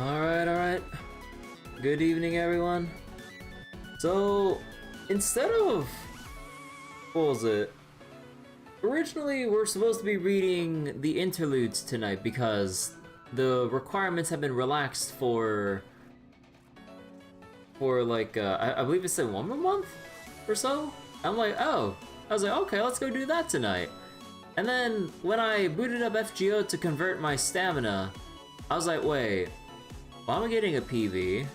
Alright. Good evening, everyone. So, instead of... what was it? Originally, we're supposed to be reading the Interludes tonight because the requirements have been relaxed for like, I believe it said 1 more month or so? I'm like, oh. I was like, okay, let's go do that tonight. And then, when I booted up FGO to convert my stamina, I was like, wait, why am I getting a PV?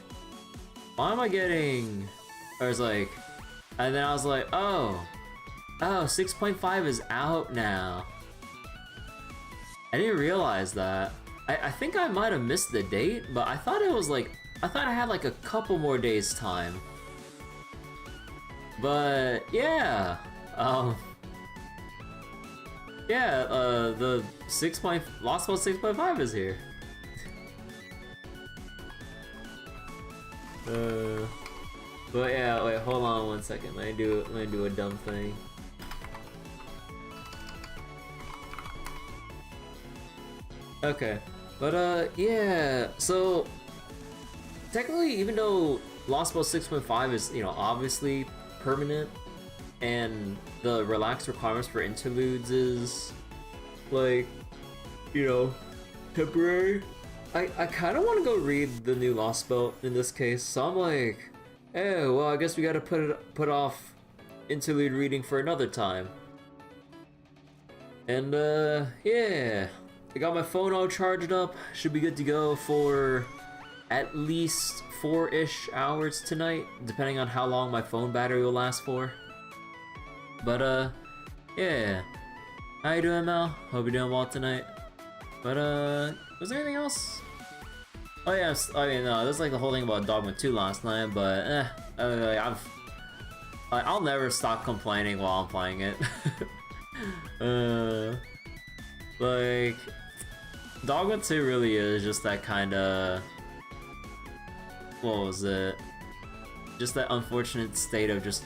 Why am I getting... I was like... And then I was like, oh, 6.5 is out now. I didn't realize that. I think I might have missed the date, but I thought it was like... I thought I had like a couple more days time. But, yeah. The Lostbelt 6.5 is here. But yeah, wait, hold on 1 second. Let me do a dumb thing. Okay, but yeah. So technically, even though Lostbelt 6.5 is, you know, obviously permanent, and the relaxed requirements for interludes is like, you know, temporary. I kind of want to go read the new Lostbelt in this case, so I'm like, oh, well, I guess we gotta put off interlude reading for another time. And yeah, I got my phone all charged up. Should be good to go for at least 4-ish hours tonight, depending on how long my phone battery will last for. But yeah. How you doing, Mel? Hope you're doing well tonight. But was there anything else? Oh yeah, I mean, there's like the whole thing about Dogma 2 last night, but I'll never stop complaining while I'm playing it. Like, Dogma 2 really is just that kind of... what was it? Just that unfortunate state of just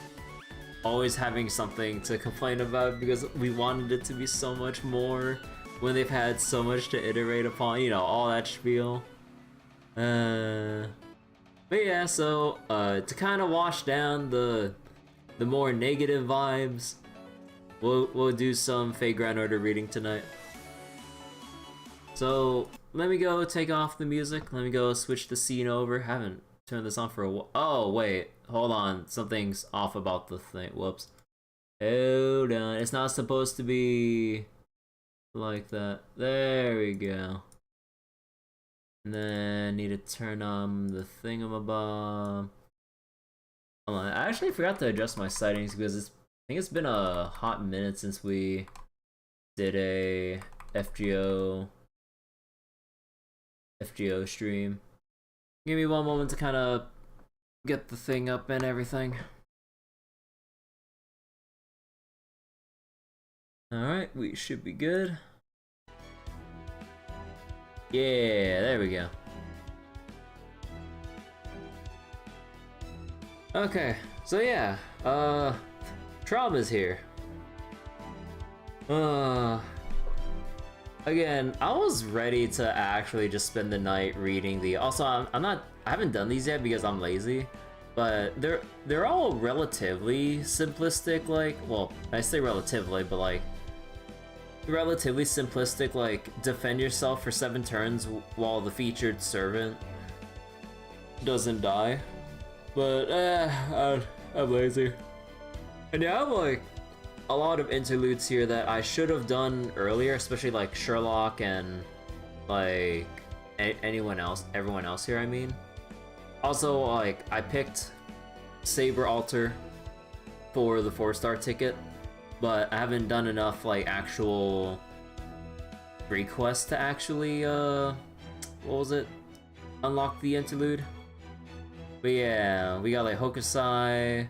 always having something to complain about because we wanted it to be so much more when they've had so much to iterate upon, you know, all that spiel. But yeah, so to kind of wash down the more negative vibes, we'll do some Fate Grand Order reading tonight. So let me go take off the music. Let me go switch the scene over. Haven't turned this on for a while. Oh wait, hold on. Something's off about the thing. Whoops. Hold on. It's not supposed to be like that. There we go. And then need to turn on the thingamabob. Hold on, I actually forgot to adjust my settings because I think it's been a hot minute since we did a FGO stream. Give me one moment to kind of get the thing up and everything. Alright, we should be good. Yeah, there we go. Okay, so yeah, Traum is here. Again, I was ready to actually just spend the night reading the... Also, I haven't done these yet because I'm lazy, but they're all relatively simplistic, like, well, I say relatively, but like, relatively simplistic, like, defend yourself for 7 turns while the featured servant doesn't die. But, I'm lazy. And yeah, I have, like, a lot of interludes here that I should have done earlier, especially, like, Sherlock and, like, everyone else here, I mean. Also, like, I picked Saber Altar for the 4-star ticket, but I haven't done enough, like, actual requests to actually, what was it? Unlock the interlude. But yeah, we got, like, Hokusai,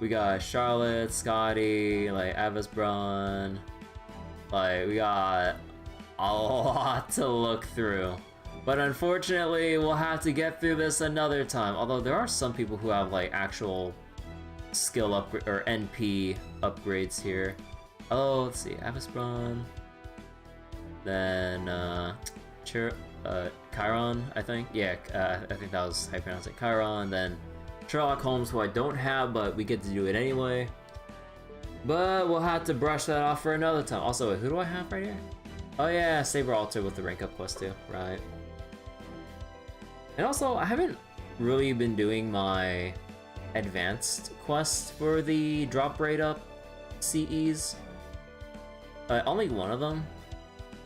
we got Charlotte, Scotty, like, Avasbron. Like, we got a lot to look through. But unfortunately, we'll have to get through this another time. Although there are some people who have, like, actual skill upgrade or NP upgrades here. Oh, let's see, Avasbron. Then Chiron, I think. Yeah, I think that was how you pronounce it. Chiron, then Sherlock Holmes, who I don't have, but we get to do it anyway. But we'll have to brush that off for another time. Also, wait, who do I have right here? Oh yeah, Saber Altar with the rank up quest too, right? And also, I haven't really been doing my advanced quest for the drop rate up CEs. Only one of them,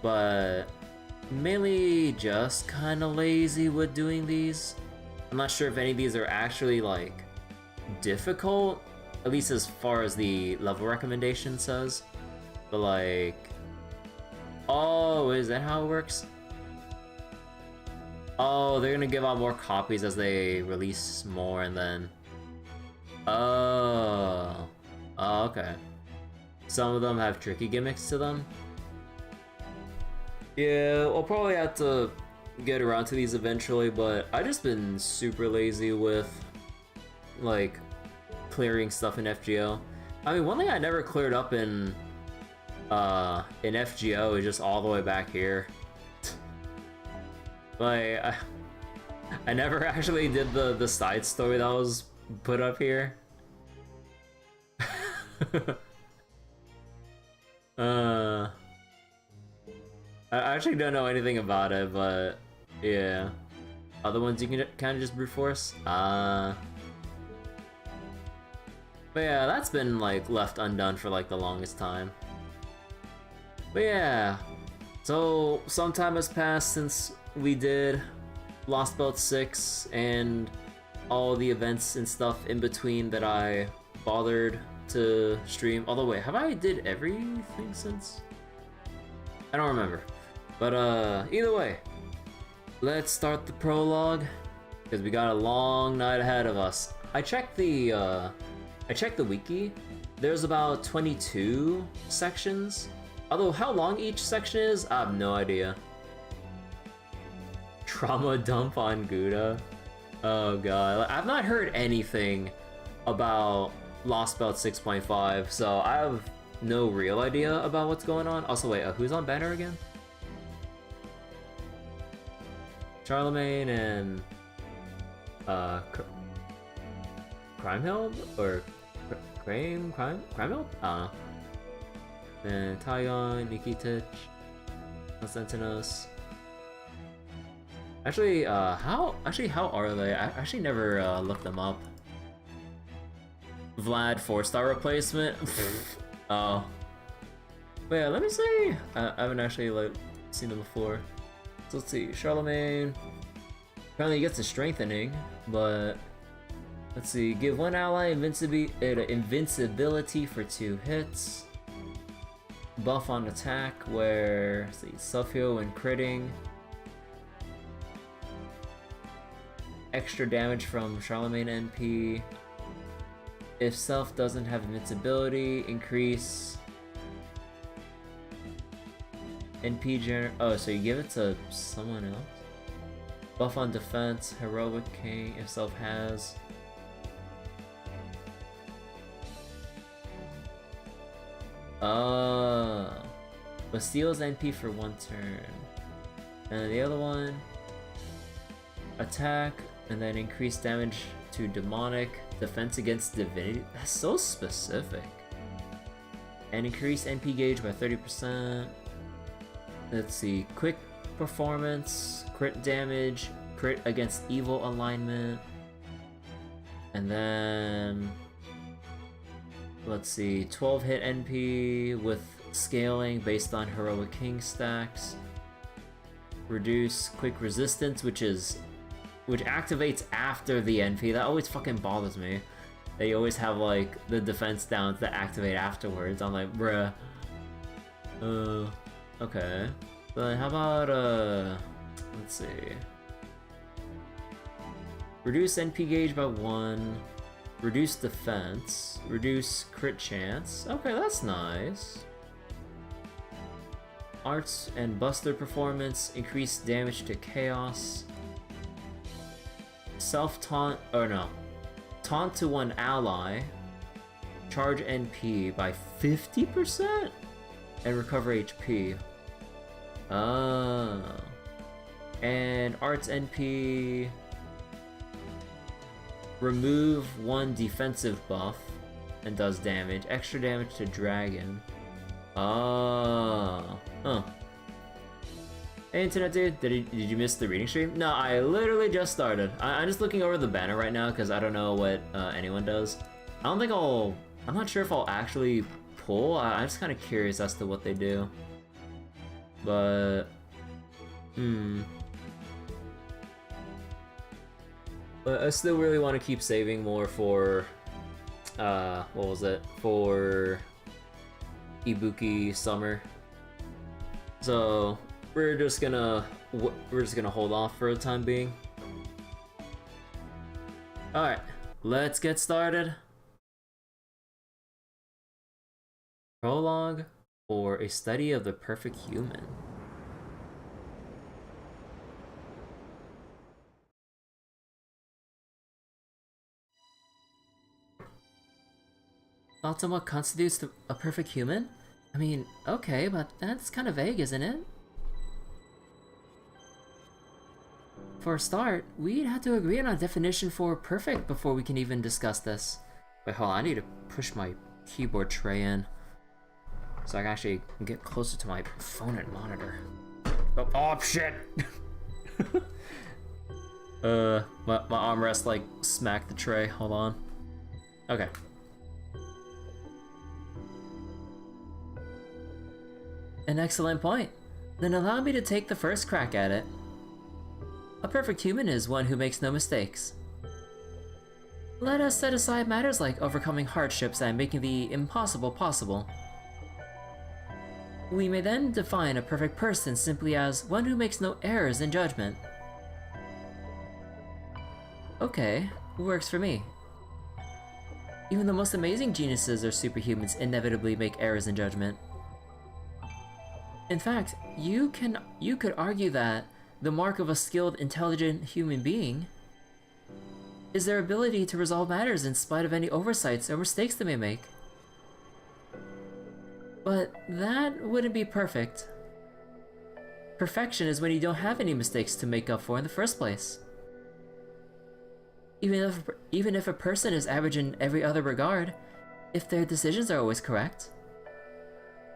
but mainly just kind of lazy with doing these. I'm not sure if any of these are actually like difficult, at least as far as the level recommendation says. But like, oh, is that how it works? Oh, they're gonna give out more copies as they release more, and then oh, okay. Some of them have tricky gimmicks to them. Yeah, I'll probably have to get around to these eventually, but I've just been super lazy with, like, clearing stuff in FGO. I mean, one thing I never cleared up in FGO is just all the way back here. Like, I never actually did the side story that was put up here. I actually don't know anything about it, but yeah. Other ones you can kind of just brute force. But yeah, that's been like left undone for like the longest time. But yeah, so some time has passed since we did Lostbelt 6 and all the events and stuff in between that I bothered to stream. Although wait, have I did everything since? I don't remember. But either way, let's start the prologue because we got a long night ahead of us. I checked the wiki. There's about 22 sections. Although how long each section is, I have no idea. Trauma dump on Gouda. Oh god, I've not heard anything about Lostbelt 6.5, so I have no real idea about what's going on. Also, wait, who's on banner again? Charlemagne and Crimehild or Crimehild? I don't know. Then Taion, Nikitich, Constantinos. Actually, how are they? I actually never looked them up. Vlad 4-star replacement. Oh. But yeah, let me see. I haven't actually like seen them before. So let's see. Charlemagne. Apparently he gets a strengthening, but let's see. Give one ally invincibility for 2 hits. Buff on attack where let's see, self-heal when critting. Extra damage from Charlemagne NP. If self doesn't have invincibility, increase NP oh, so you give it to someone else? Buff on defense, heroic king, if self has. But steals NP for 1 turn. And the other one, attack, and then increase damage to demonic, defense against divinity. That's so specific. And increase NP gauge by 30%. Let's see, quick performance, crit damage, crit against evil alignment. And then let's see, 12 hit NP with scaling based on heroic king stacks. Reduce quick resistance, which activates after the NP. That always fucking bothers me. They always have like the defense downs that activate afterwards. I'm like, bruh. Okay. Then how about let's see. Reduce NP gauge by 1. Reduce defense. Reduce crit chance. Okay, that's nice. Arts and Buster performance. Increase damage to chaos. Self-taunt, or no. Taunt to one ally. Charge NP by 50%? And recover HP. Oh. And And Arts NP... remove 1 defensive buff and does damage. Extra damage to dragon. Oh. Huh. Hey internet dude, did you miss the reading stream? No, I literally just started. I'm just looking over the banner right now because I don't know what anyone does. I'm not sure if I'll actually pull. I'm just kind of curious as to what they do. But... But I still really want to keep saving more for... what was it? For... Ibuki Summer. So... We're just gonna hold off for the time being. Alright, let's get started. Prologue, or a study of the perfect human. Thoughts on what constitutes a perfect human? I mean, okay, but that's kind of vague, isn't it? For a start, we'd have to agree on a definition for perfect before we can even discuss this. Wait, hold on, I need to push my keyboard tray in so I can actually get closer to my phone and monitor. Oh shit! My armrest like smacked the tray, hold on. Okay. An excellent point. Then allow me to take the first crack at it. A perfect human is one who makes no mistakes. Let us set aside matters like overcoming hardships and making the impossible possible. We may then define a perfect person simply as one who makes no errors in judgment. Okay, works for me. Even the most amazing geniuses or superhumans inevitably make errors in judgment. In fact, you could argue that the mark of a skilled, intelligent human being is their ability to resolve matters in spite of any oversights or mistakes they may make. But that wouldn't be perfect. Perfection is when you don't have any mistakes to make up for in the first place. Even if a person is average in every other regard, if their decisions are always correct,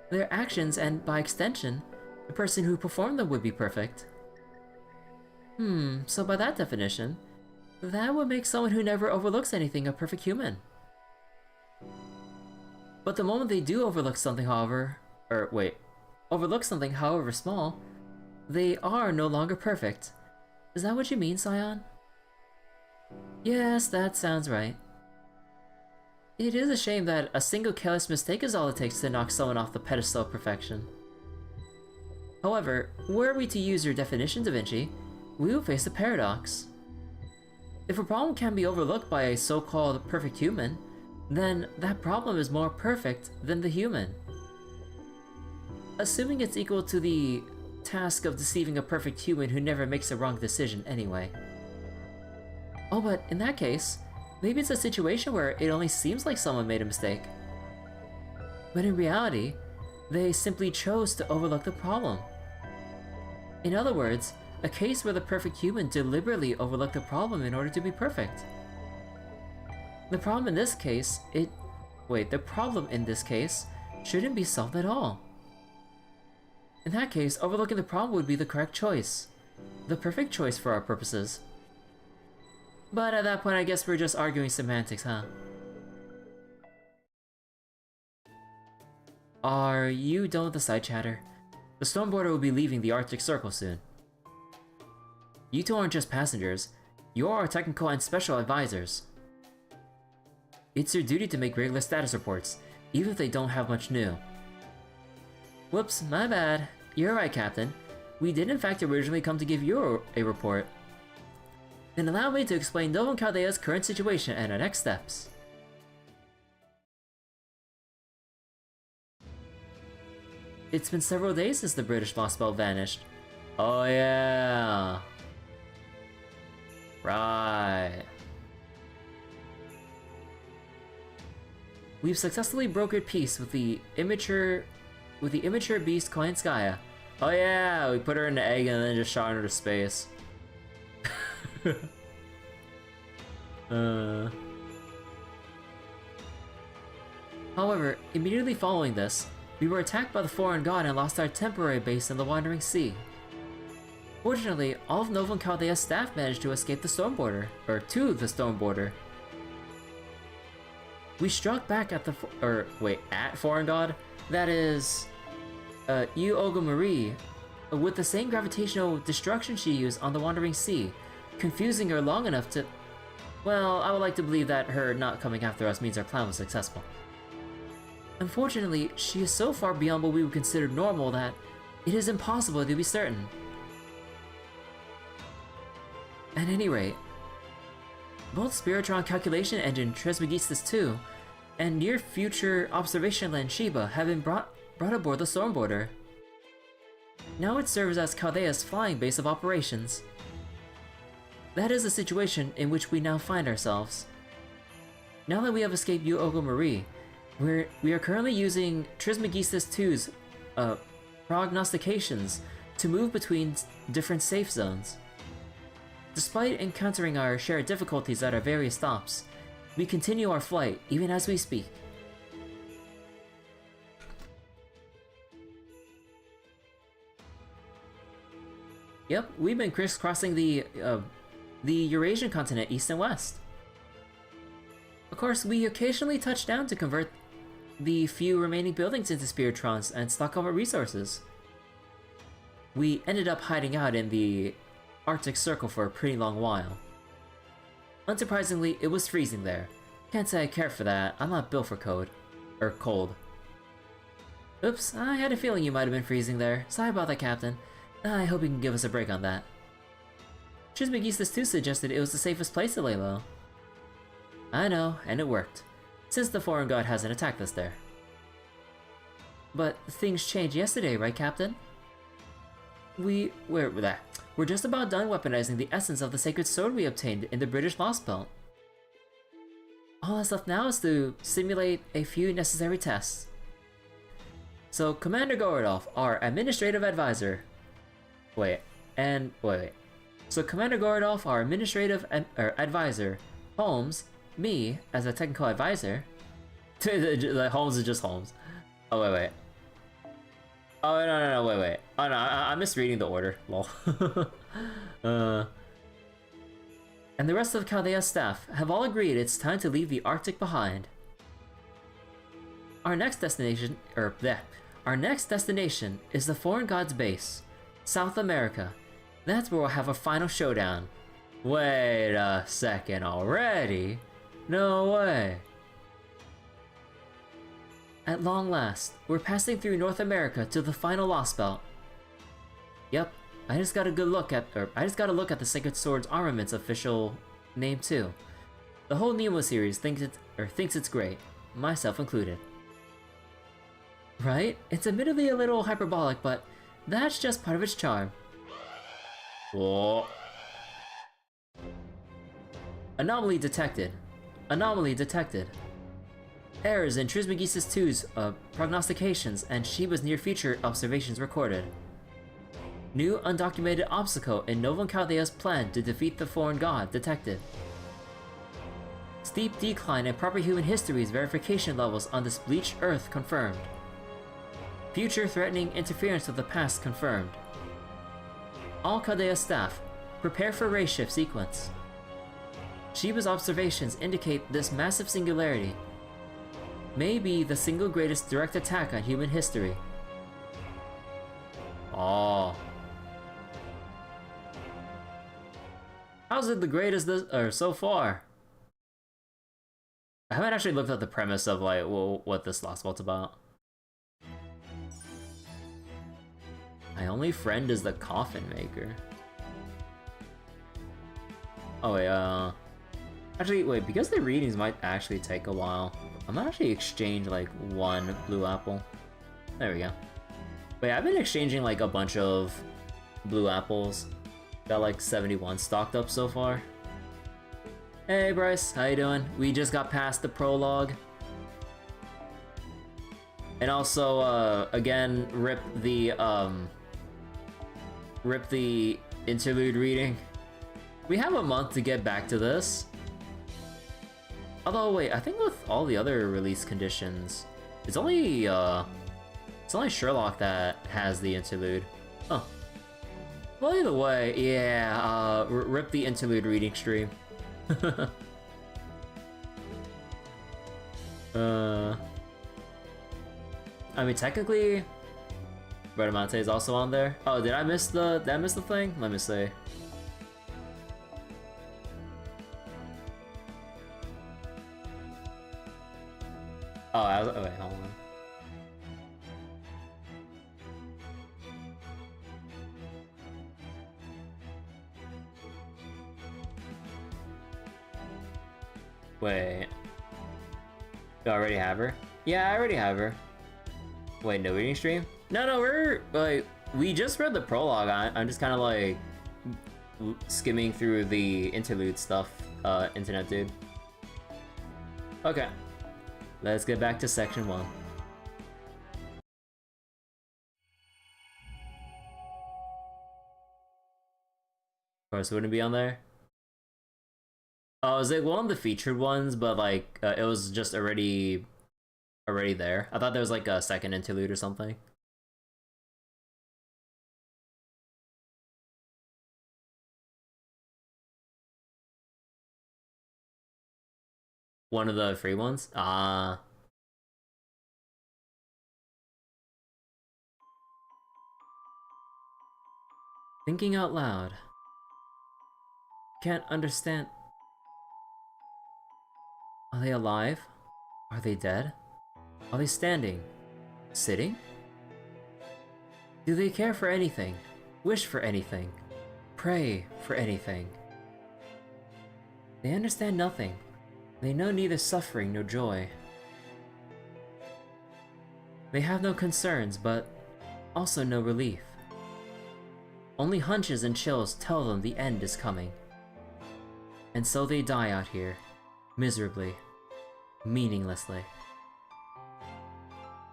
their actions, and by extension, the person who performed them would be perfect. So by that definition, that would make someone who never overlooks anything a perfect human. But the moment they do overlook something, however small, they are no longer perfect. Is that what you mean, Scion? Yes, that sounds right. It is a shame that a single careless mistake is all it takes to knock someone off the pedestal of perfection. However, were we to use your definition, Da Vinci, we will face a paradox. If a problem can be overlooked by a so-called perfect human, then that problem is more perfect than the human. Assuming it's equal to the task of deceiving a perfect human who never makes a wrong decision anyway. Oh, but in that case, maybe it's a situation where it only seems like someone made a mistake. But in reality, they simply chose to overlook the problem. In other words, a case where the perfect human deliberately overlooked the problem in order to be perfect. The problem in this case shouldn't be solved at all. In that case, overlooking the problem would be the correct choice. The perfect choice for our purposes. But at that point, I guess we're just arguing semantics, huh? Are you done with the side chatter? The Stormboarder will be leaving the Arctic Circle soon. You two aren't just passengers, you're our technical and special advisors. It's your duty to make regular status reports, even if they don't have much new. Whoops, my bad. You're right, Captain. We did in fact originally come to give you a report. Then allow me to explain Novum Chaldea's current situation and our next steps. It's been several days since the British Lostbelt vanished. Oh yeah. Right. We've successfully brokered peace with the immature beast Client Skya. Oh yeah, we put her in the egg and then just shot her into space. However, immediately following this, we were attacked by the foreign god and lost our temporary base in the Wandering Sea. Fortunately, all of Nova Chaldea's staff managed to escape the storm border, or to the storm border. We struck back at at foreign god, that is, Olga Marie, with the same gravitational destruction she used on the Wandering Sea, confusing her long enough to... Well, I would like to believe that her not coming after us means our plan was successful. Unfortunately, she is so far beyond what we would consider normal that it is impossible to be certain. At any rate, both Spiritron calculation engine Trismegistus 2 and near-future observation lens Sheba have been brought aboard the storm border. Now it serves as Chaldea's flying base of operations. That is the situation in which we now find ourselves. Now that we have escaped Olga Marie, we are currently using Trismegistus 2's prognostications to move between different safe zones. Despite encountering our share of difficulties at our various stops, we continue our flight even as we speak. Yep, we've been crisscrossing the Eurasian continent east and west. Of course, we occasionally touch down to convert the few remaining buildings into Spiritrons and stock up our resources. We ended up hiding out in the Arctic Circle for a pretty long while. Unsurprisingly, it was freezing there. Can't say I care for that, I'm not built for cold. Oops, I had a feeling you might have been freezing there. Sorry about that, Captain. I hope you can give us a break on that. Trismegistus 2 suggested it was the safest place to lay low. I know, and it worked. Since the foreign god hasn't attacked us there. But things changed yesterday, right, Captain? We're just about done weaponizing the essence of the sacred sword we obtained in the British Lostbelt. All that's left now is to simulate a few necessary tests. So Commander Gorodov, our administrative advisor... So Commander Gorodov, our administrative advisor, Holmes, me, as a technical advisor... Holmes is just Holmes. Oh, wait. Oh, no, wait. Oh, no, I'm misreading the order. Lol. And the rest of Chaldea's staff have all agreed it's time to leave the Arctic behind. Our next destination is the foreign god's base, South America. That's where we'll have a final showdown. Wait a second already? No way. At long last, we're passing through North America to the final Lostbelt. Yep, I just got a look at the Sacred Sword's armaments official name too. The whole Nemo series thinks it's great, myself included. Right? It's admittedly a little hyperbolic, but that's just part of its charm. Whoa. Anomaly detected. Errors in Trismegistus 2's prognostications and Sheba's near-future observations recorded. New undocumented obstacle in Nova Chaldea's plan to defeat the foreign god detected. Steep decline in proper human history's verification levels on this bleached Earth confirmed. Future threatening interference with the past confirmed. All Chaldea staff, prepare for race shift sequence. Sheba's observations indicate this massive singularity may be the single greatest direct attack on human history. Oh. How's it the greatest so far? I haven't actually looked at the premise of like what this Lostbelt's about. My only friend is the coffin maker. Oh wait, actually wait, because the readings might actually take a while, I'm gonna actually exchange like one blue apple. There we go. Wait, I've been exchanging like a bunch of blue apples. Got like 71 stocked up so far. Hey Bryce, how you doing? We just got past the prologue. And also, again, rip the interlude reading. We have a month to get back to this. Although, wait, I think with all the other release conditions, it's only Sherlock that has the interlude. Oh. Well, either way, yeah, rip the interlude reading stream. I mean, technically, Bradamante is also on there. Oh, did I miss the thing? Let me see. Oh, wait, hold on. Wait. Do I already have her? Yeah, I already have her. Wait, no reading stream? No, we're, like, we just read the prologue. I'm just kind of, like, skimming through the interlude stuff, internet dude. Okay. Let's get back to section 1. Of course, wouldn't it be on there? Oh, it was like one of the featured ones, but like it was just already there. I thought there was like a second interlude or something. One of the free ones? Ah. Thinking out loud. Can't understand. Are they alive? Are they dead? Are they standing? Sitting? Do they care for anything? Wish for anything? Pray for anything? They understand nothing. They know neither suffering nor joy. They have no concerns, but also no relief. Only hunches and chills tell them the end is coming. And so they die out here, miserably, meaninglessly.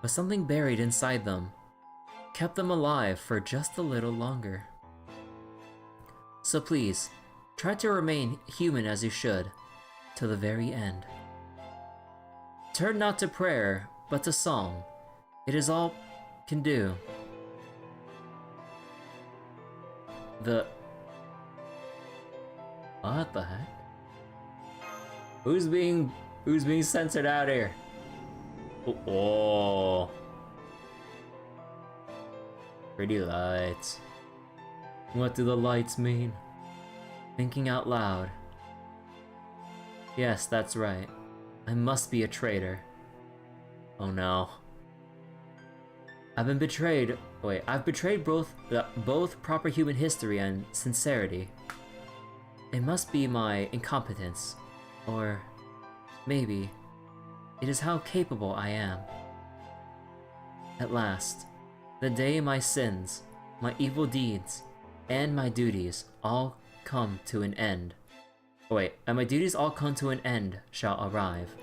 But something buried inside them kept them alive for just a little longer. So please, try to remain human as you should, to the very end. Turn not to prayer, but to song. It is all can do. What the heck? Who's being censored out here? Oh. Pretty lights. What do the lights mean? Thinking out loud. Yes, that's right. I must be a traitor. Oh no. I've been betrayed. Wait, I've betrayed both proper human history and sincerity. It must be my incompetence. Or maybe it is how capable I am. At last, the day my sins, my evil deeds, and my duties all come to an end. Oh wait, and my duties all come to an end shall arrive.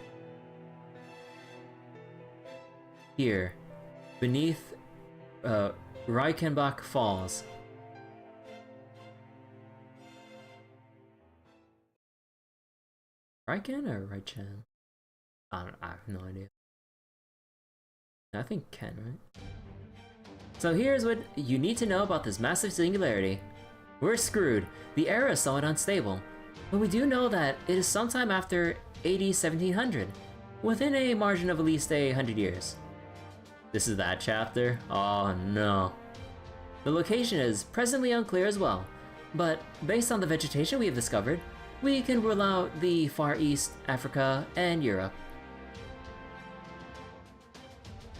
Here, beneath Reichenbach Falls. Reichen or Reichen? I have no idea. I think Ken, right? So here's what you need to know about this massive singularity. We're screwed. The era is somewhat unstable, but we do know that it is sometime after AD 1700, within a margin of at least 100 years. This is that chapter? Oh no. The location is presently unclear as well, but based on the vegetation we have discovered, we can rule out the Far East, Africa, and Europe.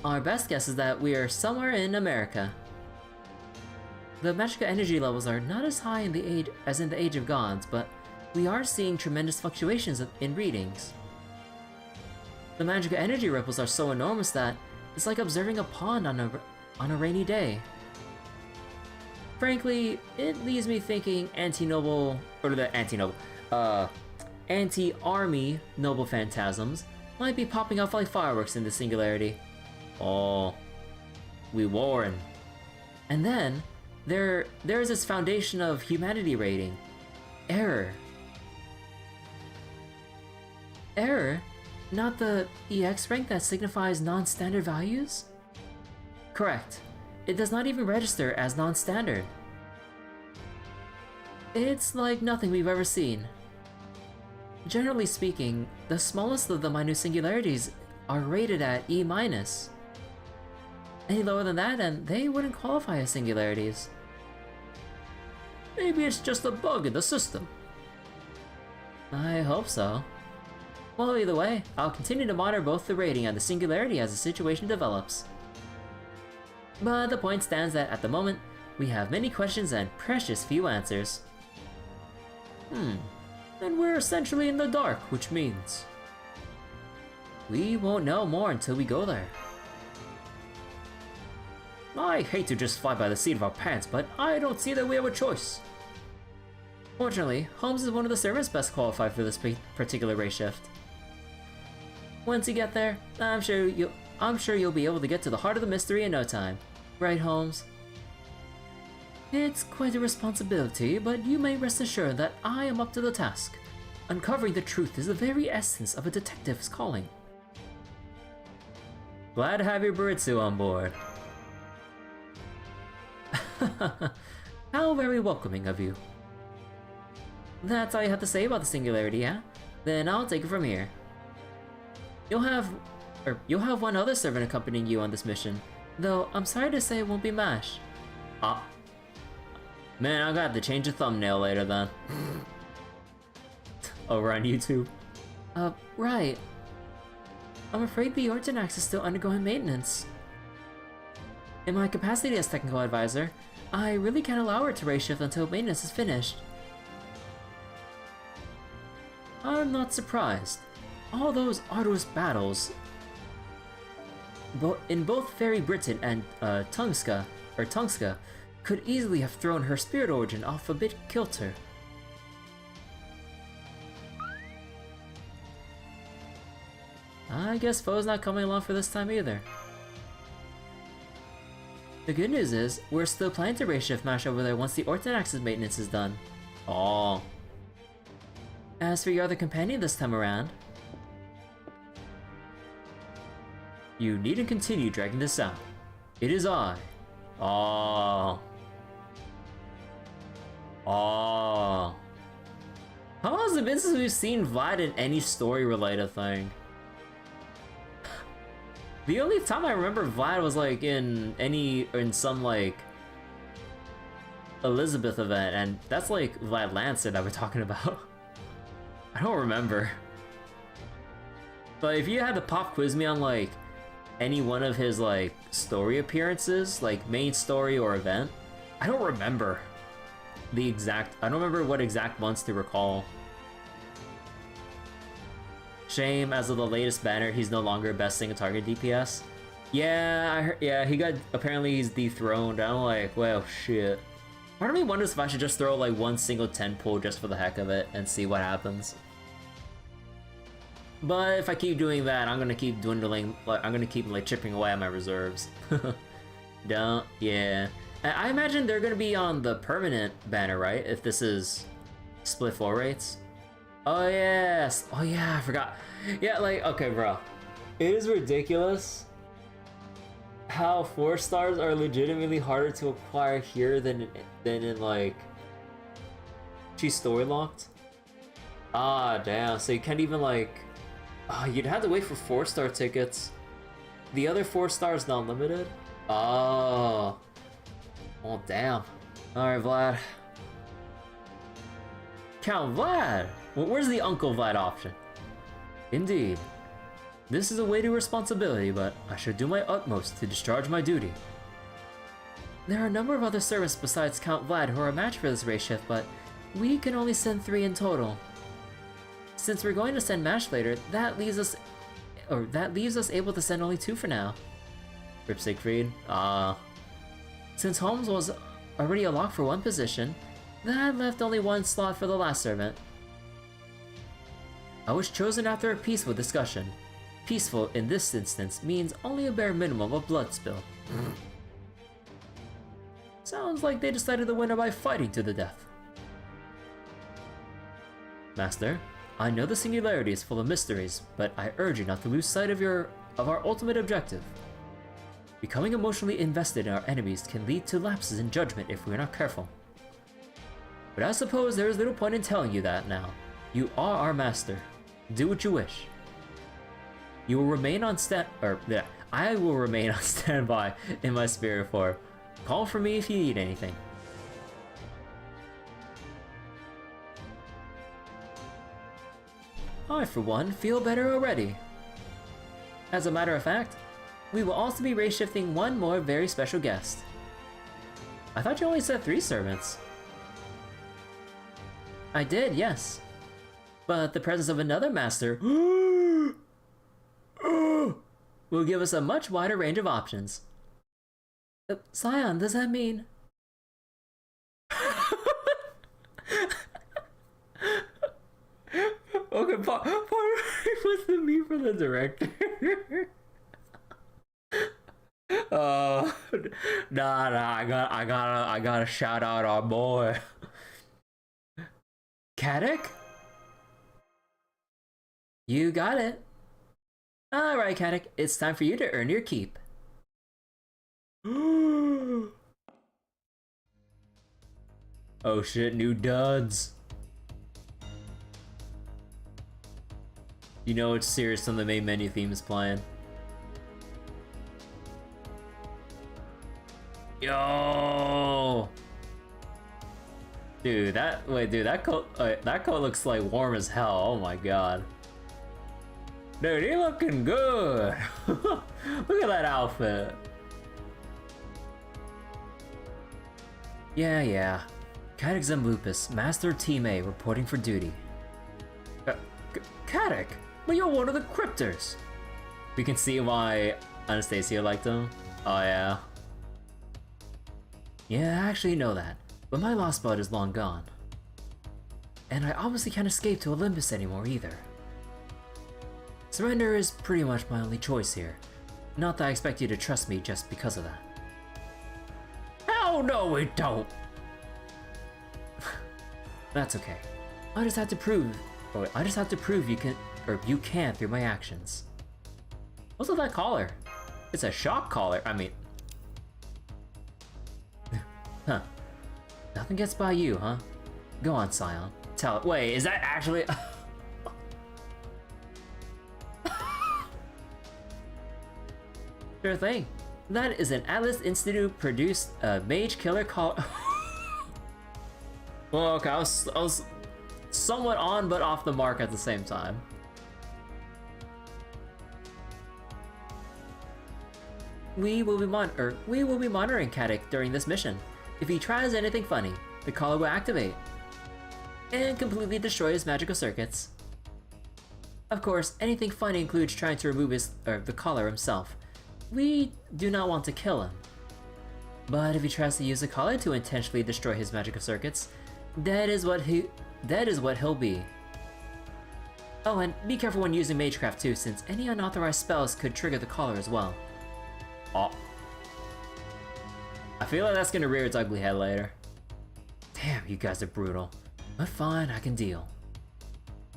Our best guess is that we are somewhere in America. The magical energy levels are not as high in the age as in the Age of Gods, but we are seeing tremendous fluctuations in readings. The magical energy ripples are so enormous that it's like observing a pond on a rainy day. Frankly, it leaves me thinking anti-army noble phantasms might be popping off like fireworks in the singularity. Oh, we warn. And then, there's this foundation of humanity rating. Error. Error? Not the EX rank that signifies non-standard values? Correct. It does not even register as non-standard. It's like nothing we've ever seen. Generally speaking, the smallest of the minute singularities are rated at E-. Any lower than that and they wouldn't qualify as singularities. Maybe it's just a bug in the system. I hope so. Well, either way, I'll continue to monitor both the rating and the singularity as the situation develops. But the point stands that at the moment, we have many questions and precious few answers. And we're essentially in the dark, which means we won't know more until we go there. I hate to just fly by the seat of our pants, but I don't see that we have a choice. Fortunately, Holmes is one of the servants best qualified for this particular race shift. Once you get there, I'm sure you'll be able to get to the heart of the mystery in no time. Right, Holmes? It's quite a responsibility, but you may rest assured that I am up to the task. Uncovering the truth is the very essence of a detective's calling. Glad to have your Buritsu on board. How very welcoming of you. That's all you have to say about the singularity, yeah? Then I'll take it from here. You'll have one other servant accompanying you on this mission, though I'm sorry to say it won't be Mash. Ah. Man, I'm gonna have to change the thumbnail later then. Over on YouTube. Right. I'm afraid the Ortonax is still undergoing maintenance. In my capacity as technical advisor, I really can't allow her to race shift until maintenance is finished. I'm not surprised. All those arduous battles in both Fairy Britain and Tungska could easily have thrown her spirit origin off a bit kilter. I guess Foe's not coming along for this time either. The good news is, we're still planning to race shift Mash over there once the Ortonax's maintenance is done. Oh. As for your other companion this time around, you needn't continue dragging this out. It is I. Oh. Oh. How long has it been since we've seen Vlad in any story-related thing? The only time I remember Vlad was like in some like Elizabeth event, and that's like Vlad Lancer that we're talking about. I don't remember. But if you had to pop quiz me on like any one of his like story appearances, like main story or event, I don't remember I don't remember what exact ones to recall. Shame, as of the latest banner, he's no longer best single target DPS. Yeah, I heard, yeah, apparently he's dethroned. I'm like, well, shit. Part of me wonders if I should just throw like one single 10 pull just for the heck of it and see what happens. But if I keep doing that, I'm gonna keep dwindling, like, I'm gonna keep like chipping away at my reserves. Yeah. I imagine they're gonna be on the permanent banner, right? If this is split floor rates. Oh yes! Oh yeah, I forgot. Yeah, like, okay, bro. It is ridiculous how 4 stars are legitimately harder to acquire here than in like she's story locked. Ah, damn. So you can't even like. Oh, you'd have to wait for 4-star tickets. The other 4 stars not limited. Oh. Oh damn. All right, Vlad. Count Vlad. Well, where's the Uncle Vlad option? Indeed. This is a weighty responsibility, but I should do my utmost to discharge my duty. There are a number of other servants besides Count Vlad who are a match for this race shift, but we can only send 3 in total. Since we're going to send Mash later, that leaves us able to send only 2 for now. Rip Siegfried. Since Holmes was already a lock for 1 position, that left only 1 slot for the last servant. I was chosen after a peaceful discussion. Peaceful in this instance means only a bare minimum of blood spill. Sounds like they decided to win it by fighting to the death. Master, I know the singularity is full of mysteries, but I urge you not to lose sight of our ultimate objective. Becoming emotionally invested in our enemies can lead to lapses in judgment if we are not careful. But I suppose there is little point in telling you that now. You are our master. Do what you wish. You will remain on I will remain on standby in my spirit form. Call for me if you need anything. I, for one, feel better already. As a matter of fact, we will also be race-shifting one more very special guest. I thought you only said 3 servants. I did, yes. But the presence of another master will give us a much wider range of options. Scion, does that mean... Okay, part was the me for the director. I gotta shout out our boy. Caddick? You got it. Alright, Caddick, it's time for you to earn your keep. Oh shit, new duds. You know it's serious when the main menu theme is playing. Yo! Dude, that coat looks like warm as hell. Oh my god. Dude, he looking good. Look at that outfit. Yeah. Caddick Lupus, Master Team A, reporting for duty. Caddick, but you're one of the cryptors. We can see why Anastasia liked him. Oh yeah. Yeah, I actually know that, but my Lostbelt is long gone. And I obviously can't escape to Olympus anymore either. Surrender is pretty much my only choice here. Not that I expect you to trust me just because of that. Hell no, we don't! That's okay. I just have to prove you can through my actions. What's with that collar? It's a shock collar, I mean... Huh. Nothing gets by you, huh? Go on, Scion. Tell it. Wait, is that actually... Sure thing. That is an Atlas Institute produced mage killer collar. Well, okay, I was somewhat on but off the mark at the same time. We will be monitoring Caddick during this mission. If he tries anything funny, the collar will activate and completely destroy his magical circuits. Of course, anything funny includes trying to remove the collar himself. We do not want to kill him. But if he tries to use the collar to intentionally destroy his magical circuits, that is what he'll be. Oh, and be careful when using Magecraft too, since any unauthorized spells could trigger the collar as well. Oh. I feel like that's gonna rear its ugly head later. Damn, you guys are brutal. But fine, I can deal.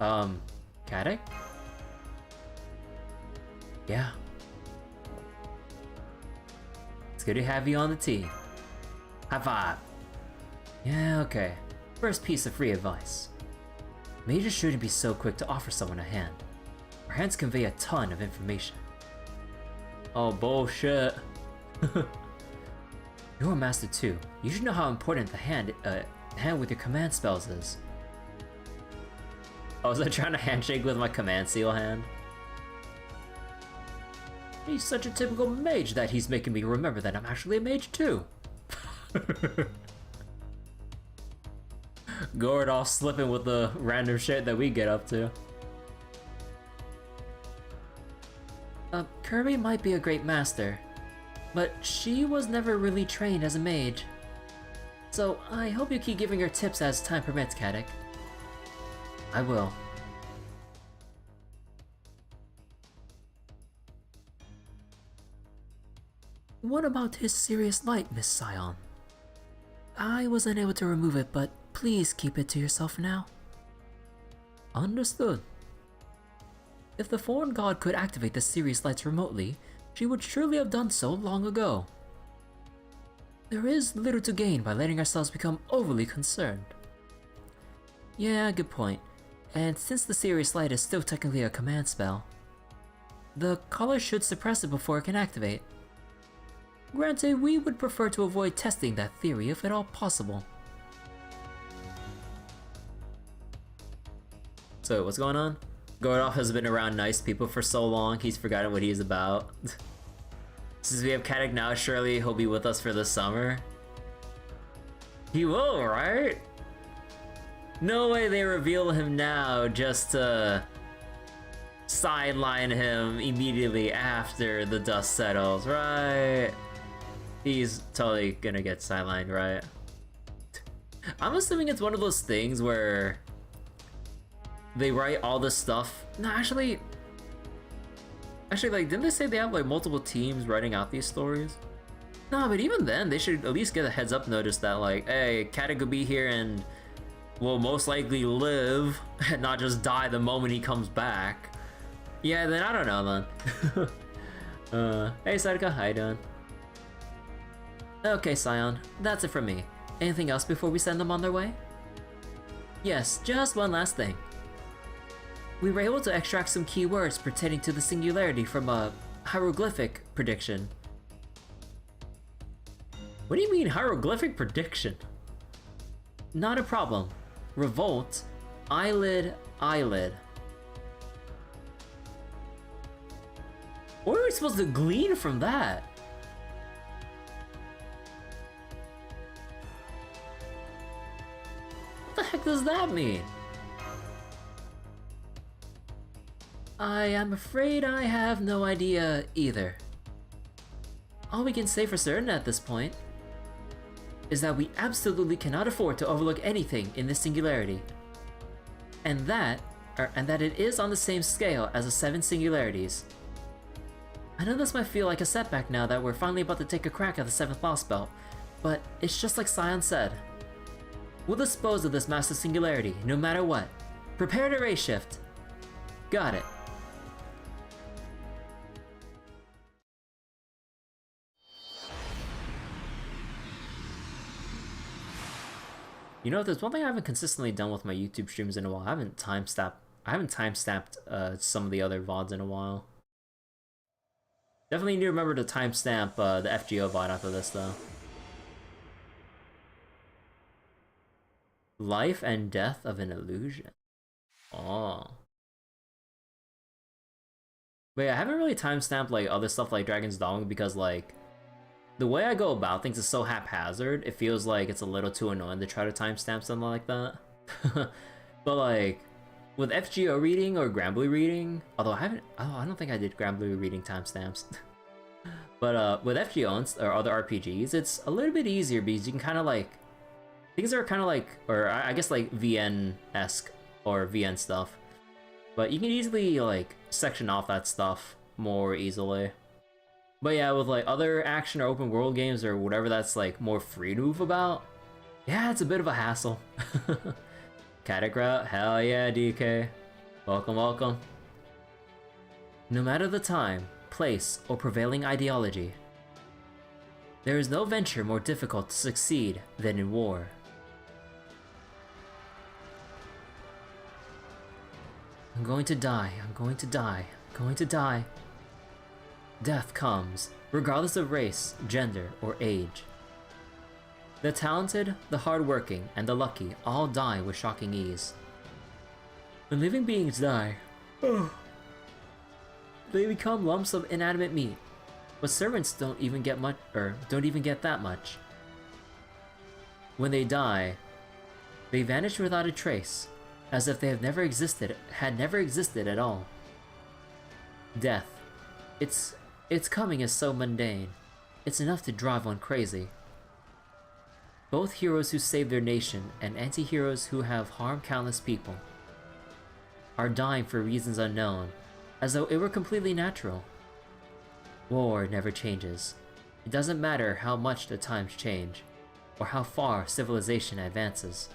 Caddick? Yeah. It's good to have you on the team. High five. Yeah, okay. First piece of free advice. Mages shouldn't be so quick to offer someone a hand. Our hands convey a ton of information. Oh, bullshit. You're a master too. You should know how important the hand with your command spells is. Oh, was I trying to handshake with my command seal hand? He's such a typical mage that he's making me remember that I'm actually a mage too. Gord all slipping with the random shit that we get up to. Kirby might be a great master, but she was never really trained as a mage. So I hope you keep giving her tips as time permits, Caddick. I will. What about his serious light, Miss Scion? I was unable to remove it, but please keep it to yourself now. Understood. If the foreign god could activate the Series lights remotely, she would surely have done so long ago. There is little to gain by letting ourselves become overly concerned. Yeah, good point. And since the Series light is still technically a command spell, the caller should suppress it before it can activate. Granted, we would prefer to avoid testing that theory if at all possible. So, what's going on? Gordolf has been around nice people for so long, he's forgotten what he's about. Since we have Katic now, surely he'll be with us for the summer. He will, right? No way they reveal him now just to sideline him immediately after the dust settles, right? He's totally gonna get sidelined, right? I'm assuming it's one of those things where they write all this stuff. No, actually, like, didn't they say they have like multiple teams writing out these stories? No, but even then, they should at least get a heads up notice that like, hey, Katic could be here and will most likely live and not just die the moment he comes back. Yeah, then I don't know then. Hey Sadika, how you doing? Okay, Scion, that's it from me. Anything else before we send them on their way? Yes, just one last thing. We were able to extract some keywords pertaining to the singularity from a hieroglyphic prediction. What do you mean hieroglyphic prediction? Not a problem. Revolt, eyelid, eyelid. What are we supposed to glean from that? What the heck does that mean? I am afraid I have no idea either. All we can say for certain at this point is that we absolutely cannot afford to overlook anything in this singularity. And that it is on the same scale as the 7 singularities. I know this might feel like a setback now that we're finally about to take a crack at the 7th Lostbelt, but it's just like Scion said. We'll dispose of this massive singularity, no matter what. Prepare to race shift. Got it. You know, there's one thing I haven't consistently done with my YouTube streams in a while. I haven't time-stamped some of the other VODs in a while. Definitely need to remember to timestamp the FGO VOD after this, though. Life and death of an illusion. Oh. But yeah, I haven't really timestamped like other stuff like Dragon's Dogma because like the way I go about things is so haphazard, it feels like it's a little too annoying to try to timestamp something like that. But like, with FGO reading or Granblue reading, although I don't think I did Granblue reading timestamps. But with FGO or other RPGs, it's a little bit easier because you can kind of like, things are kind of like, or I guess like VN-esque or VN stuff. But you can easily like section off that stuff more easily. But yeah, with like other action or open world games or whatever that's like more free to move about, yeah, it's a bit of a hassle. Katic route? Hell yeah, DK. Welcome, welcome. No matter the time, place, or prevailing ideology, there is no venture more difficult to succeed than in war. I'm going to die, I'm going to die, I'm going to die. Death comes, regardless of race, gender, or age. The talented, the hardworking, and the lucky all die with shocking ease. When living beings die, they become lumps of inanimate meat, but servants don't even get that much. When they die, they vanish without a trace, as if they had never existed at all. Death. Its coming is so mundane. It's enough to drive one crazy. Both heroes who save their nation and anti-heroes who have harmed countless people are dying for reasons unknown, as though it were completely natural. War never changes. It doesn't matter how much the times change, or how far civilization advances.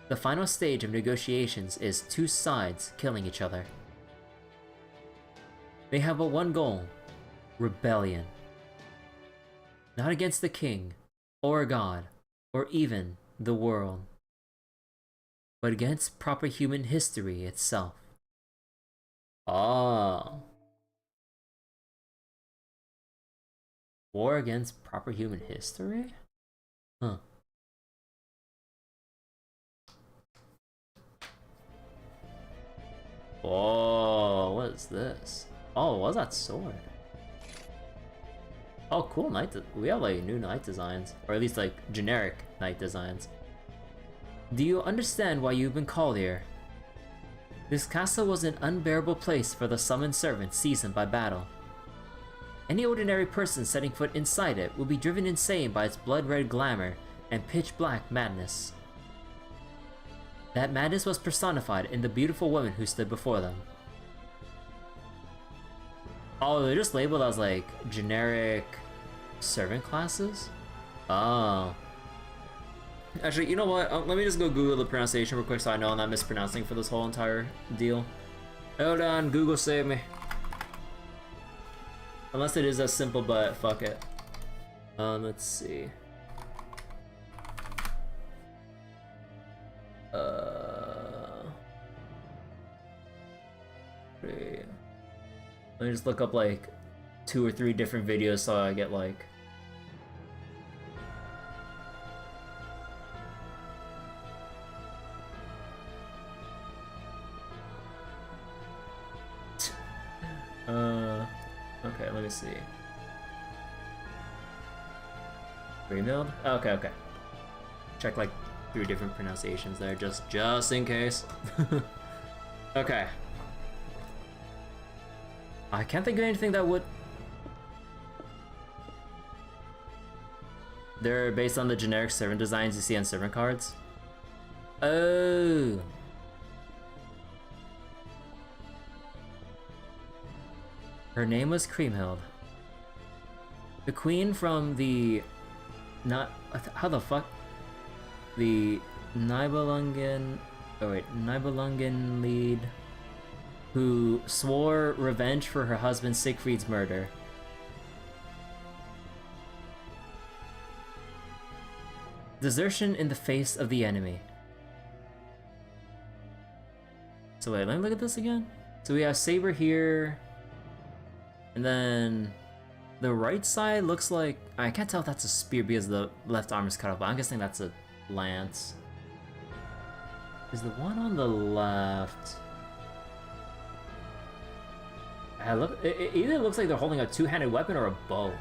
The final stage of negotiations is two sides killing each other. They have but one goal: rebellion. Not against the king, or God, or even the world, but against proper human history itself. Oh. War against proper human history? Huh. Oh, what is this? Oh, what's that sword? Oh, cool knight. We have like new knight designs, or at least like generic knight designs. Do you understand why you've been called here? This castle was an unbearable place for the summoned servant seasoned by battle. Any ordinary person setting foot inside it will be driven insane by its blood-red glamour and pitch-black madness. That madness was personified in the beautiful woman who stood before them. Oh, they're just labeled as like generic servant classes? Oh. Actually, you know what? Let me just go Google the pronunciation real quick so I know I'm not mispronouncing for this whole entire deal. Hold on, Google save me. Unless it is as simple, but fuck it. Let's see. Wait. Let me just look up like 2 or 3 different videos so I get like... Okay, let me see. Greenfield? Okay. Check like 3 different pronunciations there, just in case. Okay. I can't think of anything that would... They're based on the generic servant designs you see on servant cards. Oh. Her name was Kriemhild. The queen from the... How the fuck? The Nibelungen... Oh wait, Nibelungen lead... who swore revenge for her husband Siegfried's murder. Desertion in the face of the enemy. So wait, let me look at this again. So we have Saber here. And then the right side looks like... I can't tell if that's a spear because the left arm is cut off, but I'm guessing that's a lance. Is the one on the left... It either looks like they're holding a two-handed weapon or a bow.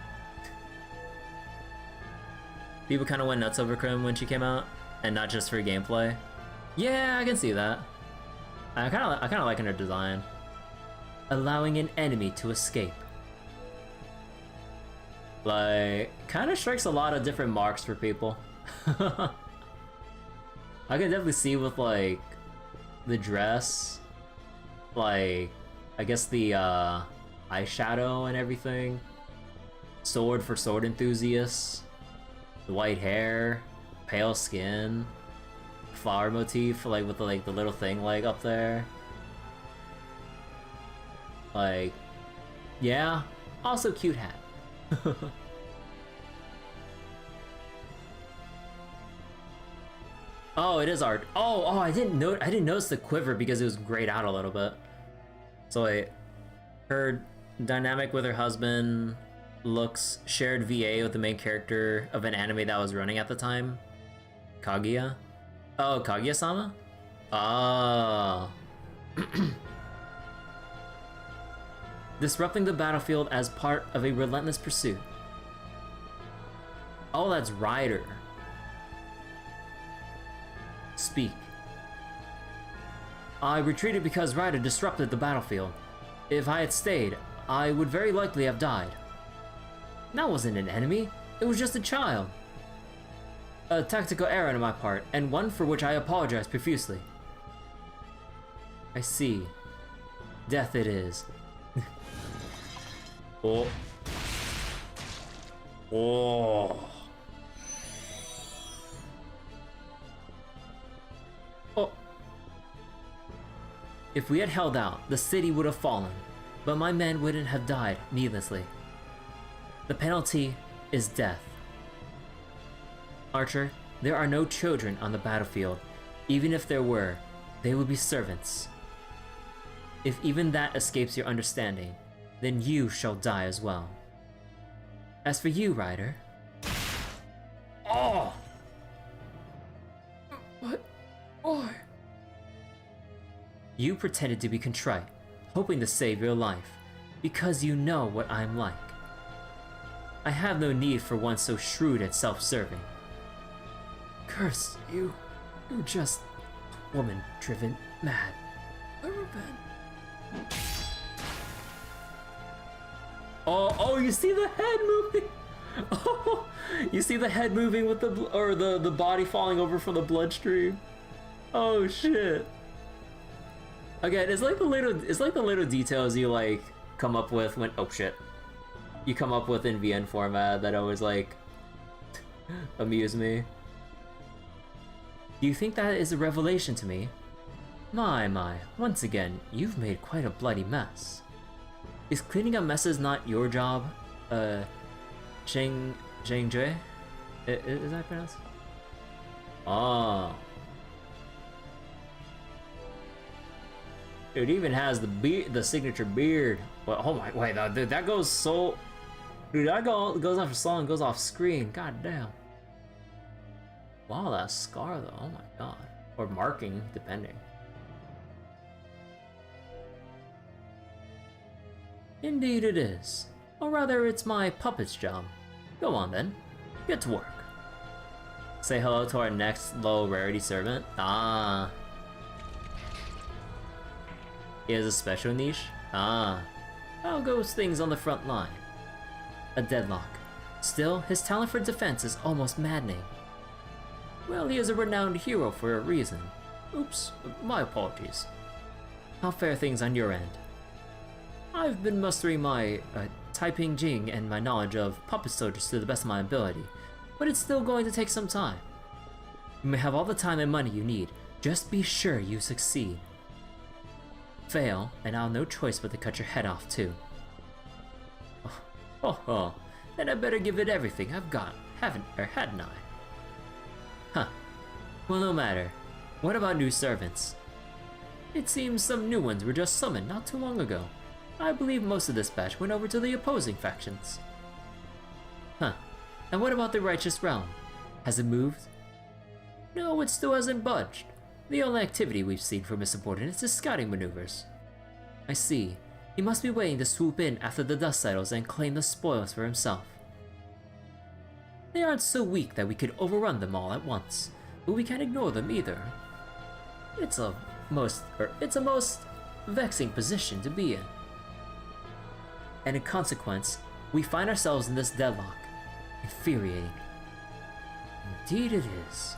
People kind of went nuts over Krim when she came out, and not just for gameplay. Yeah, I can see that. I kind of liking her design. Allowing an enemy to escape. Like, kind of strikes a lot of different marks for people. I can definitely see with like the dress, like I guess the eyeshadow and everything. Sword for sword enthusiasts. The white hair, pale skin, flower motif, like with the little thing like up there. Like, yeah. Also cute hat. Oh, it is art. Oh, I didn't notice the quiver because it was grayed out a little bit. So wait, her dynamic with her husband looks shared VA with the main character of an anime that was running at the time. Kaguya? Oh, Kaguya-sama? Ah. Disrupting the battlefield as part of a relentless pursuit. Oh, that's Ryder. Speak. I retreated because Ryder disrupted the battlefield. If I had stayed, I would very likely have died. That wasn't an enemy, it was just a child. A tactical error on my part, and one for which I apologize profusely. I see. Death it is. Oh. Oh. Oh. If we had held out, the city would have fallen, but my men wouldn't have died needlessly. The penalty is death. Archer, there are no children on the battlefield. Even if there were, they would be servants. If even that escapes your understanding, then you shall die as well. As for you, Ryder... Oh! What? Why? You pretended to be contrite, hoping to save your life, because you know what I'm like. I have no need for one so shrewd and self-serving. Curse you. You're just woman-driven mad. A revenge. Oh, you see the head moving? Oh, you see the head moving with the body falling over from the bloodstream? Oh shit. Again, it's like the little details you like come up with when you come up with in VN format that always like amuse me. Do you think that is a revelation to me? My, once again, you've made quite a bloody mess. Is cleaning up messes not your job? Zheng Jue? Is that pronounced? Oh. It even has the signature beard. Well, oh my, wait, dude, that goes so... Dude, that goes off song, goes off screen. God damn. Wow, that scar though, oh my god. Or marking, depending. Indeed it is. Or rather, it's my puppet's job. Go on then, get to work. Say hello to our next low rarity servant. Ah. He has a special niche? Ah. How goes things on the front line? A deadlock. Still, his talent for defense is almost maddening. Well, he is a renowned hero for a reason. Oops, my apologies. How fare things on your end? I've been mustering my Taiping Jing and my knowledge of puppet soldiers to the best of my ability, but it's still going to take some time. You may have all the time and money you need, just be sure you succeed. Fail, and I'll have no choice but to cut your head off too. Oh, then I better give it everything I've got, hadn't I? Huh. Well, no matter. What about new servants? It seems some new ones were just summoned not too long ago. I believe most of this batch went over to the opposing factions. Huh. And what about the Righteous Realm? Has it moved? No, it still hasn't budged. The only activity we've seen from his subordinates is scouting maneuvers. I see. He must be waiting to swoop in after the dust settles and claim the spoils for himself. They aren't so weak that we could overrun them all at once, but we can't ignore them either. It's a most vexing position to be in. And in consequence, we find ourselves in this deadlock. Infuriating. Indeed it is.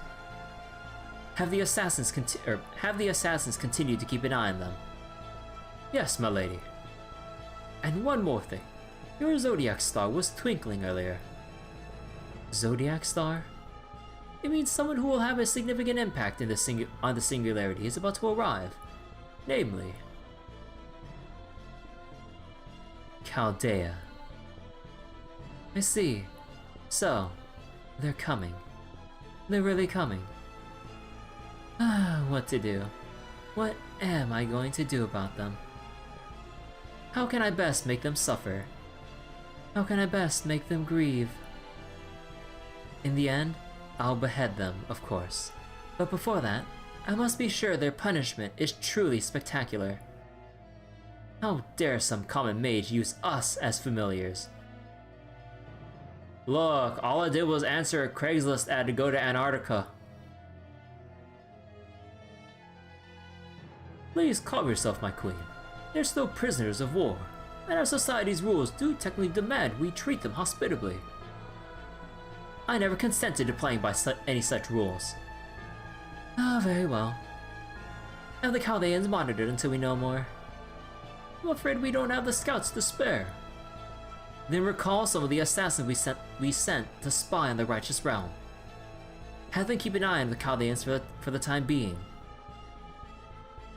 Have the assassins continued to keep an eye on them? Yes, my lady. And one more thing. Your zodiac star was twinkling earlier. Zodiac star? It means someone who will have a significant impact in on the singularity is about to arrive. Namely... Chaldea. I see. So, they're coming. They're really coming. What to do? What am I going to do about them? How can I best make them suffer? How can I best make them grieve? In the end, I'll behead them, of course. But before that, I must be sure their punishment is truly spectacular. How dare some common mage use us as familiars? Look, all I did was answer a Craigslist ad to go to Antarctica. Please calm yourself, my queen. They're still prisoners of war, and our society's rules do technically demand we treat them hospitably. I never consented to playing by any such rules. Ah, very well. Have the Chaldeans monitored until we know more? I'm afraid we don't have the scouts to spare. Then recall some of the assassins we sent to spy on the Righteous Realm. Have them keep an eye on the Chaldeans for the time being.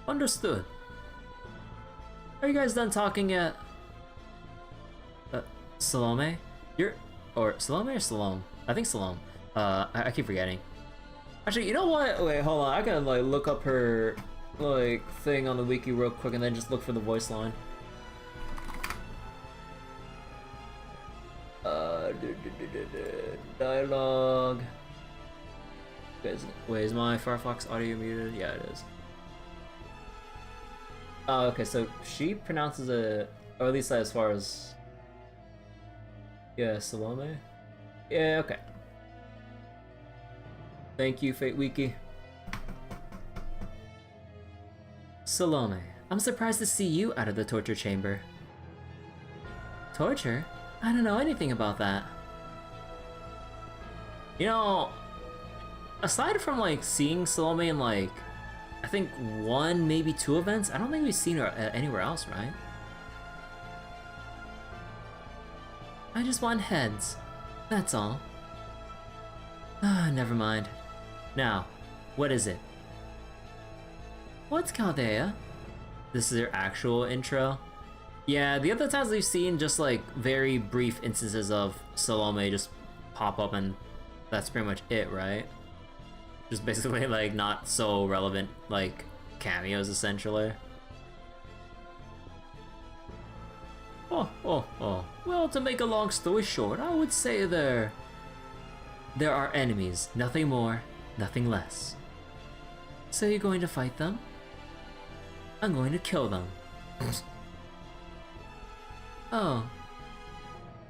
Understood. Are you guys done talking yet? Salome? Salome or Salome? I think Salome. I keep forgetting. Actually, you know what? Wait, hold on. I can like look up her like thing on the wiki real quick and then just look for the voice line. Dialogue. Wait, is my Firefox audio muted? Yeah, it is. Oh, okay, so she pronounces it, or at least as far as... Yeah, Salome? Yeah, okay. Thank you, Fate Wiki. Salome, I'm surprised to see you out of the torture chamber. Torture? I don't know anything about that. You know, aside from like seeing Salome in like, I think 1, maybe 2 events, I don't think we've seen her anywhere else, right? I just want heads. That's all. Ah, never mind. Now, what is it? What's Chaldea? This is her actual intro? Yeah, the other times we've seen just like very brief instances of Salome just pop up and that's pretty much it, right? Just basically like not so relevant like cameos essentially. Well, to make a long story short, I would say there are enemies, nothing more, nothing less. So you're going to fight them? I'm going to kill them. Oh.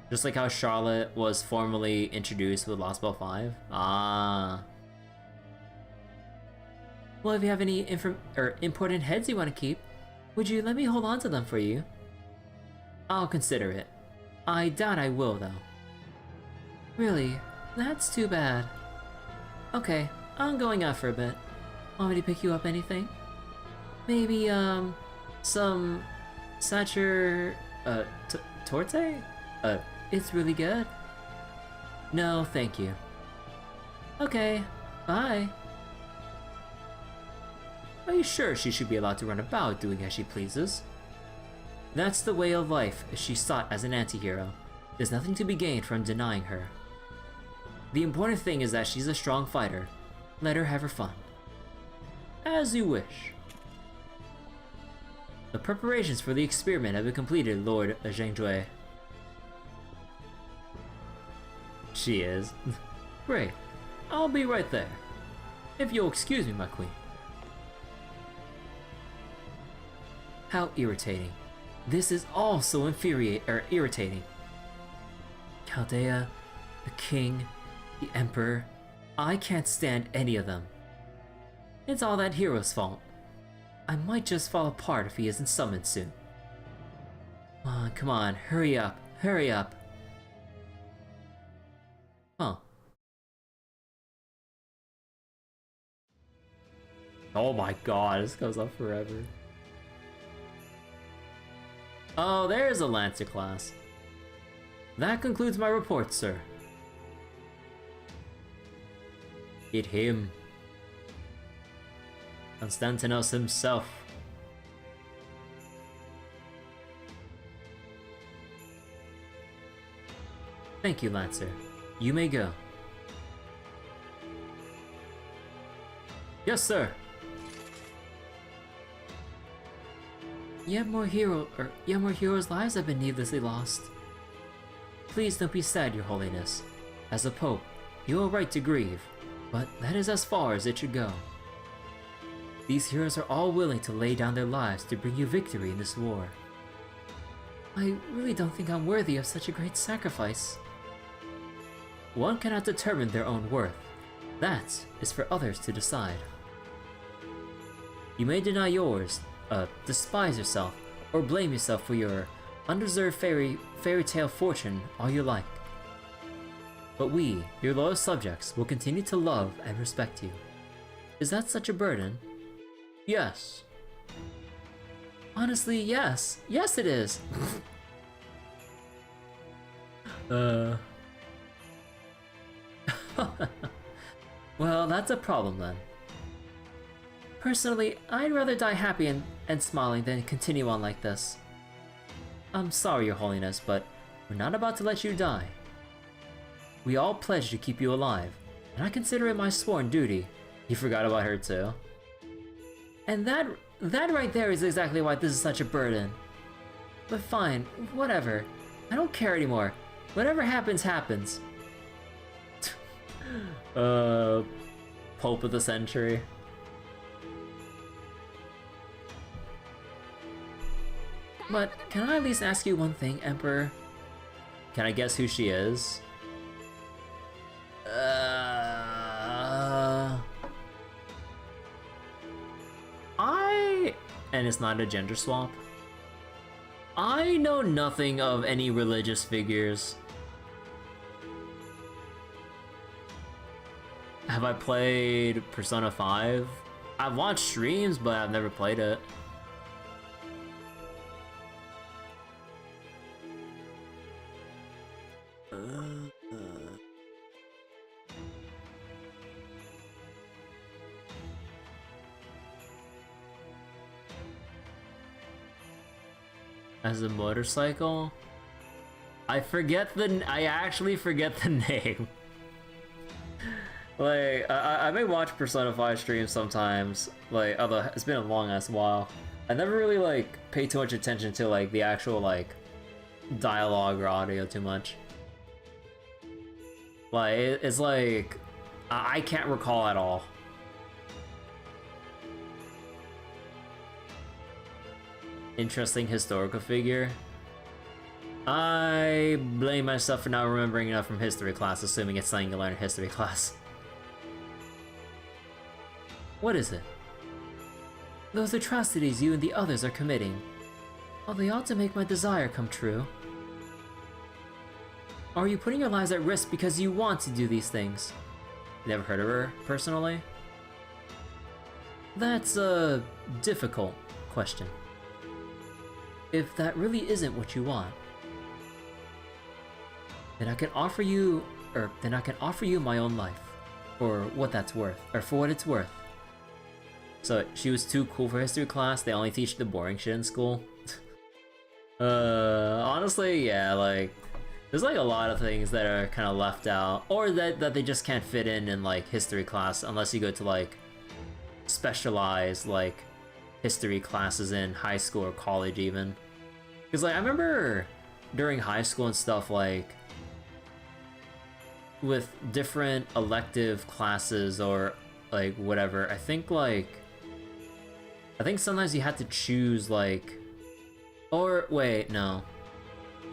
Just like how Charlotte was formally introduced with Lostbelt 5? Ah. Well, if you have any important heads you want to keep, would you let me hold on to them for you? I'll consider it. I doubt I will, though. Really? That's too bad. Okay, I'm going out for a bit. Want me to pick you up anything? Maybe, some... Sacher... Torte? It's really good. No, thank you. Okay, bye. Are you sure she should be allowed to run about doing as she pleases? That's the way of life she sought as an anti-hero. There's nothing to be gained from denying her. The important thing is that she's a strong fighter. Let her have her fun. As you wish. The preparations for the experiment have been completed, Lord Zhengjue. She is. Great. I'll be right there. If you'll excuse me, my queen. How irritating. This is all so irritating. Chaldea, the king, the emperor, I can't stand any of them. It's all that hero's fault. I might just fall apart if he isn't summoned soon. Come on, hurry up, hurry up. Huh. Oh my god, this goes on forever. Oh, there's a Lancer class. That concludes my report, sir. Hit him. Constantinos himself. Thank you, Lancer. You may go. Yes, sir. Yet more heroes' lives have been needlessly lost. Please don't be sad, Your Holiness. As a pope, you are right to grieve, but that is as far as it should go. These heroes are all willing to lay down their lives to bring you victory in this war. I really don't think I'm worthy of such a great sacrifice. One cannot determine their own worth. That is for others to decide. You may deny yours, despise yourself, or blame yourself for your undeserved fairy tale fortune all you like. But we, your loyal subjects, will continue to love and respect you. Is that such a burden? Yes. Honestly, yes. Yes, it is. Well, that's a problem then. Personally, I'd rather die happy and smiling than continue on like this. I'm sorry, Your Holiness, but we're not about to let you die. We all pledged to keep you alive, and I consider it my sworn duty. You forgot about her too. And that right there is exactly why this is such a burden. But fine, whatever. I don't care anymore. Whatever happens, happens. Pope of the Century. But can I at least ask you one thing, Emperor? Can I guess who she is? And it's not a gender swap. I know nothing of any religious figures. Have I played Persona 5? I've watched streams, but I've never played it. As a motorcycle? I actually forget the name. Like, I may watch Persona 5 streams sometimes, like, although it's been a long ass while. I never really, like, pay too much attention to, like, the actual, like, dialogue or audio too much. Like, it's like, I can't recall at all. Interesting historical figure. I blame myself for not remembering enough from history class, assuming it's something you learn in history class. What is it? Those atrocities you and the others are committing. Well, they ought to make my desire come true. Are you putting your lives at risk because you want to do these things? Never heard of her, personally? That's a difficult question. If that really isn't what you want, then I can offer you my own life, for what that's worth, or for what it's worth. So she was too cool for history class. They only teach the boring shit in school. Honestly, yeah, like there's like a lot of things that are kind of left out, or that they just can't fit in like history class unless you go to like specialized like history classes in high school or college even. Because like I remember during high school and stuff, like with different elective classes or like whatever, I think sometimes you had to choose like, or wait, no.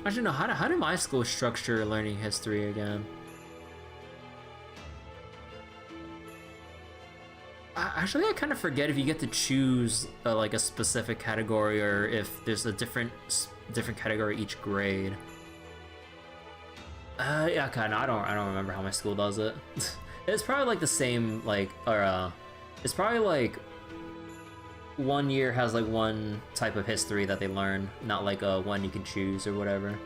Actually no, how did my school structure learning history again? Actually, I kind of forget if you get to choose like a specific category or if there's a different category each grade. Yeah, kind of. I don't remember how my school does it. It's probably like the same, like, or it's probably like one year has like one type of history that they learn, not like one you can choose or whatever.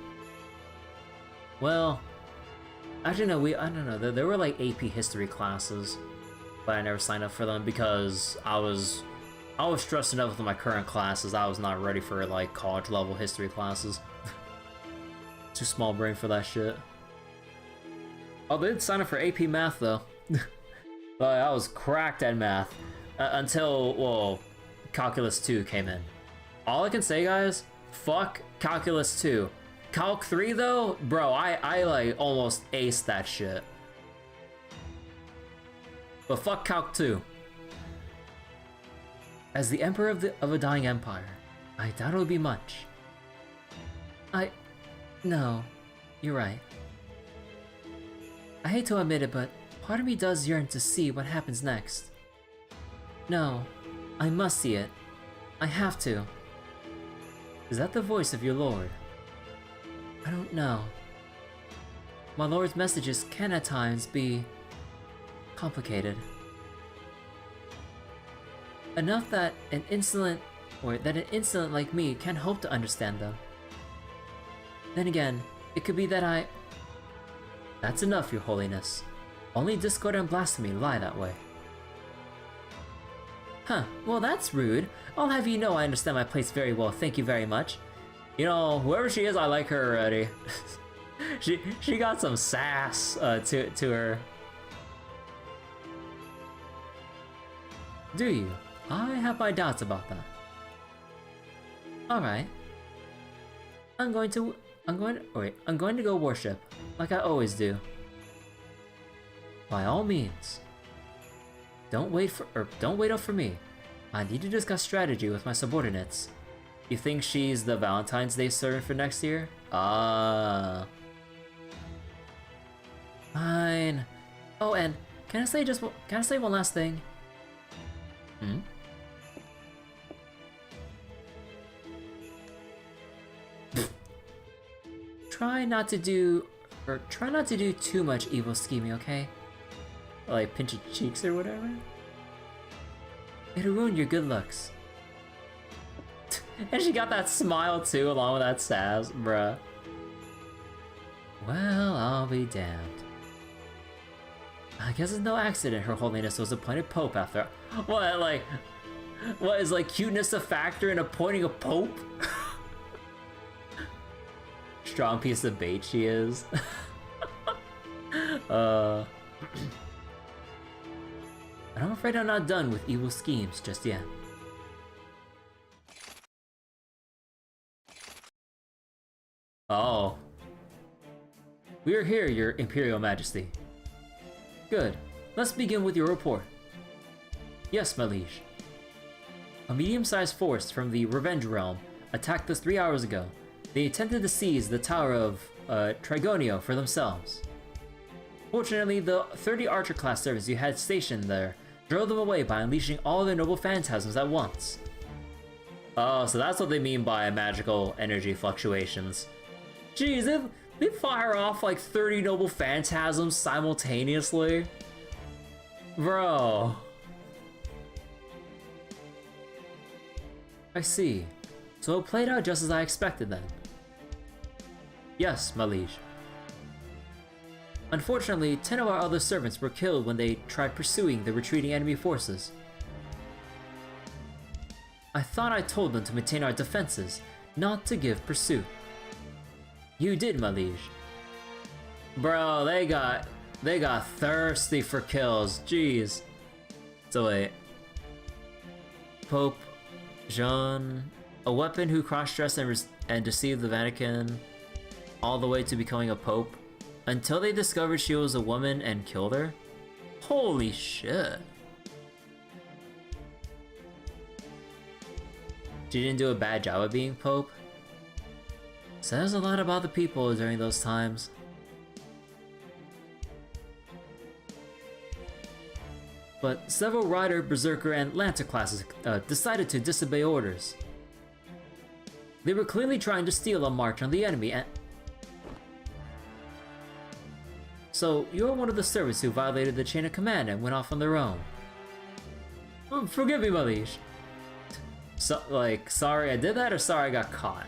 Well, actually no, I don't know. There were like AP history classes, but I never signed up for them because I was stressed enough with my current classes. I was not ready for like college level history classes. Too small brain for that shit. Oh, they did sign up for AP math though. But I was cracked at math until, well, Calculus 2 came in. All I can say, guys, fuck Calculus 2. Calc 3 though, bro, I like almost aced that shit. But fuck Calc 2. As the Emperor of a dying empire, I doubt it would be much. No, you're right. I hate to admit it, but part of me does yearn to see what happens next. No, I must see it. I have to. Is that the voice of your lord? I don't know. My lord's messages can at times be complicated. Enough that an insolent like me can hope to understand them. Then again, it could be that That's enough, Your Holiness. Only discord and blasphemy lie that way. Huh, well that's rude. I'll have you know I understand my place very well, thank you very much. You know, whoever she is, I like her already. she got some sass to her. Do you? I have my doubts about that. Alright. I'm going to go worship, like I always do. By all means. Don't wait up for me. I need to discuss strategy with my subordinates. You think she's the Valentine's Day servant for next year? Ah. Fine. Oh, and can I say one last thing? Hmm? Try not to do too much evil scheming, okay? Like pinch your cheeks or whatever? It'll ruin your good looks. And she got that smile too, along with that sass, bruh. Well, I'll be damned. I guess it's no accident Her Holiness was appointed Pope after. What, like... What, is like cuteness a factor in appointing a Pope? Strong piece of bait she is. And I'm afraid I'm not done with evil schemes just yet. Oh. We are here, Your Imperial Majesty. Good. Let's begin with your report. Yes, my liege. A medium-sized force from the Revenge Realm attacked us 3 hours ago. They attempted to seize the Tower of Trigonio for themselves. Fortunately, the 30 Archer-class servants you had stationed there drove them away by unleashing all their noble phantasms at once. Oh, so that's what they mean by magical energy fluctuations. Jeez, they fire off like 30 noble phantasms simultaneously? Bro. I see. So it played out just as I expected then. Yes, my liege. Unfortunately, 10 of our other servants were killed when they tried pursuing the retreating enemy forces. I thought I told them to maintain our defenses, not to give pursuit. You did, my liege. Bro, they got thirsty for kills. Jeez. So wait. Pope Jean, a weapon who cross-dressed and deceived the Vatican all the way to becoming a pope, until they discovered she was a woman and killed her? Holy shit. She didn't do a bad job of being pope? Says a lot about the people during those times. But several Rider, Berserker, and Lancer classes decided to disobey orders. They were clearly trying to steal a march on the enemy and... So, you're one of the servants who violated the chain of command and went off on their own. Forgive me, my liege. So, like, sorry I did that or sorry I got caught?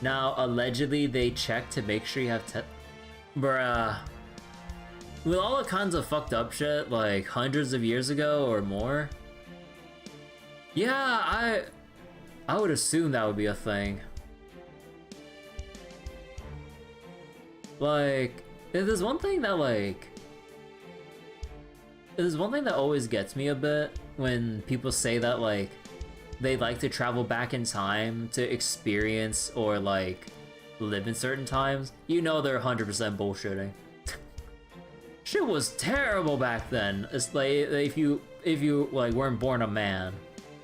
Now, allegedly, they checked to make sure you have Bruh. With all the kinds of fucked up shit, like, hundreds of years ago or more? Yeah, I would assume that would be a thing. Like, if there's one thing that, like... If there's one thing that always gets me a bit when people say that, like, they like to travel back in time to experience or, like, live in certain times, you know they're 100% bullshitting. Shit was terrible back then. It's like, if you like, weren't born a man.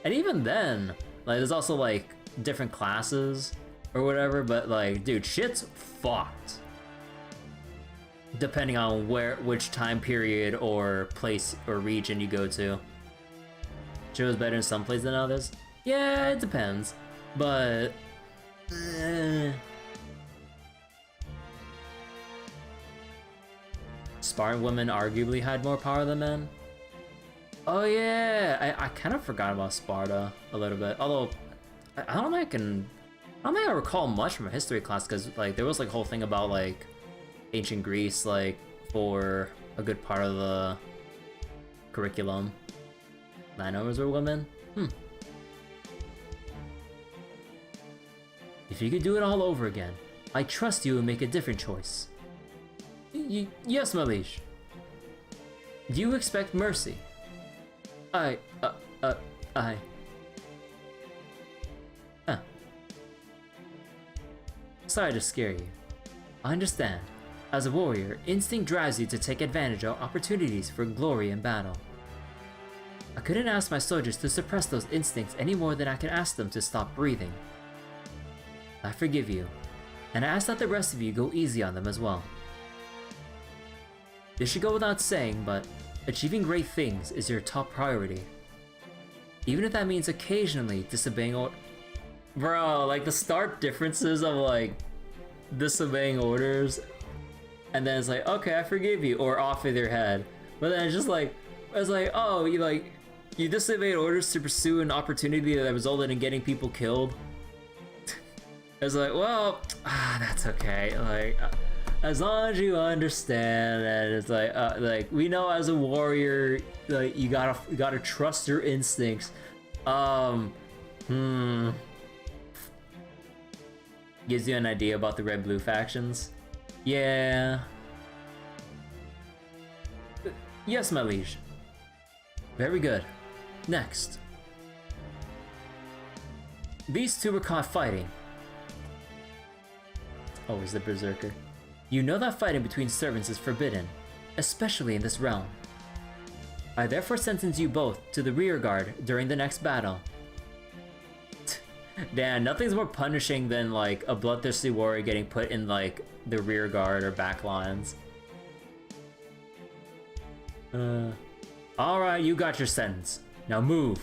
And even then, like, there's also, like, different classes or whatever, but, like, dude, shit's fucked. Depending on which time period or place or region you go to. Shit was better in some places than others. Yeah, it depends. But... Spartan women arguably had more power than men. Oh yeah, I kind of forgot about Sparta a little bit. Although, I don't think I recall much from a history class, because, like, there was, like, a whole thing about, like, ancient Greece, like, for a good part of the curriculum. Landowners were women? If you could do it all over again, I trust you would make a different choice. Yes, my liege. Do you expect mercy? I... Huh. Sorry to scare you. I understand. As a warrior, instinct drives you to take advantage of opportunities for glory in battle. I couldn't ask my soldiers to suppress those instincts any more than I can ask them to stop breathing. I forgive you, and I ask that the rest of you go easy on them as well. This should go without saying, but achieving great things is your top priority. Even if that means occasionally disobeying Bro, like the stark differences of like disobeying orders and then it's like, okay, I forgive you, or off with your head. But then it's like, oh, you disobeyed orders to pursue an opportunity that resulted in getting people killed. It's like, well, that's okay. Like, as long as you understand that it's like we know as a warrior, like you gotta trust your instincts. Gives you an idea about the red-blue factions. Yeah. Yes, my liege. Very good. Next. These two were caught fighting. Always the berserker. You know that fighting between servants is forbidden, especially in this realm. I therefore sentence you both to the rear guard during the next battle. Damn, nothing's more punishing than like a bloodthirsty warrior getting put in like the rear guard or back lines. Alright, you got your sentence. Now move.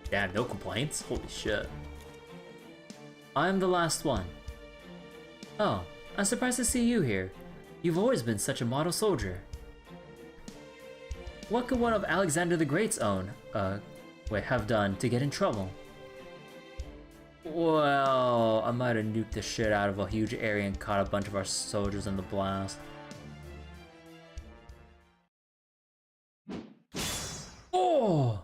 Damn, no complaints? Holy shit. I'm the last one. Oh, I'm surprised to see you here. You've always been such a model soldier. What could one of Alexander the Great's own, have done to get in trouble? Well, I might have nuked the shit out of a huge area and caught a bunch of our soldiers in the blast. Oh!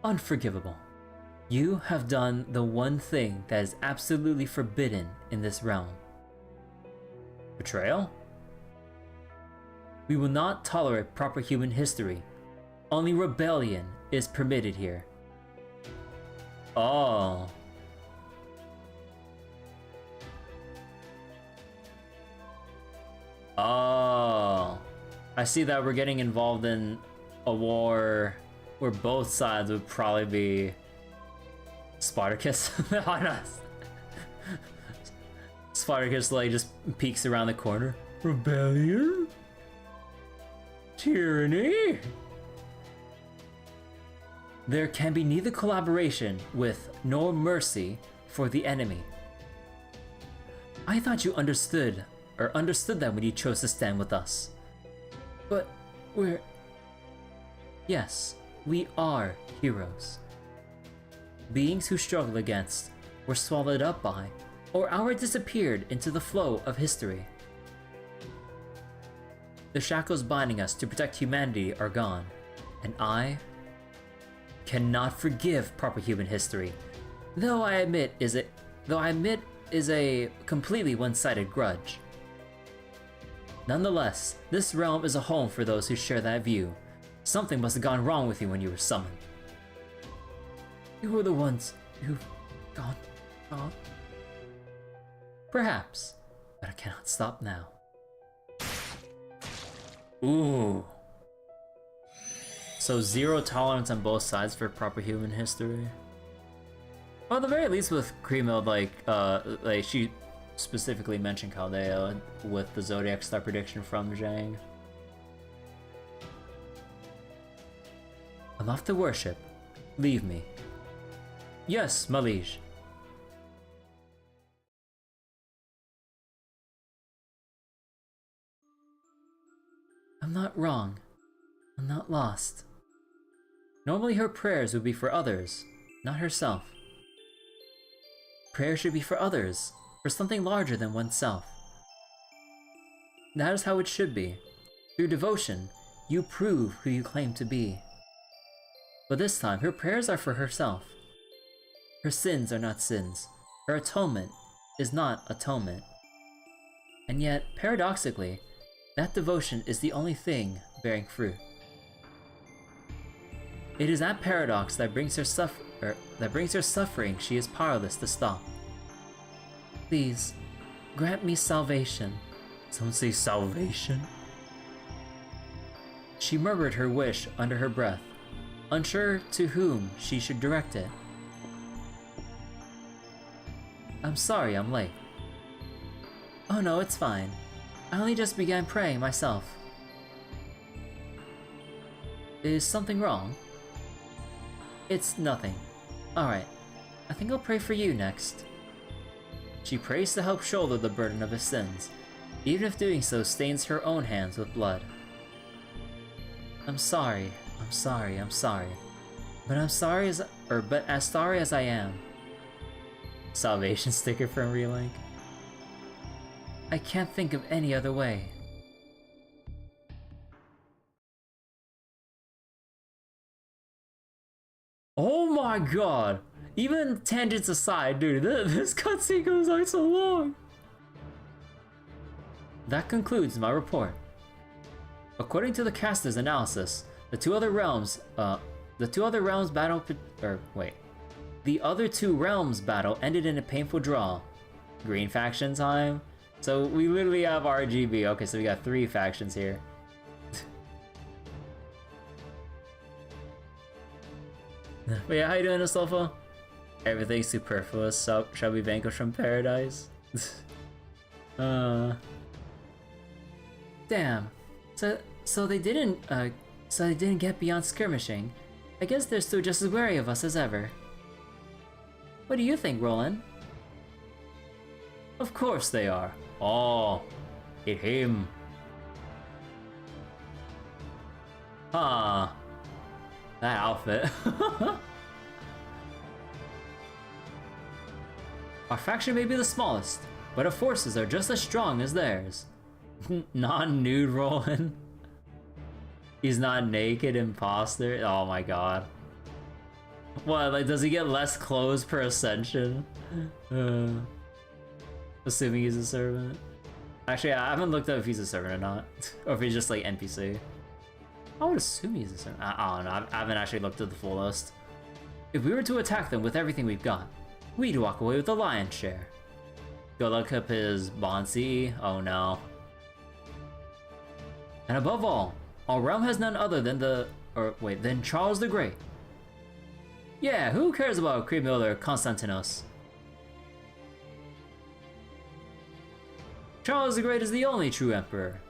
Unforgivable. You have done the one thing that is absolutely forbidden in this realm. Betrayal? We will not tolerate proper human history. Only rebellion is permitted here. Oh. Oh. I see that we're getting involved in a war where both sides would probably be Spartacus. Why not? Spartacus like just peeks around the corner. Rebellion? Tyranny? There can be neither collaboration with nor mercy for the enemy. I thought you understood that when you chose to stand with us. But yes, we are heroes. Beings who struggled against, were swallowed up by, or disappeared into the flow of history. The shackles binding us to protect humanity are gone, and I cannot forgive proper human history, though I admit is a completely one-sided grudge. Nonetheless, this realm is a home for those who share that view. Something must have gone wrong with you when you were summoned. You were the ones who've gone. Perhaps, but I cannot stop now. Ooh. So zero tolerance on both sides for proper human history? Well, at the very least with Creamil, like she specifically mentioned Chaldea with the Zodiac Star prediction from Zhang. I'm off to worship. Leave me. Yes, my liege. I'm not wrong. I'm not lost. Normally her prayers would be for others, not herself. Prayer should be for others, for something larger than oneself. That is how it should be. Through devotion, you prove who you claim to be. But this time, her prayers are for herself. Her sins are not sins. Her atonement is not atonement. And yet, paradoxically, that devotion is the only thing bearing fruit. It is that paradox that brings her suffering she is powerless to stop. Please, grant me salvation. Someone say salvation? She murmured her wish under her breath, unsure to whom she should direct it. I'm sorry I'm late. Oh no, it's fine. I only just began praying myself. Is something wrong? It's nothing. Alright, I think I'll pray for you next. She prays to help shoulder the burden of his sins, even if doing so stains her own hands with blood. I'm sorry. But as sorry as I am. Salvation sticker from Relink. I can't think of any other way. Oh my god! Even tangents aside, dude, this cutscene goes on so long! That concludes my report. According to the caster's analysis, the other two realms battle ended in a painful draw. Green faction time? So we literally have RGB. Okay, so we got 3 factions here. But yeah, how you doing, Astolfo? Everything's superfluous, so shall we vanquish from paradise? Damn. So they didn't get beyond skirmishing. I guess they're still just as wary of us as ever. What do you think, Roland? Of course they are. Oh, hit him. Huh. That outfit. Our faction may be the smallest, but our forces are just as strong as theirs. Non-nude Roland. He's not naked, imposter. Oh my god. What, like, does he get less clothes per ascension? Assuming he's a servant. Actually, I haven't looked up if he's a servant or not. Or if he's just like NPC. I would assume he's a servant. I don't know, I haven't actually looked at the full list. If we were to attack them with everything we've got, we'd walk away with the lion's share. Go look up his Bonsi. Oh no. And above all, our realm has none other than than Charles the Great. Yeah, who cares about Kremil or Konstantinos? Charles the Great is the only true emperor.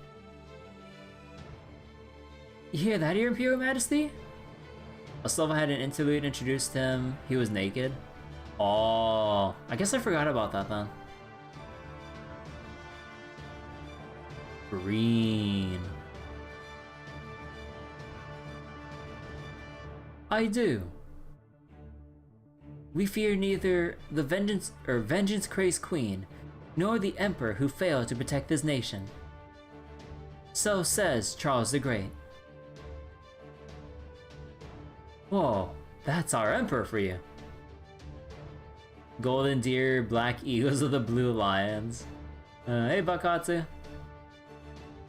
You hear that, Your Imperial Majesty? Astolfo had an interlude introduced him. He was naked. Oh, I guess I forgot about that then. Green. I do. We fear neither the vengeance-crazed queen, nor the emperor who failed to protect this nation. So says Charles the Great. Whoa, that's our emperor for you. Golden deer, black eagles of the blue lions. Hey Bakatsu.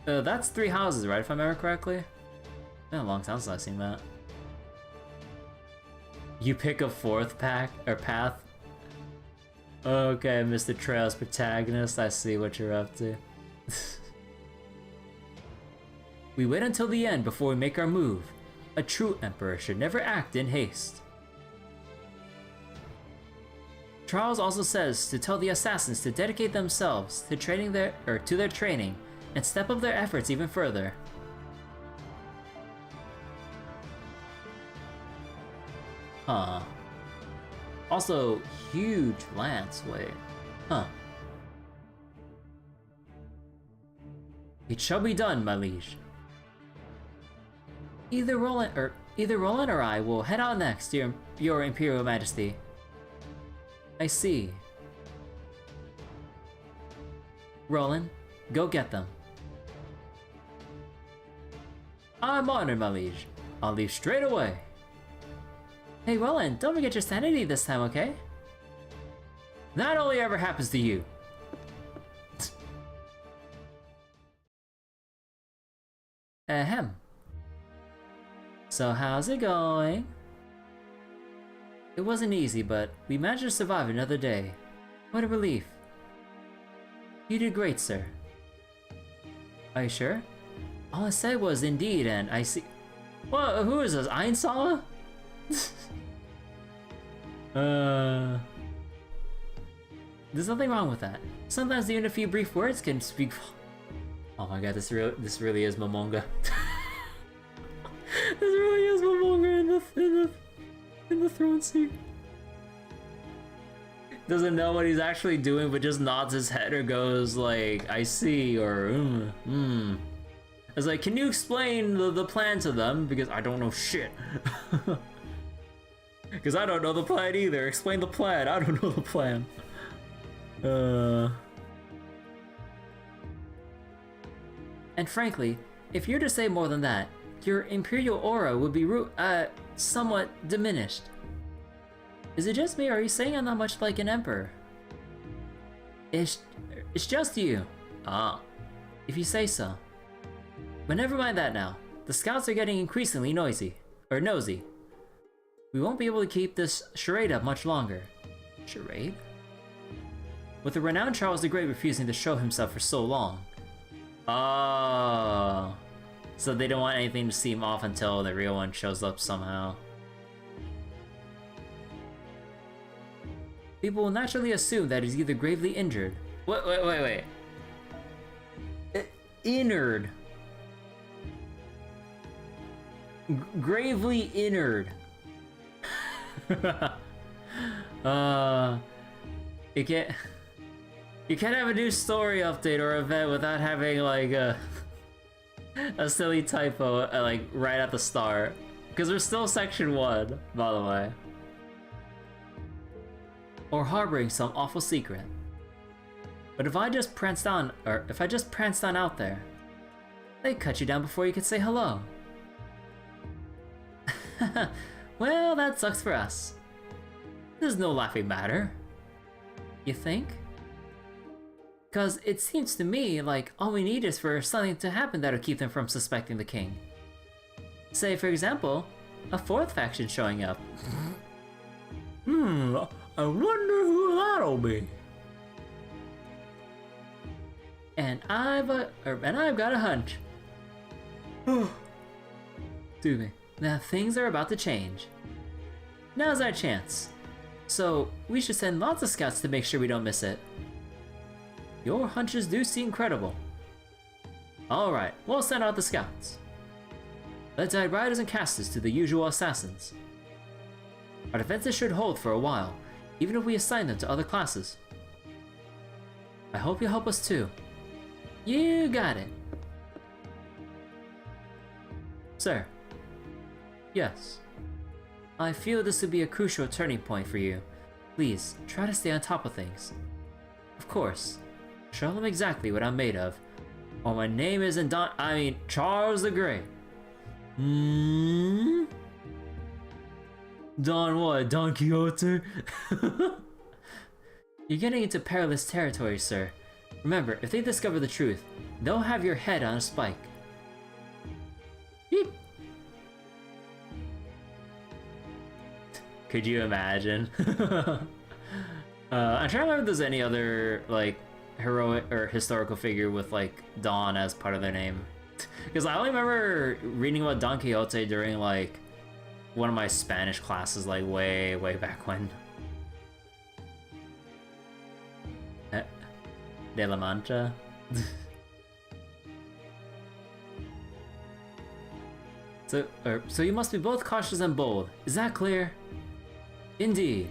That's 3 houses, right, if I remember correctly? Been a long time since I've seen that. You pick a 4th path? Okay, Mr. Trail's protagonist, I see what you're up to. We wait until the end before we make our move. A true emperor should never act in haste. Charles also says to tell the assassins to dedicate themselves to their training and step up their efforts even further. Huh. Also, huge lance, wait. Huh. It shall be done, my liege. Either Roland or I will head out next, your Imperial Majesty. I see. Roland, go get them. I'm honored, my liege. I'll leave straight away. Hey, Welland, don't forget your sanity this time, okay? That only ever happens to you. Ahem. So how's it going? It wasn't easy, but we managed to survive another day. What a relief. You did great, sir. Are you sure? All I said was indeed, and I see. What? Who is this? Einsaler? There's nothing wrong with that. Sometimes even a few brief words can speak. Oh my god, this really is Momonga. This really is Momonga in the throne seat. Doesn't know what he's actually doing, but just nods his head or goes like, "I see," or It's like, can you explain the plan to them? Because I don't know shit. Because I don't know the plan either. Explain the plan. I don't know the plan. And frankly, if you're to say more than that, your imperial aura would be somewhat diminished. Is it just me, or are you saying I'm not much like an emperor? It's just you. Ah, if you say so. But never mind that now. The scouts are getting increasingly nosy. We won't be able to keep this charade up much longer. Charade? With the renowned Charles the Great refusing to show himself for so long. Oh. So they don't want anything to seem off until the real one shows up somehow. People will naturally assume that he's either gravely injured. Wait. Injured. Gravely injured. You can't have a new story update or event without having like a silly typo like right at the start. Because there's still section 1, by the way. Or harboring some awful secret. But if I just pranced on out there, they'd cut you down before you could say hello. Well, that sucks for us. There's no laughing matter. You think? Cause it seems to me like all we need is for something to happen that'll keep them from suspecting the king. Say, for example, a 4th faction showing up. I wonder who that'll be. And I've got a hunch. Excuse me. Now things are about to change. Now's our chance. So we should send lots of scouts to make sure we don't miss it. Your hunches do seem credible. Alright, we'll send out the scouts. Let's add riders and casters to the usual assassins. Our defenses should hold for a while, even if we assign them to other classes. I hope you'll help us too. You got it. Sir. Yes. I feel this would be a crucial turning point for you. Please, try to stay on top of things. Of course. Show them exactly what I'm made of. Or my name isn't Charles the Great. Don what? Don Quixote? You're getting into perilous territory, sir. Remember, if they discover the truth, they'll have your head on a spike. Beep. Could you imagine? I'm trying to remember if there's any other, like, heroic or historical figure with, like, Don as part of their name. Because I only remember reading about Don Quixote during, like, one of my Spanish classes, like, way back when. De la Mancha? So you must be both cautious and bold. Is that clear? Indeed.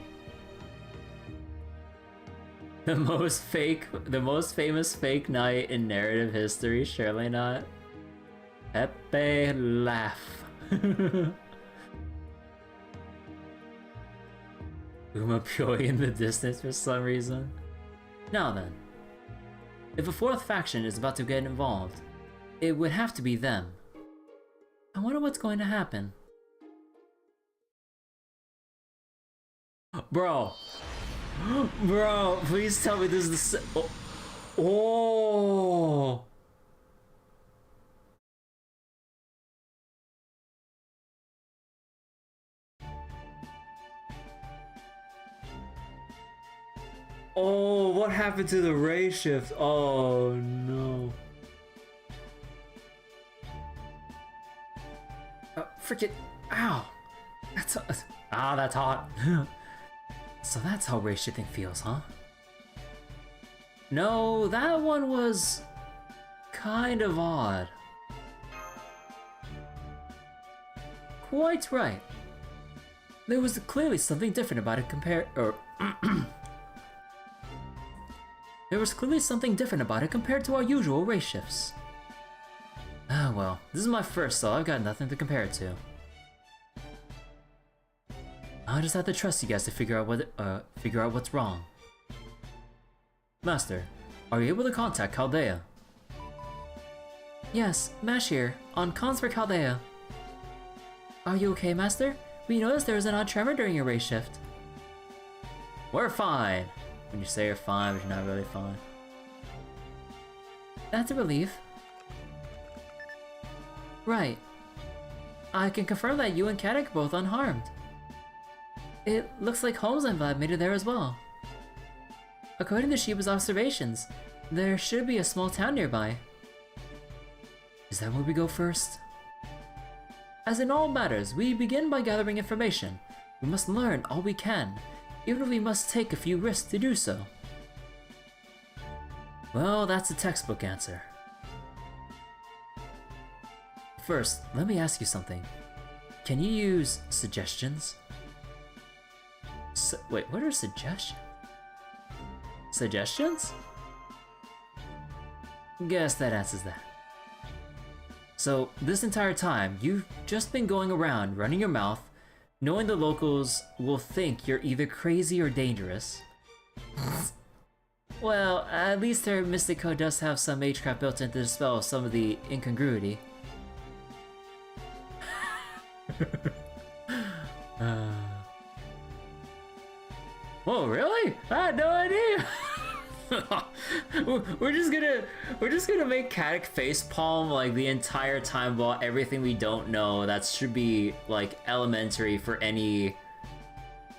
The most famous fake knight in narrative history, surely not. Pepe laugh. Uma Poi in the distance for some reason. Now then, if a 4th faction is about to get involved, it would have to be them. I wonder what's going to happen. Bro! Bro, please tell me this is the oh! Oh, what happened to the ray shift? Oh no. Freaking, ow. That's hot. So that's how ray shifting feels, huh? No, that one was kind of odd. Quite right. There was clearly something different about it compared to our usual ray shifts. Ah well, this is my first, so I've got nothing to compare it to. I'll just have to trust you guys to figure out what's wrong. Master, are you able to contact Chaldea? Yes, Mash here, on comms for Chaldea. Are you okay, Master? We noticed there was an odd tremor during your ray shift. We're fine! When you say you're fine, but you're not really fine. That's a relief. Right. I can confirm that you and Katic are both unharmed. It looks like Holmes and Vlad made it there as well. According to Sheba's observations, there should be a small town nearby. Is that where we go first? As in all matters, we begin by gathering information. We must learn all we can, even if we must take a few risks to do so. Well, that's a textbook answer. First, let me ask you something. Can you use suggestions? Wait, what are suggestions? Suggestions? Guess that answers that. So, this entire time, you've just been going around running your mouth, knowing the locals will think you're either crazy or dangerous. Well, at least their mystic code does have some magecraft built in to dispel some of the incongruity. Whoa, really? I had no idea! we're just gonna make Katic facepalm like the entire time about everything we don't know. That should be like elementary for any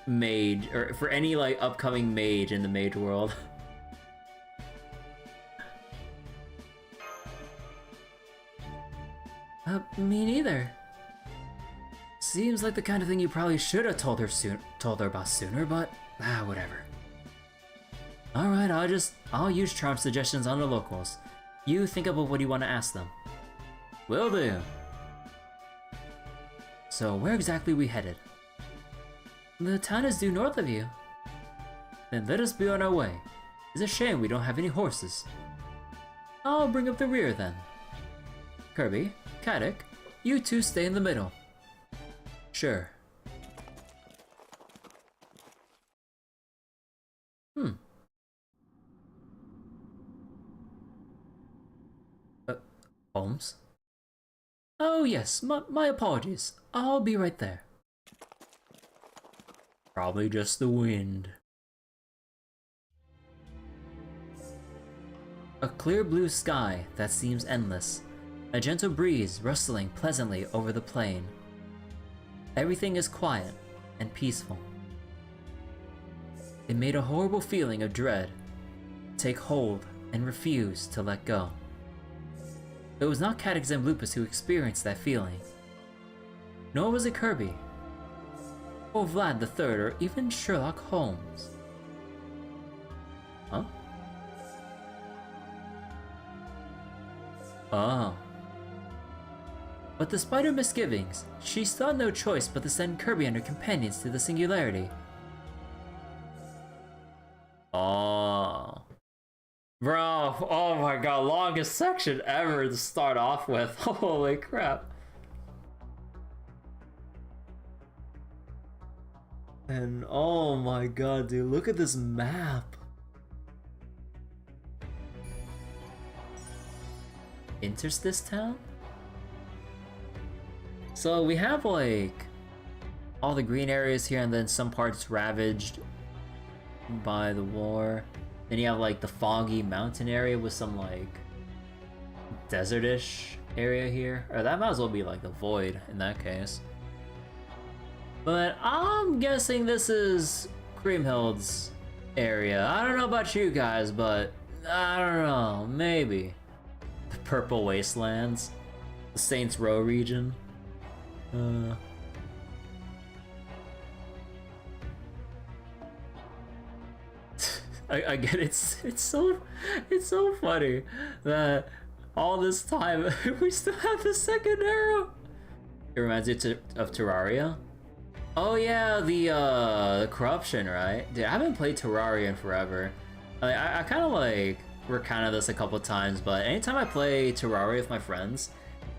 mage, or for any like upcoming mage in the mage world. Me neither. Seems like the kind of thing you probably should have told her about sooner, but whatever. Alright, I'll use Traum suggestions on the locals. You think about what you want to ask them. Will do. So where exactly are we headed? The town is due north of you. Then let us be on our way. It's a shame we don't have any horses. I'll bring up the rear then. Kirby, Katic, you two stay in the middle. Sure. Holmes? Oh yes, my apologies. I'll be right there. Probably just the wind. A clear blue sky that seems endless. A gentle breeze rustling pleasantly over the plain. Everything is quiet and peaceful. It made a horrible feeling of dread take hold and refuse to let go. It was not Katic and Lupus who experienced that feeling. Nor was it Kirby, or Vlad the Third, or even Sherlock Holmes. Huh? Oh. But despite her misgivings, she saw no choice but to send Kirby and her companions to the Singularity. Oh. Bro, oh my god, longest section ever to start off with. Holy crap. And oh my god, dude, look at this map. Interstice Town? So we have like all the green areas here and then some parts ravaged by the war. Then you have like the foggy mountain area with some like desertish area here. Or that might as well be like the void in that case. But I'm guessing this is Kriemhild's area. I don't know about you guys, but I don't know, maybe. The Purple Wastelands. The Saints Row region. I get it's so funny that all this time we still have the second arrow. It reminds you of Terraria. Oh yeah, the corruption, right? Dude, I haven't played Terraria in forever. I kind of like recounted this a couple times, but anytime I play Terraria with my friends,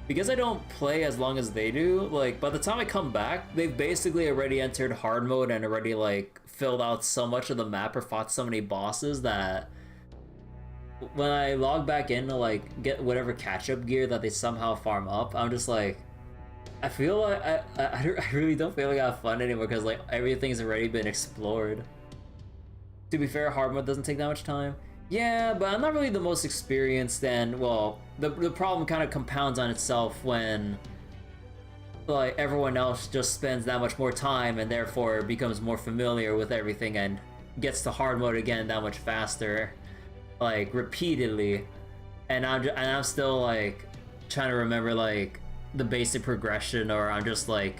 because I don't play as long as they do, like by the time I come back, they've basically already entered hard mode and already like filled out so much of the map or fought so many bosses that when I log back in to like get whatever catch-up gear that they somehow farm up, I'm just like, I feel like I really don't feel like I have fun anymore because like everything's already been explored. To be fair, hard mode doesn't take that much time. Yeah, but I'm not really the most experienced, and well, the problem kind of compounds on itself when like everyone else just spends that much more time and therefore becomes more familiar with everything and gets to hard mode again that much faster, like repeatedly, and I'm still like trying to remember like the basic progression, or I'm just like,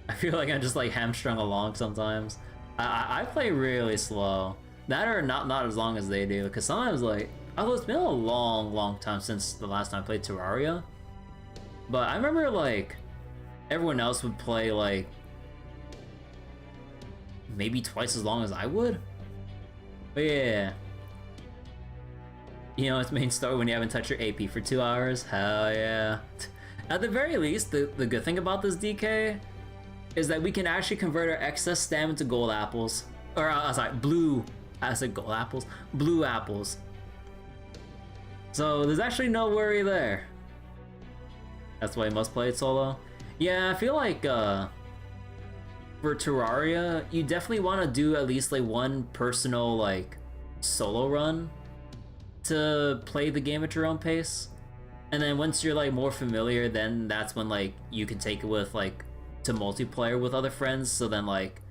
I feel like I'm just like hamstrung along sometimes. I play really slow. That or not as long as they do, because sometimes like, although it's been a long time since the last time I played Terraria, but I remember like everyone else would play like maybe twice as long as I would. But yeah, you know, it's main story when you haven't touched your AP for 2 hours. Hell yeah. At the very least, the good thing about this DK is that we can actually convert our excess stam into gold apples. Or, sorry, blue. I said gold apples. Blue apples. So there's actually no worry there. That's why you must play it solo. Yeah, I feel like for Terraria, you definitely want to do at least like one personal like solo run to play the game at your own pace. And then once you're like more familiar, then that's when like you can take it with like to multiplayer with other friends, so then like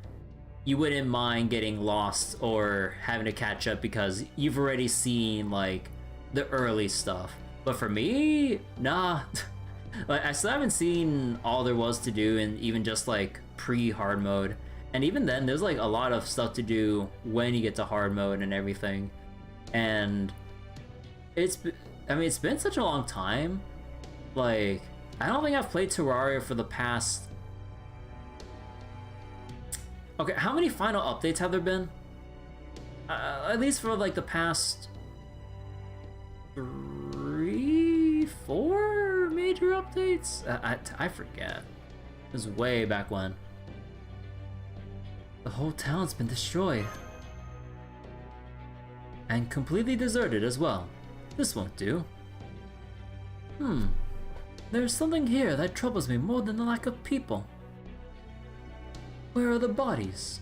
you wouldn't mind getting lost or having to catch up because you've already seen like the early stuff. But for me, nah. Like I still haven't seen all there was to do in even just like pre-hard mode, and even then there's like a lot of stuff to do when you get to hard mode and everything. And it's been such a long time. Like I don't think I've played Terraria for the past, okay, how many final updates have there been? At least for like the past 3, 4 major updates? I forget. It was way back when. The whole town's been destroyed. And completely deserted as well. This won't do. There's something here that troubles me more than the lack of people. Where are the bodies?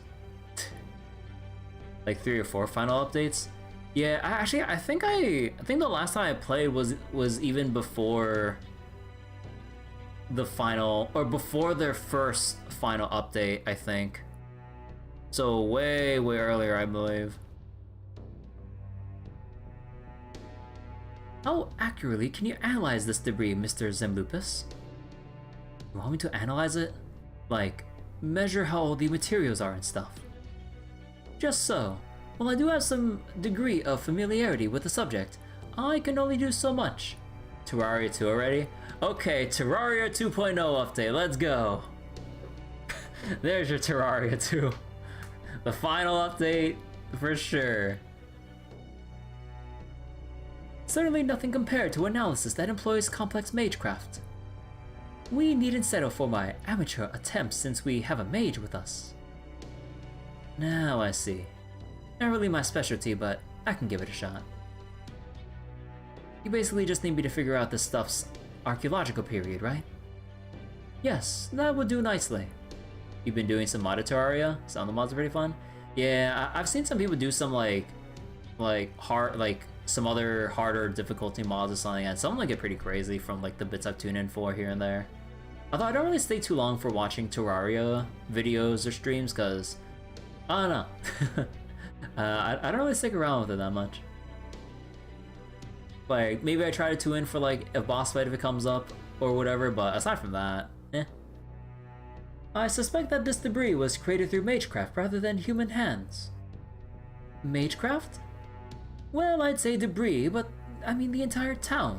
Like 3 or 4 final updates? Yeah, I think the last time I played was even before the final, or before their first final update, I think. So way earlier, I believe. How accurately can you analyze this debris, Mr. Zemlupus? You want me to analyze it? Like, measure how old the materials are and stuff? Just so. While I do have some degree of familiarity with the subject, I can only do so much. Terraria 2 already? Okay, Terraria 2.0 update, let's go! There's your Terraria 2. The final update, for sure. Certainly nothing compared to analysis that employs complex magecraft. We needn't settle for my amateur attempts since we have a mage with us. Now I see. Not really my specialty, but I can give it a shot. You basically just need me to figure out this stuff's archaeological period, right? Yes, that would do nicely. You've been doing some mod Terraria? Some of the mods are pretty fun. Yeah, I've seen some people do some like some other harder difficulty mods or something, and some like get pretty crazy from like the bits I've tuned in for here and there. Although I don't really stay too long for watching Terraria videos or streams, cause I don't know. I don't really stick around with it that much. Like maybe I try to tune in for like a boss fight if it comes up or whatever, but aside from that, eh. I suspect that this debris was created through magecraft rather than human hands. Magecraft? Well, I'd say debris, but I mean the entire town.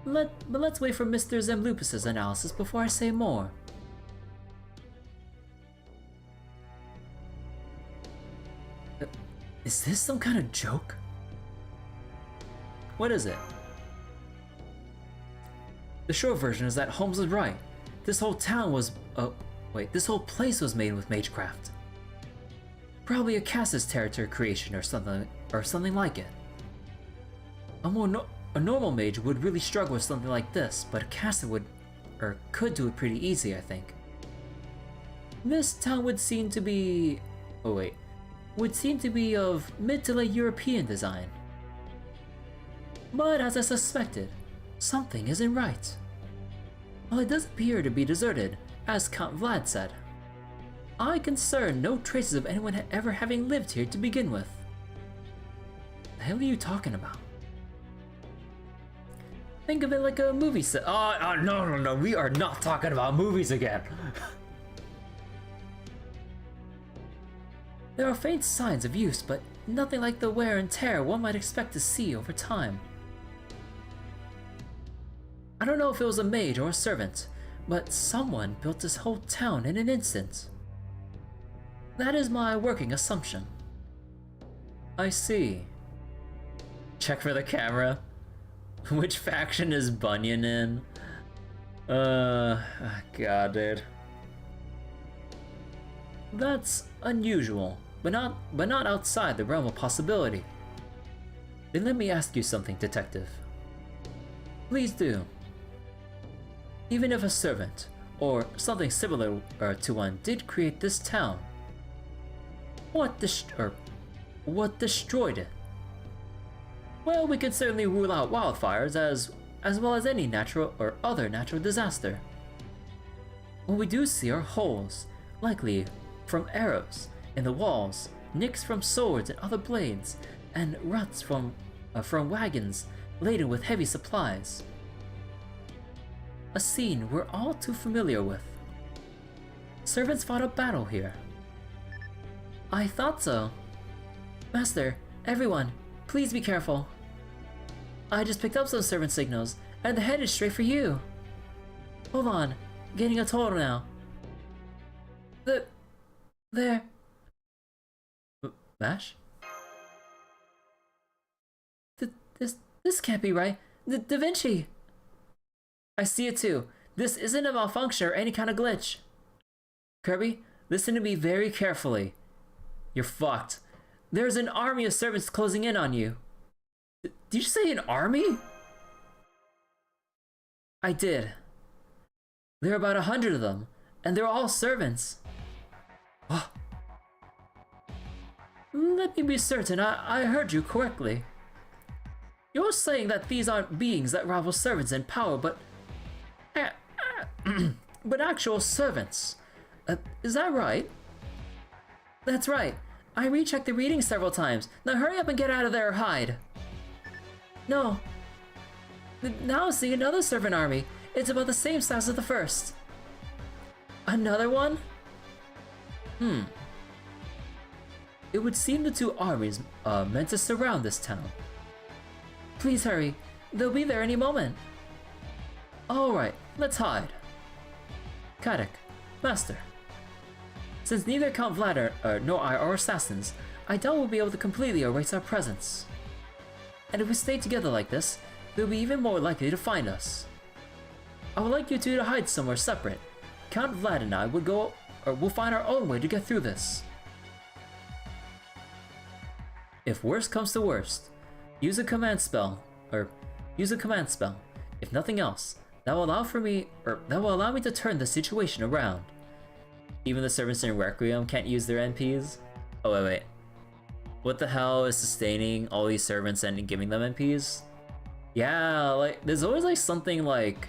But let's wait for Mr. Zemlupus's analysis before I say more. Is this some kind of joke? What is it? The short version is that Holmes was right. This whole town was, this whole place was made with magecraft. Probably a Cass's territory creation or something like it. A normal mage would really struggle with something like this, but a Cass could do it pretty easy, I think. This town would seem to be, of mid to late European design. But as I suspected, something isn't right. Well, it does appear to be deserted, as Count Vlad said. I can discern no traces of anyone ever having lived here to begin with. The hell are you talking about? Think of it like a movie set. Oh, no, we are not talking about movies again. There are faint signs of use, but nothing like the wear and tear one might expect to see over time. I don't know if it was a maid or a servant, but someone built this whole town in an instant. That is my working assumption. I see. Check for the camera. Which faction is Bunyan in? God, dude. That's unusual, but not outside the realm of possibility. Then let me ask you something, detective. Please do. Even if a servant, or something similar to one, did create this town, what destroyed it? Well, we could certainly rule out wildfires as well as any natural or other natural disaster. What we do see are holes, likely from arrows, in the walls, nicks from swords and other blades, and ruts from wagons laden with heavy supplies. A scene we're all too familiar with. Servants fought a battle here. I thought so. Master, everyone, please be careful. I just picked up some servant signals, and the head is straight for you. Hold on, getting a total now. There. Mash? This can't be right. Da Vinci! I see it too. This isn't a malfunction or any kind of glitch. Kirby, listen to me very carefully. You're fucked. There's an army of servants closing in on you. Did you say an army? I did. There are about 100 of them, and they're all servants. Oh. Let me be certain I heard you correctly. You're saying that these aren't beings that rival servants in power, but actual servants. Is that right? That's right. I rechecked the reading several times. Now hurry up and get out of there or hide. No. Now I see another servant army. It's about the same size as the first. Another one? It would seem the two armies meant to surround this town. Please hurry. They'll be there any moment. Alright, let's hide. Kadik, Master. Since neither Count Vlad nor I are assassins, I doubt we'll be able to completely erase our presence. And if we stay together like this, they'll be even more likely to find us. I would like you two to hide somewhere separate. Count Vlad and I we'll find our own way to get through this. If worst comes to worst, use a command spell. If nothing else, That will allow me to turn the situation around. Even the servants in Requiem can't use their NPs? Oh wait. What the hell is sustaining all these servants and giving them NPs? Yeah, like there's always like something like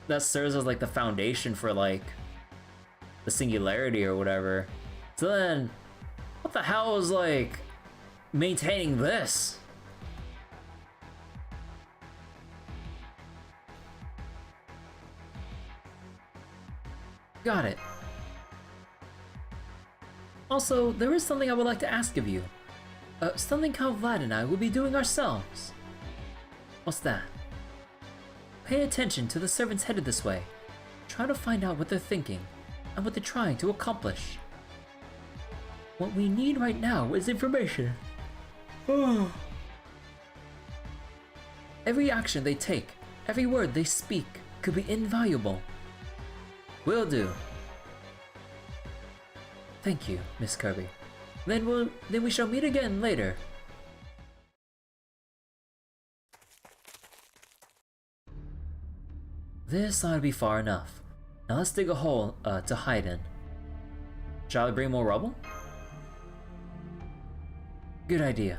that serves as like the foundation for like the singularity or whatever. So then, what the hell is like maintaining this? Got it. Also, there is something I would like to ask of you. Something Count Vlad and I will be doing ourselves. What's that? Pay attention to the servants headed this way. Try to find out what they're thinking and what they're trying to accomplish. What we need right now is information. Every action they take, every word they speak could be invaluable. Will do. Thank you, Miss Kirby. Then we shall meet again later. This ought to be far enough. Now let's dig a hole to hide in. Shall I bring more rubble? Good idea.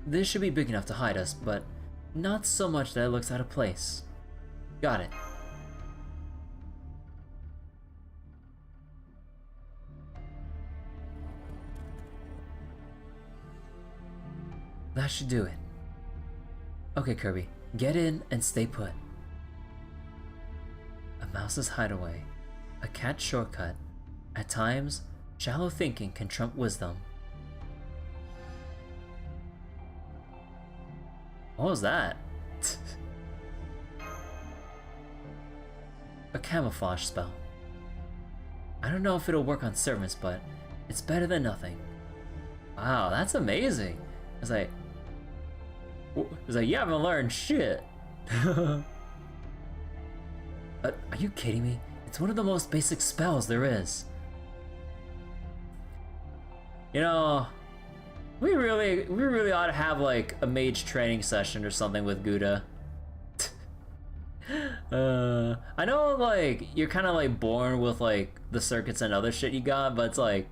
This should be big enough to hide us, but not so much that it looks out of place. Got it. That should do it. Okay, Kirby, get in and stay put. A mouse's hideaway, a cat's shortcut. At times, shallow thinking can trump wisdom. What was that? A camouflage spell. I don't know if it'll work on servants, but it's better than nothing. Wow, that's amazing. It's like you haven't learned shit. Are you kidding me? It's one of the most basic spells there is. You know, we really ought to have like a mage training session or something with Gouda. I know like you're kind of like born with like the circuits and other shit you got, but it's like,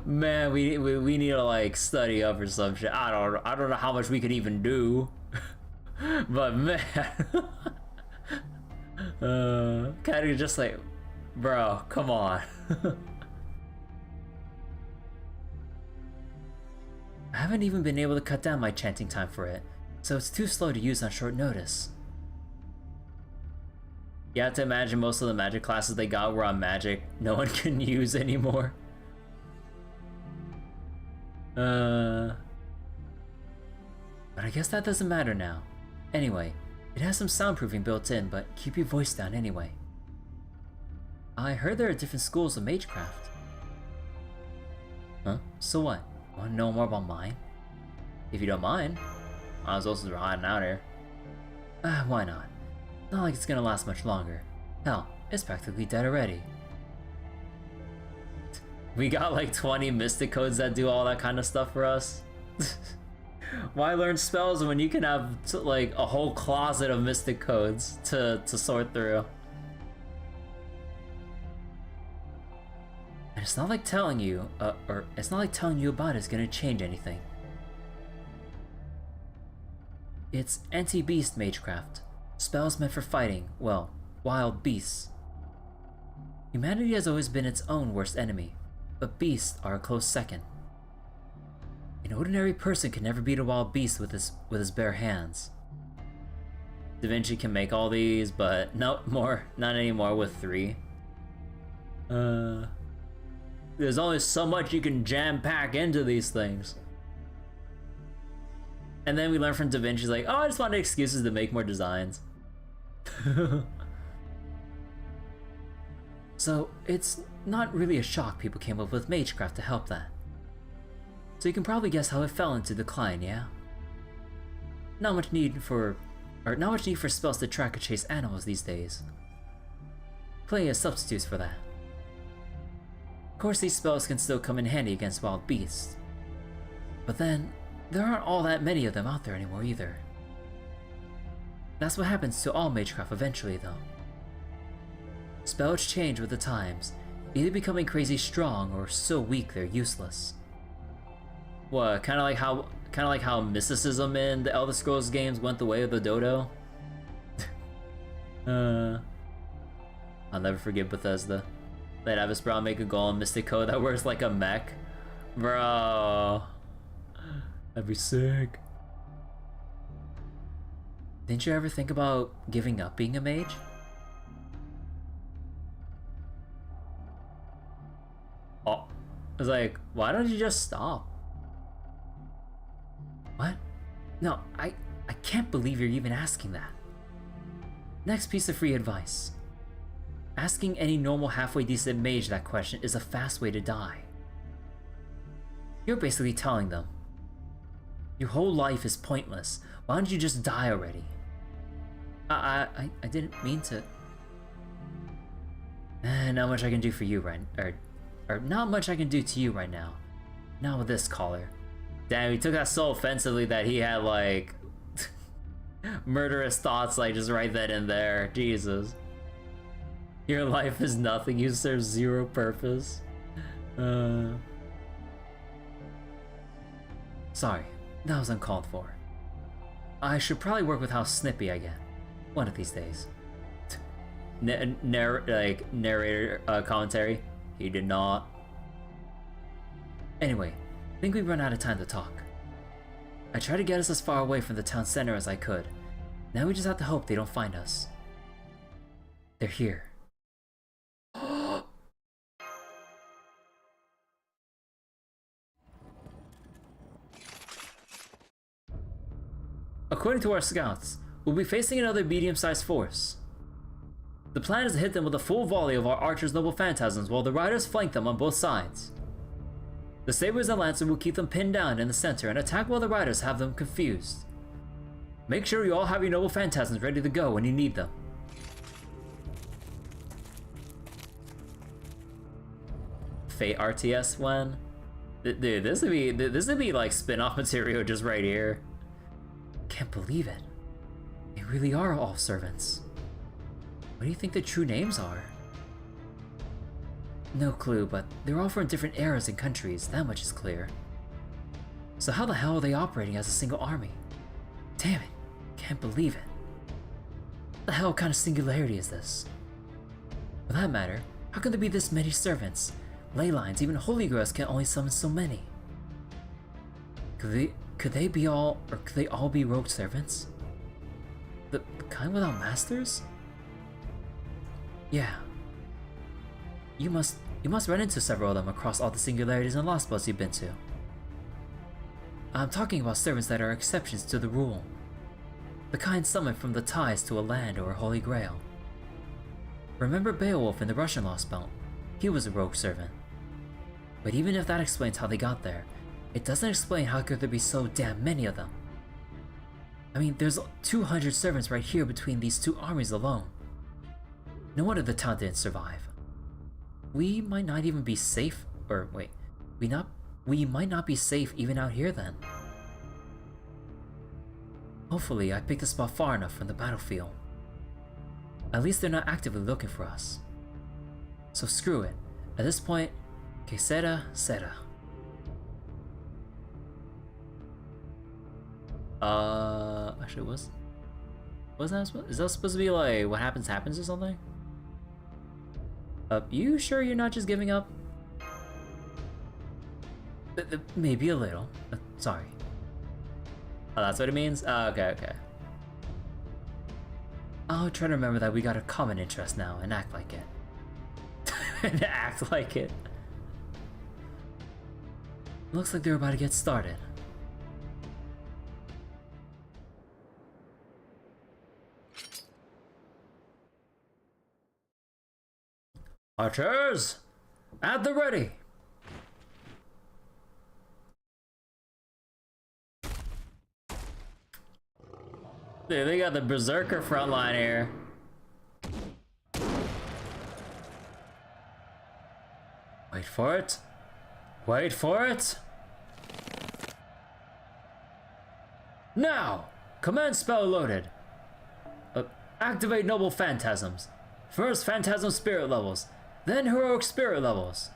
man, we need to like study up or some shit. I don't know how much we could even do, but man, kind of just like, bro, come on. I haven't even been able to cut down my chanting time for it, so it's too slow to use on short notice. You have to imagine most of the magic classes they got were on magic no one can use anymore. But I guess that doesn't matter now. Anyway, it has some soundproofing built in, but keep your voice down anyway. I heard there are different schools of magecraft. Huh? So what? Want to know more about mine? If you don't mind. I was also hiding out here. Why not? Not like it's gonna last much longer. Hell, it's practically dead already. We got like 20 mystic codes that do all that kind of stuff for us. Why learn spells when you can have like a whole closet of mystic codes to sort through? And it's not like telling you, it's not like telling you about it is gonna change anything. It's anti-beast magecraft. Spells meant for fighting, well, wild beasts. Humanity has always been its own worst enemy, but beasts are a close second. An ordinary person can never beat a wild beast with his bare hands. Da Vinci can make all these, but not anymore with 3. There's only so much you can jam pack into these things. And then we learn from Da Vinci's like, oh, I just wanted excuses to make more designs. So it's not really a shock people came up with magecraft to help that. So you can probably guess how it fell into decline, yeah? Not much need for spells to track or chase animals these days. Plenty of substitutes for that. Of course, these spells can still come in handy against wild beasts. But then, there aren't all that many of them out there anymore either. That's what happens to all magecraft eventually, though. Spells change with the times, either becoming crazy strong or so weak they're useless. What, kind of like how mysticism in the Elder Scrolls games went the way of the dodo? I'll never forget Bethesda. They'd have us bro make a golem mystic code that works like a mech. Bro. That'd be sick. Didn't you ever think about giving up being a mage? Oh. I was like, why don't you just stop? What? No, I can't believe you're even asking that. Next piece of free advice. Asking any normal halfway decent mage that question is a fast way to die. You're basically telling them, your whole life is pointless. Why don't you just die already? I didn't mean to. Not much I can do for you right, or not much I can do to you right now. Not with this caller. Damn, he took that so offensively that he had like murderous thoughts like just right then and there. Jesus. Your life is nothing, you serve zero purpose. Sorry, that was uncalled for. I should probably work with how snippy I get. One of these days. Narrator commentary. He did not. Anyway, I think we've run out of time to talk. I tried to get us as far away from the town center as I could. Now we just have to hope they don't find us. They're here. According to our scouts, we'll be facing another medium-sized force. The plan is to hit them with a full volley of our archers' noble phantasms while the riders flank them on both sides. The sabers and lancer will keep them pinned down in the center and attack while the riders have them confused. Make sure you all have your noble phantasms ready to go when you need them. Fate RTS when? Dude, this would be like spin-off material just right here. Can't believe it. They really are all servants. What do you think their true names are? No clue, but they're all from different eras and countries, that much is clear. So how the hell are they operating as a single army? Damn it, can't believe it. What the hell kind of singularity is this? For that matter, how can there be this many servants? Ley lines, even holy grails can only summon so many. Could they all be rogue servants? The kind without masters? Yeah. You must run into several of them across all the singularities and Lostbelts you've been to. I'm talking about servants that are exceptions to the rule. The kind summoned from the ties to a land or a holy grail. Remember Beowulf in the Russian Lostbelt? He was a rogue servant. But even if that explains how they got there, it doesn't explain how could there be so damn many of them. I mean, there's 200 servants right here between these two armies alone. No wonder the town didn't survive. We might not even be safe, or wait, we might not be safe even out here then. Hopefully I picked a spot far enough from the battlefield. At least they're not actively looking for us. So screw it. At this point, que sera, sera. Actually, is that supposed to be like what happens happens or something? You sure you're not just giving up? Maybe a little. Sorry. Oh, that's what it means? Okay. I'll try to remember that we got a common interest now and act like it. And act like it. Looks like they're about to get started. Archers! At the ready! Dude, they got the berserker front line here. Wait for it. Wait for it. Now! Command spell loaded. Activate noble phantasms. First phantasm spirit levels, then heroic spirit levels.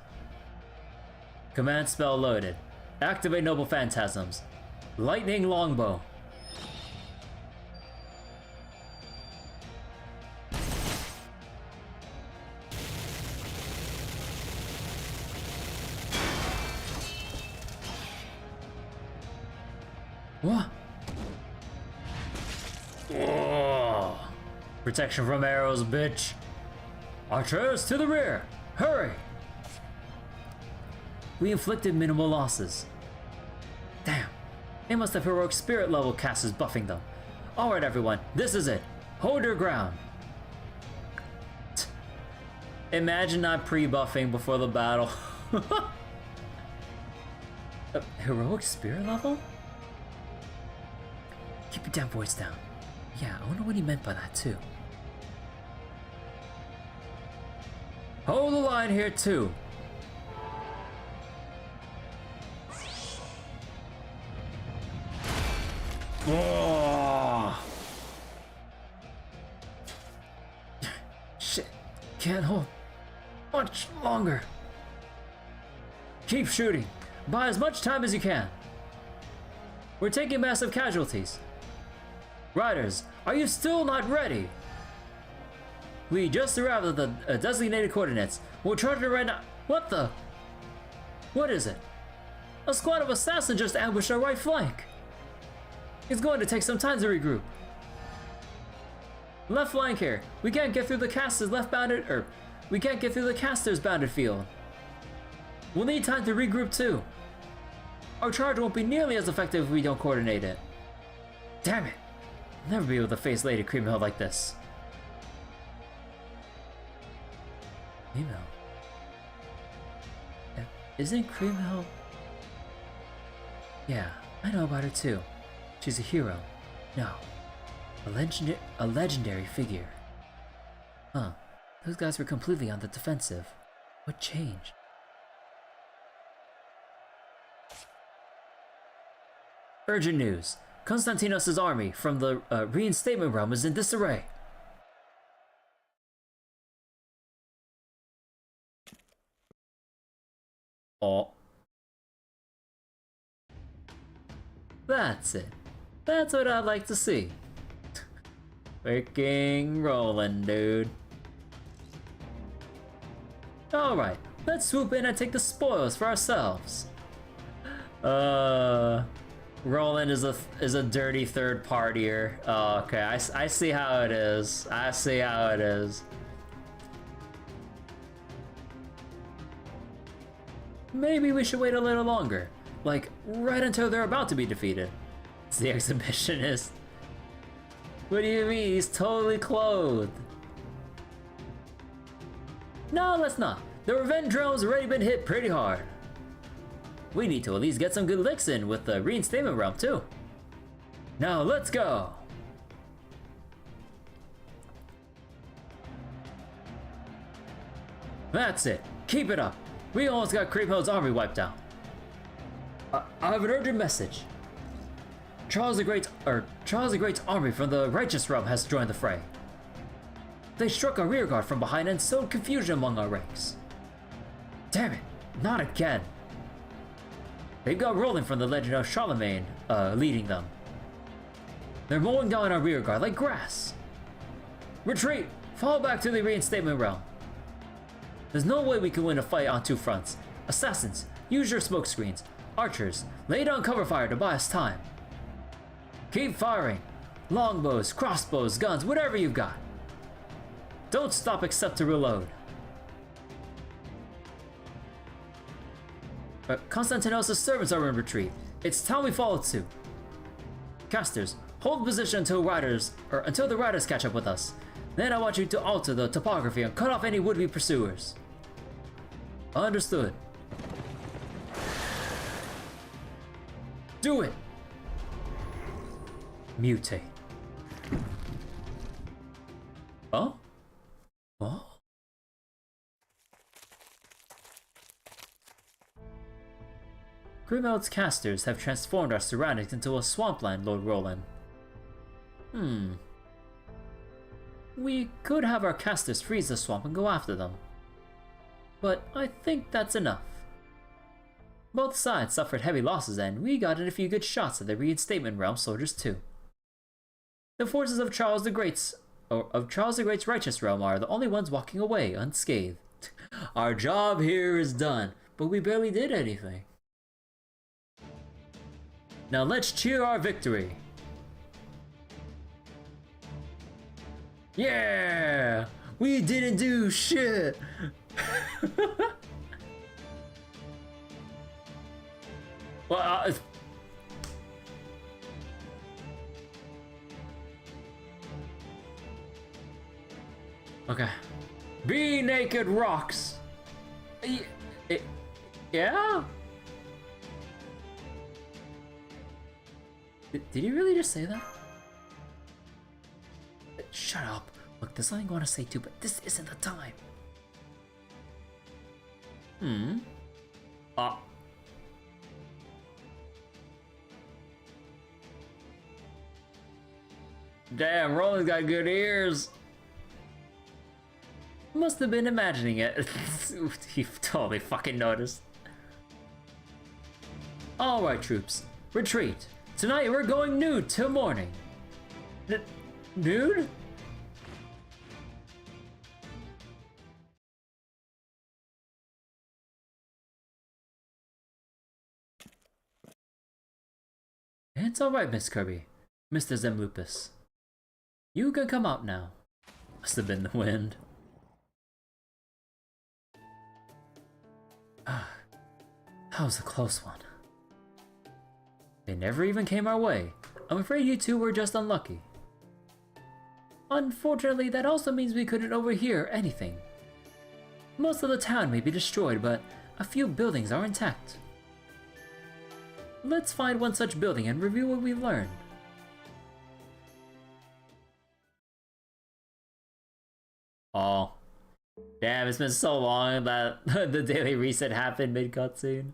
Command spell loaded. Activate noble phantasms. Lightning longbow. What? Whoa. Protection from arrows, bitch. Archers to the rear! Hurry! We inflicted minimal losses. Damn. They must have heroic spirit level casters buffing them. Alright everyone, this is it. Hold your ground. Imagine not pre-buffing before the battle. Heroic spirit level? Keep your damn voice down. Yeah, I wonder what he meant by that too. Hold the line here too. Oh. Shit, can't hold much longer. Keep shooting. Buy as much time as you can. We're taking massive casualties. Riders, are you still not ready? We just arrived at the designated coordinates. We'll charge it right now. What the? What is it? A squad of assassins just ambushed our right flank. It's going to take some time to regroup. Left flank here. We can't get through the casters we can't get through the casters bounded field. We'll need time to regroup too. Our charge won't be nearly as effective if we don't coordinate it. Damn it. I'll never be able to face Lady Creamhill like this. Creamhill? Isn't Creamhill? Yeah, I know about her too. She's a hero. No. A legendary figure. Huh. Those guys were completely on the defensive. What changed? Urgent news. Konstantinos' army from the reinstatement realm is in disarray. Oh. That's it. That's what I'd like to see. Freaking rolling, dude. Alright, let's swoop in and take the spoils for ourselves. Roland is a dirty third partier. Oh, okay, I see how it is. I see how it is. Maybe we should wait a little longer. Like, right until they're about to be defeated. It's the exhibitionist. What do you mean? He's totally clothed. No, let's not. The revenge drill's already been hit pretty hard. We need to at least get some good licks in with the reinstatement realm too. Now let's go! That's it. Keep it up. We almost got Creamhill's army wiped out. I have an urgent message. Charles the Great's army from the Righteous Realm has joined the fray. They struck a rearguard from behind and sowed confusion among our ranks. Damn it, not again. They've got Roland from the Legend of Charlemagne leading them. They're mowing down our rearguard like grass. Retreat! Fall back to the reinstatement realm. There's no way we can win a fight on two fronts. Assassins, use your smoke screens. Archers, lay down cover fire to buy us time. Keep firing. Longbows, crossbows, guns, whatever you've got. Don't stop except to reload. Konstantinos' servants are in retreat. It's time we follow suit. Casters, hold position until the riders catch up with us. Then I want you to alter the topography and cut off any would-be pursuers. Understood. Do it! Mutate. Oh? What? Grimald's casters have transformed our surroundings into a swampland, Lord Roland. we could have our casters freeze the swamp and go after them. But I think that's enough. Both sides suffered heavy losses and we got in a few good shots at the reinstatement realm soldiers too. The forces of Charles the Great's righteous realm are the only ones walking away unscathed. Our job here is done, but we barely did anything. Now let's cheer our victory. Yeah! We didn't do shit! Well, okay. Be naked rocks! Yeah? Did you really just say that? Shut up. Look, there's something I want to say too, but this isn't the time. Damn, Roland's got good ears. Must have been imagining it. He totally fucking noticed. Alright, troops. Retreat. Tonight we're going nude till morning. Nude? It's alright, Miss Kirby. Mr. Zemlupus. You can come out now. Must have been the wind. That was a close one. They never even came our way. I'm afraid you two were just unlucky. Unfortunately, that also means we couldn't overhear anything. Most of the town may be destroyed, but a few buildings are intact. Let's find one such building and review what we've learned. Oh. Damn, it's been so long that the daily reset happened mid-cutscene.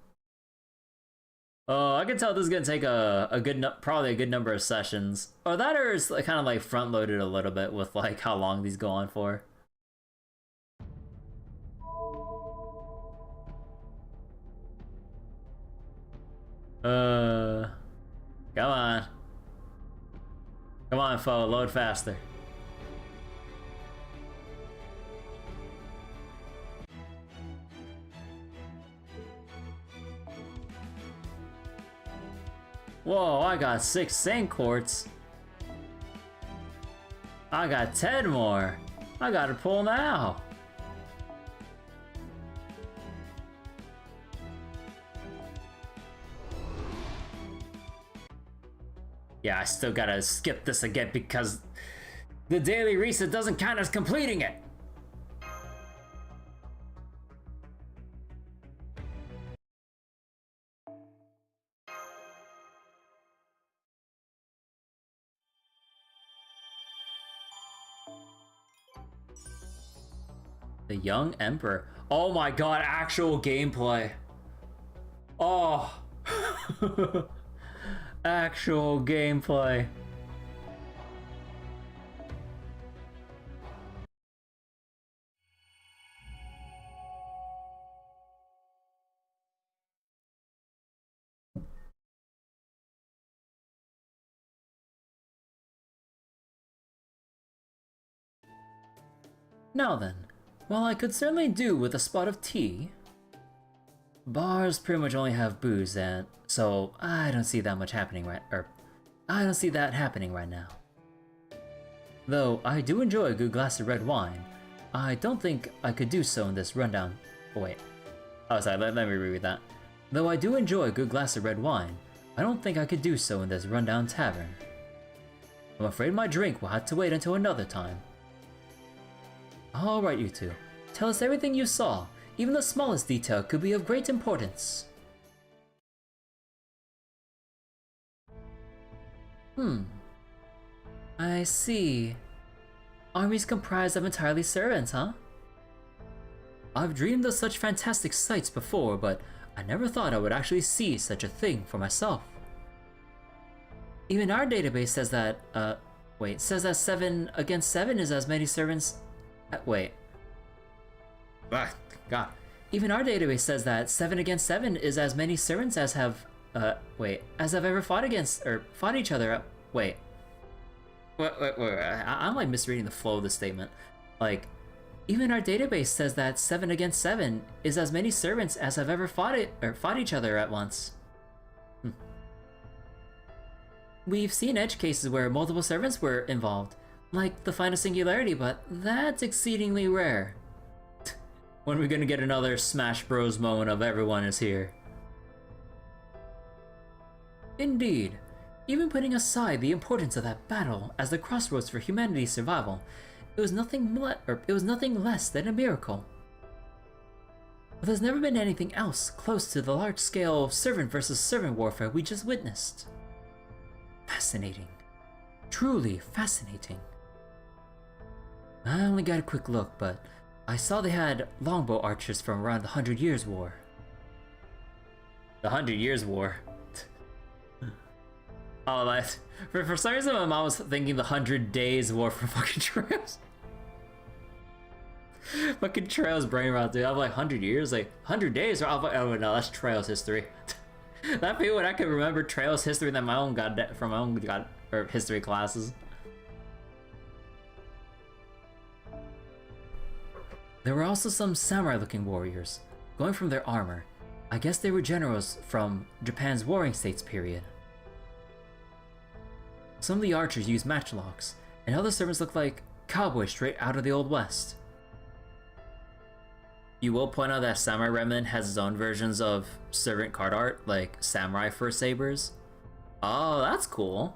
Oh, I can tell this is gonna take probably a good number of sessions. Or that, or it's kind of like front-loaded a little bit with like how long these go on for. Come on. Come on, foe, load faster. Whoa, I got 6 sand quartz. I got 10 more. I gotta pull now. Yeah, I still gotta skip this again because the daily reset doesn't count as completing it. The young emperor. Oh my god, actual gameplay. Oh. Actual gameplay. Now then, while I could certainly do with a spot of tea, bars pretty much only have booze, and so I don't see that much happening I don't see that happening right now. Though I do enjoy a good glass of red wine, I don't think I could do so in this rundown. Oh wait. Oh sorry, let me reread that. Though I do enjoy a good glass of red wine, I don't think I could do so in this rundown tavern. I'm afraid my drink will have to wait until another time. Alright, you two. Tell us everything you saw. Even the smallest detail could be of great importance. I see. Armies comprised of entirely servants, huh? I've dreamed of such fantastic sights before, but I never thought I would actually see such a thing for myself. Even our database says that, Wait, it says that 7 against 7 is as many servants... wait. Ah, God. Even our database says that 7 against 7 is as many servants as have... as have ever fought against... or fought each other... wait. Wait. I'm like misreading the flow of the statement. Like, even our database says that 7 against 7 is as many servants as have ever fought each other at once. We've seen edge cases where multiple servants were involved, like the final singularity, but that's exceedingly rare. When are we gonna get another Smash Bros moment of everyone is here? Indeed. Even putting aside the importance of that battle as the crossroads for humanity's survival, it was nothing less than a miracle. But there's never been anything else close to the large-scale servant versus servant warfare we just witnessed. Fascinating. Truly fascinating. I only got a quick look, but I saw they had longbow archers from around the 100 Years' War. The 100 Years' War? Oh, that... For some reason my mom was thinking the 100 Days' War for fucking Trails. Fucking Trails brain rot, dude. I'm like, 100 years? Like, 100 days? I'm like, oh no, that's Trails history. That'd be when I could remember Trails history than my own from my own history classes. There were also some samurai-looking warriors, going from their armor. I guess they were generals from Japan's Warring States period. Some of the archers used matchlocks, and other servants looked like cowboys straight out of the Old West. You will point out that Samurai Remnant has its own versions of servant card art, like samurai fur sabers. Oh, that's cool.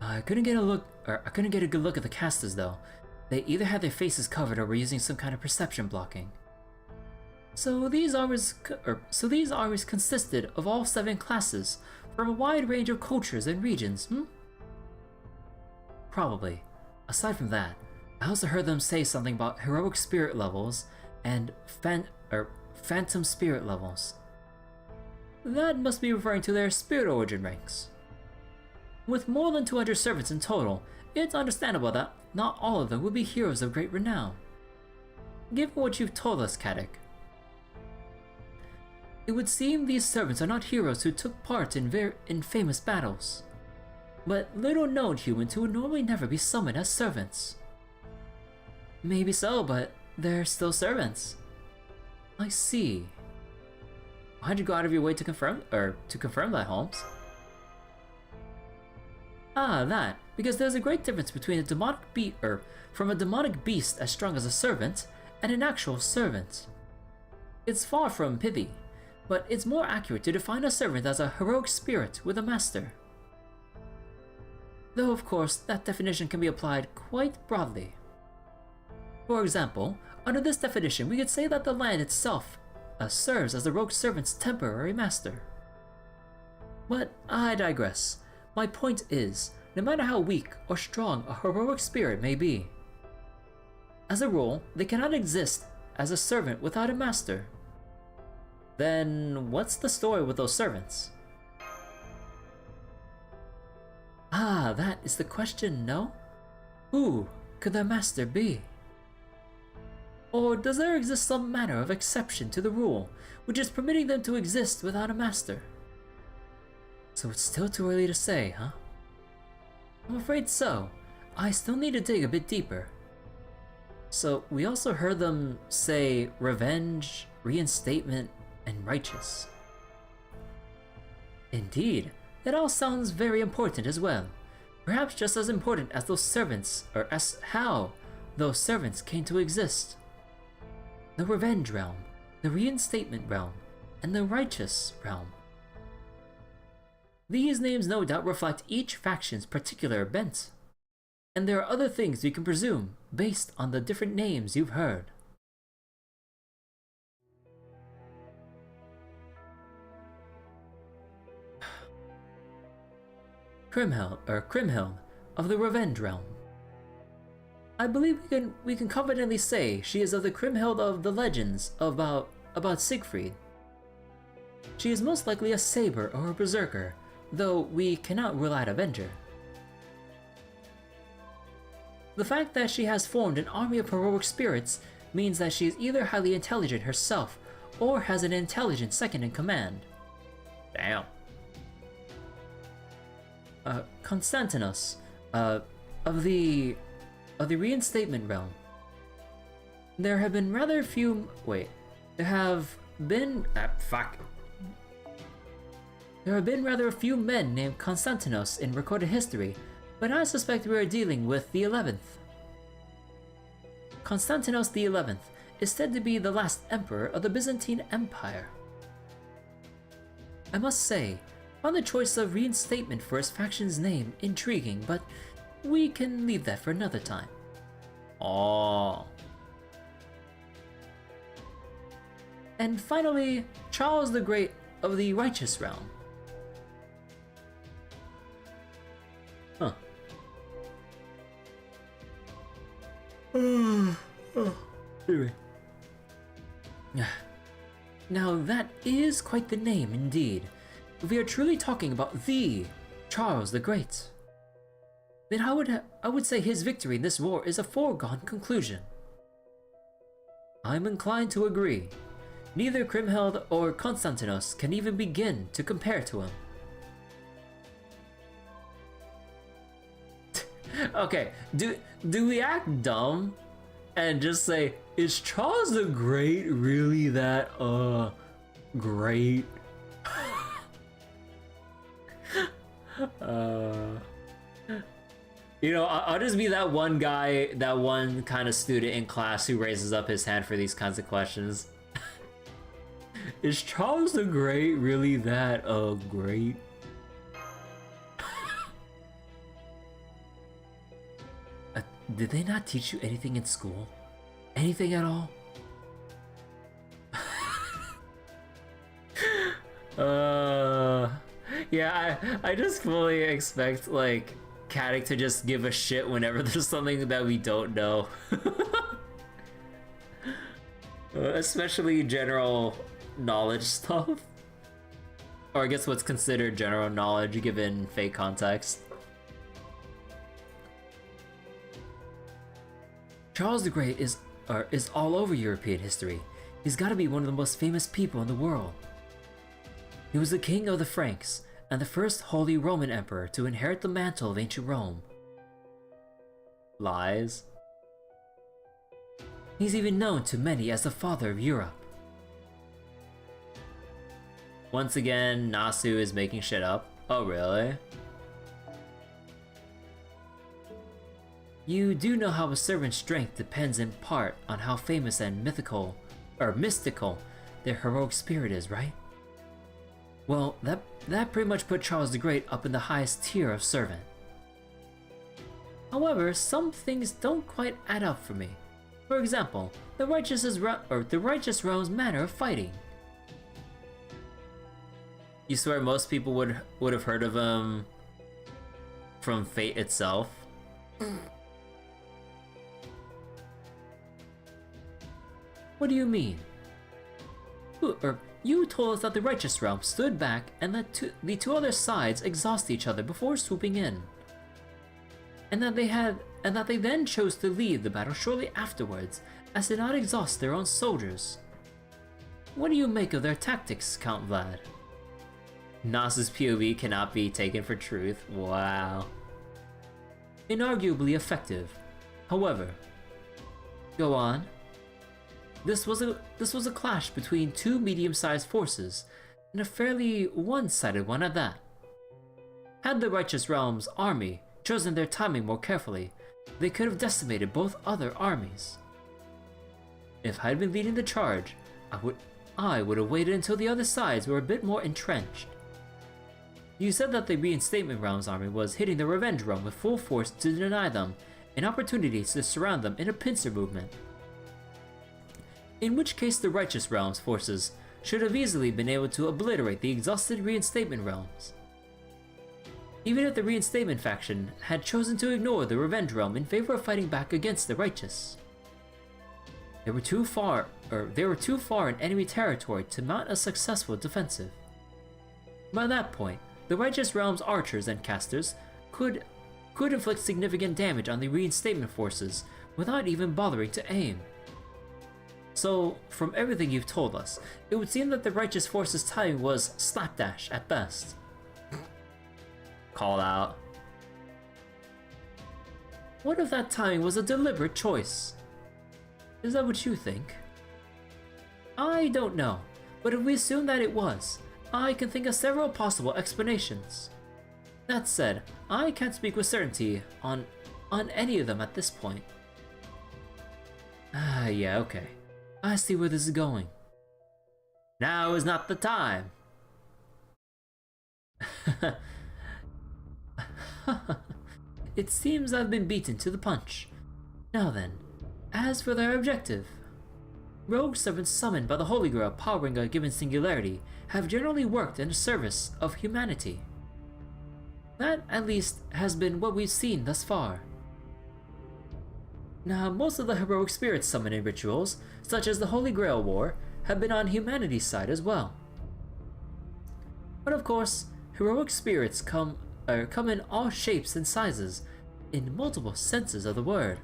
I couldn't get a good look at the casters though. They either had their faces covered or were using some kind of perception blocking. So these armors consisted of all 7 classes from a wide range of cultures and regions, Probably. Aside from that, I also heard them say something about heroic spirit levels and phantom spirit levels. That must be referring to their spirit origin ranks. With more than 200 servants in total, it's understandable that not all of them would be heroes of great renown. Given what you've told us, Kadek, it would seem these servants are not heroes who took part in famous battles, but little-known humans who would normally never be summoned as servants. Maybe so, but they're still servants. I see. Why'd you go out of your way to confirm that, Holmes? Ah, that. Because there's a great difference between a demonic beast as strong as a servant and an actual servant. It's far from pithy, but it's more accurate to define a servant as a heroic spirit with a master. Though, of course, that definition can be applied quite broadly. For example, under this definition, we could say that the land itself serves as the rogue servant's temporary master. But I digress. My point is, no matter how weak or strong a heroic spirit may be, as a rule, they cannot exist as a servant without a master. Then what's the story with those servants? Ah, that is the question, no? Who could their master be? Or does there exist some manner of exception to the rule, which is permitting them to exist without a master? So it's still too early to say, huh? I'm afraid so. I still need to dig a bit deeper. So we also heard them say revenge, reinstatement, and righteous. Indeed, that all sounds very important as well. Perhaps just as important as those servants, or as how those servants came to exist. The revenge realm, the reinstatement realm, and the righteous realm. These names no doubt reflect each faction's particular bent. And there are other things you can presume based on the different names you've heard. Kriemhild of the Revenge Realm. I believe we can confidently say she is of the Kriemhild of the legends about Siegfried. She is most likely a saber or a berserker, though we cannot rule out Avenger. The fact that she has formed an army of heroic spirits means that she is either highly intelligent herself or has an intelligent second in command. Damn. Constantinos, of the reinstatement realm. There have been rather few. Wait, there have been. Fuck. There have been rather a few men named Constantinos in recorded history, but I suspect we are dealing with the 11th. Constantinos the 11th is said to be the last emperor of the Byzantine Empire. I must say, I found the choice of reinstatement for his faction's name intriguing, but we can leave that for another time. Oh. And finally, Charles the Great of the Righteous Realm. Huh. Now that is quite the name indeed. If we are truly talking about the Charles the Great, then I would say his victory in this war is a foregone conclusion. I'm inclined to agree. Neither Kriemhild or Konstantinos can even begin to compare to him. Okay, do we act dumb and just say, is Charles the Great really that great? You know, I'll just be that one guy, that one kind of student in class who raises up his hand for these kinds of questions. Is Charles the Great really that great? Did they not teach you anything in school? Anything at all? Yeah, I just fully expect, like, Caddick to just give a shit whenever there's something that we don't know. Especially general knowledge stuff. Or I guess what's considered general knowledge given fake context. Charles the Great is all over European history. He's got to be one of the most famous people in the world. He was the king of the Franks and the first Holy Roman Emperor to inherit the mantle of ancient Rome. Lies. He's even known to many as the father of Europe. Once again, Nasu is making shit up. Oh, really? You do know how a servant's strength depends in part on how famous and mystical their heroic spirit is, right? Well, that pretty much put Charles the Great up in the highest tier of servant. However, some things don't quite add up for me. For example, the righteous realm's manner of fighting. You swear most people would have heard of him from Fate itself? What do you mean? You told us that the righteous realm stood back and that the two other sides exhaust each other before swooping in, and that they then chose to leave the battle shortly afterwards, as to not exhaust their own soldiers. What do you make of their tactics, Count Vlad? Nas's POV cannot be taken for truth. Wow. Inarguably effective. However, go on. This was a clash between two medium-sized forces, and a fairly one-sided one at that. Had the Righteous Realm's army chosen their timing more carefully, they could have decimated both other armies. If I had been leading the charge, I would have waited until the other sides were a bit more entrenched. You said that the Reinstatement Realm's army was hitting the Revenge Realm with full force to deny them an opportunity to surround them in a pincer movement. In which case the Righteous Realm's forces should have easily been able to obliterate the exhausted Reinstatement Realms. Even if the Reinstatement faction had chosen to ignore the Revenge Realm in favor of fighting back against the Righteous. They were too far in enemy territory to mount a successful defensive. By that point, the Righteous Realm's archers and casters could inflict significant damage on the reinstatement forces without even bothering to aim. So, from everything you've told us, it would seem that the Righteous Force's timing was slapdash at best. Called out. What if that timing was a deliberate choice? Is that what you think? I don't know, but if we assume that it was, I can think of several possible explanations. That said, I can't speak with certainty on any of them at this point. Yeah, okay. I see where this is going. Now is not the time. It seems I've been beaten to the punch. Now then, as for their objective, rogue servants summoned by the Holy Grail powering a given singularity have generally worked in the service of humanity. That, at least, has been what we've seen thus far. Now, most of the heroic spirits summoned in rituals, such as the Holy Grail War, have been on humanity's side as well. But of course, heroic spirits come in all shapes and sizes, in multiple senses of the word.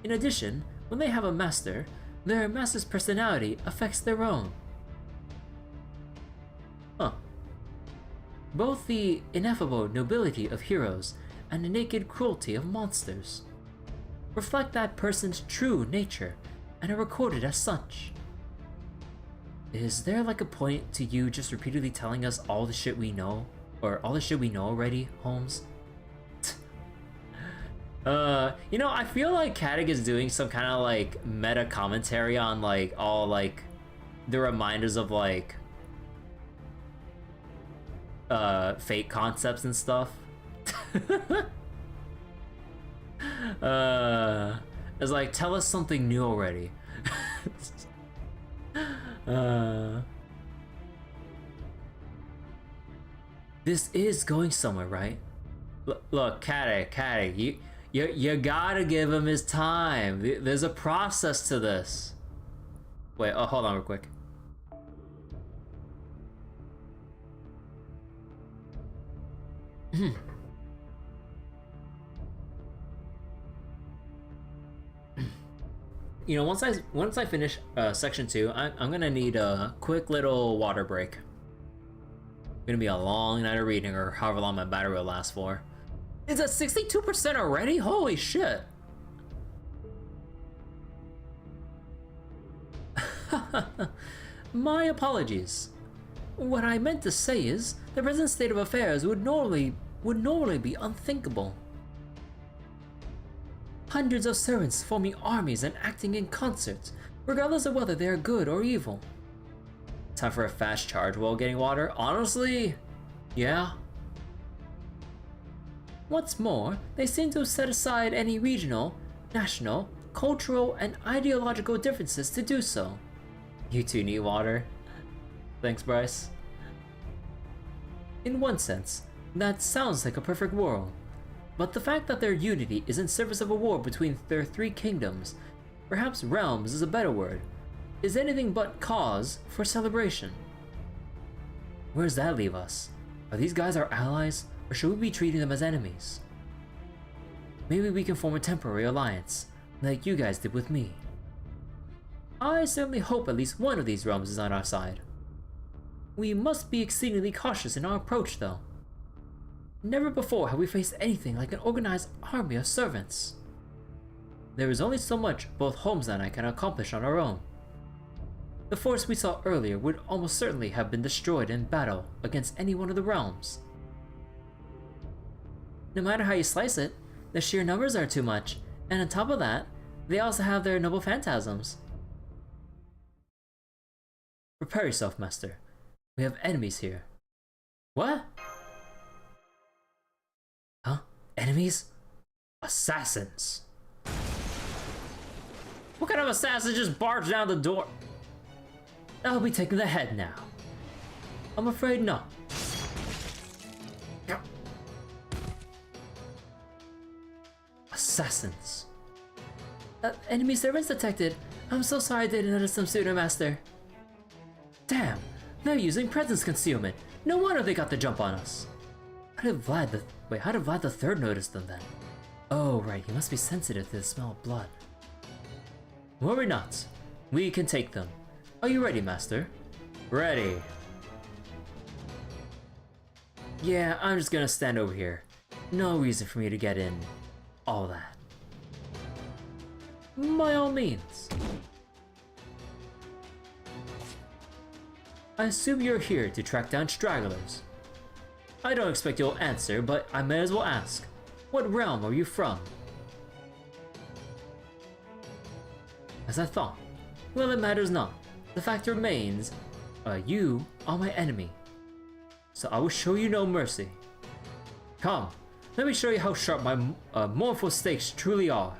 In addition, when they have a master, their master's personality affects their own. Both the ineffable nobility of heroes and the naked cruelty of monsters reflect that person's true nature and are recorded as such. Is there like a point to you just repeatedly telling us all the shit we know? Or all the shit we know already, Holmes? You know, I feel like Caddick is doing some kind of like meta commentary on like all like the reminders of like fate concepts and stuff. It's like, tell us something new already. This is going somewhere, right? Look, Caddick, you gotta give him his time. There's a process to this. Wait, oh, hold on real quick. You know, once I finish section 2, I'm gonna need a quick little water break. It's gonna be a long night of reading, or however long my battery will last for. It's at 62% already? Holy shit! My apologies. What I meant to say is, the present state of affairs would normally be unthinkable. Hundreds of servants forming armies and acting in concert, regardless of whether they are good or evil. Time for a fast charge while getting water? Honestly, yeah. What's more, they seem to have set aside any regional, national, cultural, and ideological differences to do so. You two need water. Thanks, Bryce. In one sense, that sounds like a perfect world. But the fact that their unity is in service of a war between their three kingdoms, perhaps realms is a better word, is anything but cause for celebration. Where does that leave us? Are these guys our allies, or should we be treating them as enemies? Maybe we can form a temporary alliance, like you guys did with me. I certainly hope at least one of these realms is on our side. We must be exceedingly cautious in our approach, though. Never before have we faced anything like an organized army of servants. There is only so much both Holmes and I can accomplish on our own. The force we saw earlier would almost certainly have been destroyed in battle against any one of the realms. No matter how you slice it, the sheer numbers are too much, and on top of that, they also have their noble phantasms. Prepare yourself, Master. We have enemies here. What? Huh? Enemies? Assassins. What kind of assassin just barged down the door? I'll be taking the head now. I'm afraid not. Assassins. Enemy servants detected. I'm so sorry I didn't notice them sooner, Master. Damn, they're using presence concealment. No wonder they got the jump on us. How did Vlad the Third notice them then? Oh, right, he must be sensitive to the smell of blood. Worry not. We can take them. Are you ready, Master? Ready. Yeah, I'm just gonna stand over here. No reason for me to get in all that. By all means. I assume you're here to track down stragglers. I don't expect you'll answer, but I may as well ask. What realm are you from? As I thought. Well, it matters not. The fact remains, you are my enemy. So I will show you no mercy. Come, let me show you how sharp my mournful stakes truly are.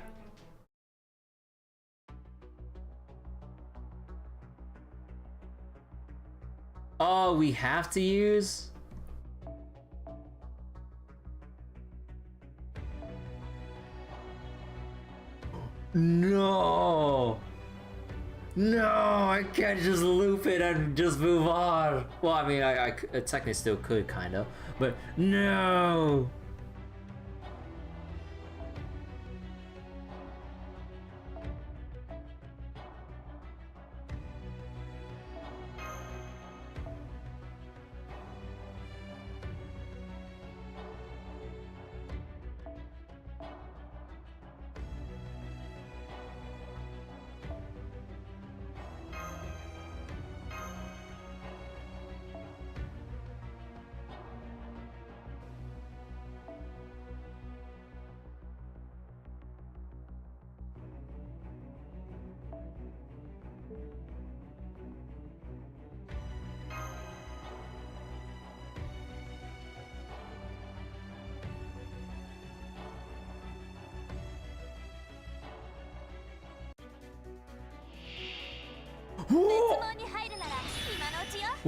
Oh, we have to use? No! No, I can't just loop it and just move on. Well, I mean, I technically still could, kind of, but no!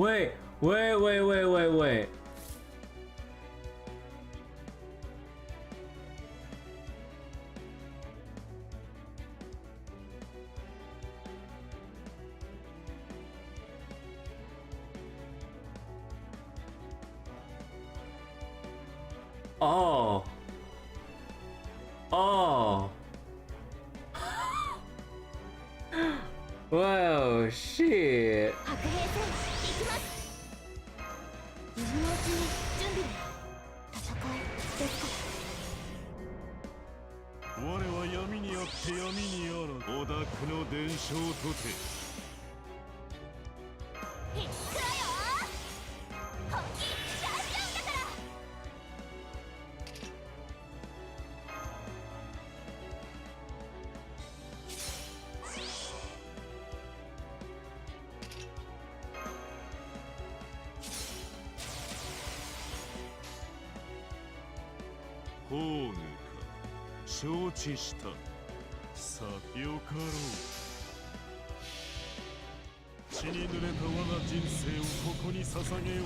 Wait. Oh. Oh. Whoa, shit. 我は闇にあって闇にあらず。おだくの伝承とて。いくよ。本気チャンピオンだから。ホーグか。承知した。さあよかろう。血に濡れた我が人生をここに捧げよう。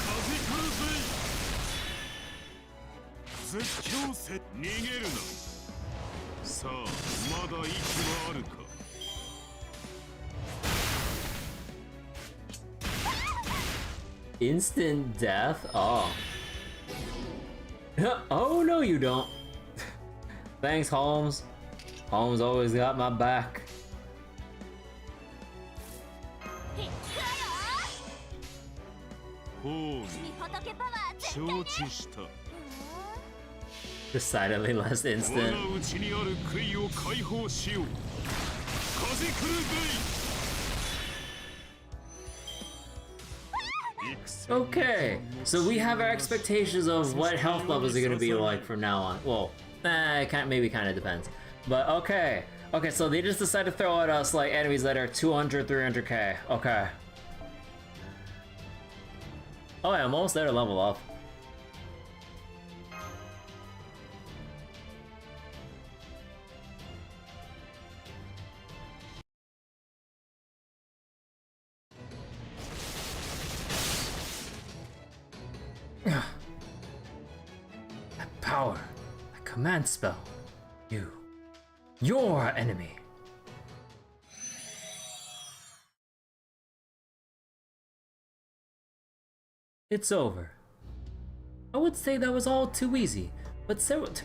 風来るぜ。絶叫せ逃げるな。さあまだ息はあるか。Instant death? Oh. Oh, no, you don't. Thanks, Holmes. Holmes always got my back. Decidedly less instant. Okay, so we have our expectations of what health levels are gonna be like from now on. Well, maybe kind of depends. But okay, so they just decided to throw at us like enemies that are 200, 300k. Okay. Oh yeah, I'm almost there to level up. That power, that command spell. You're our enemy. It's over. I would say that was all too easy, but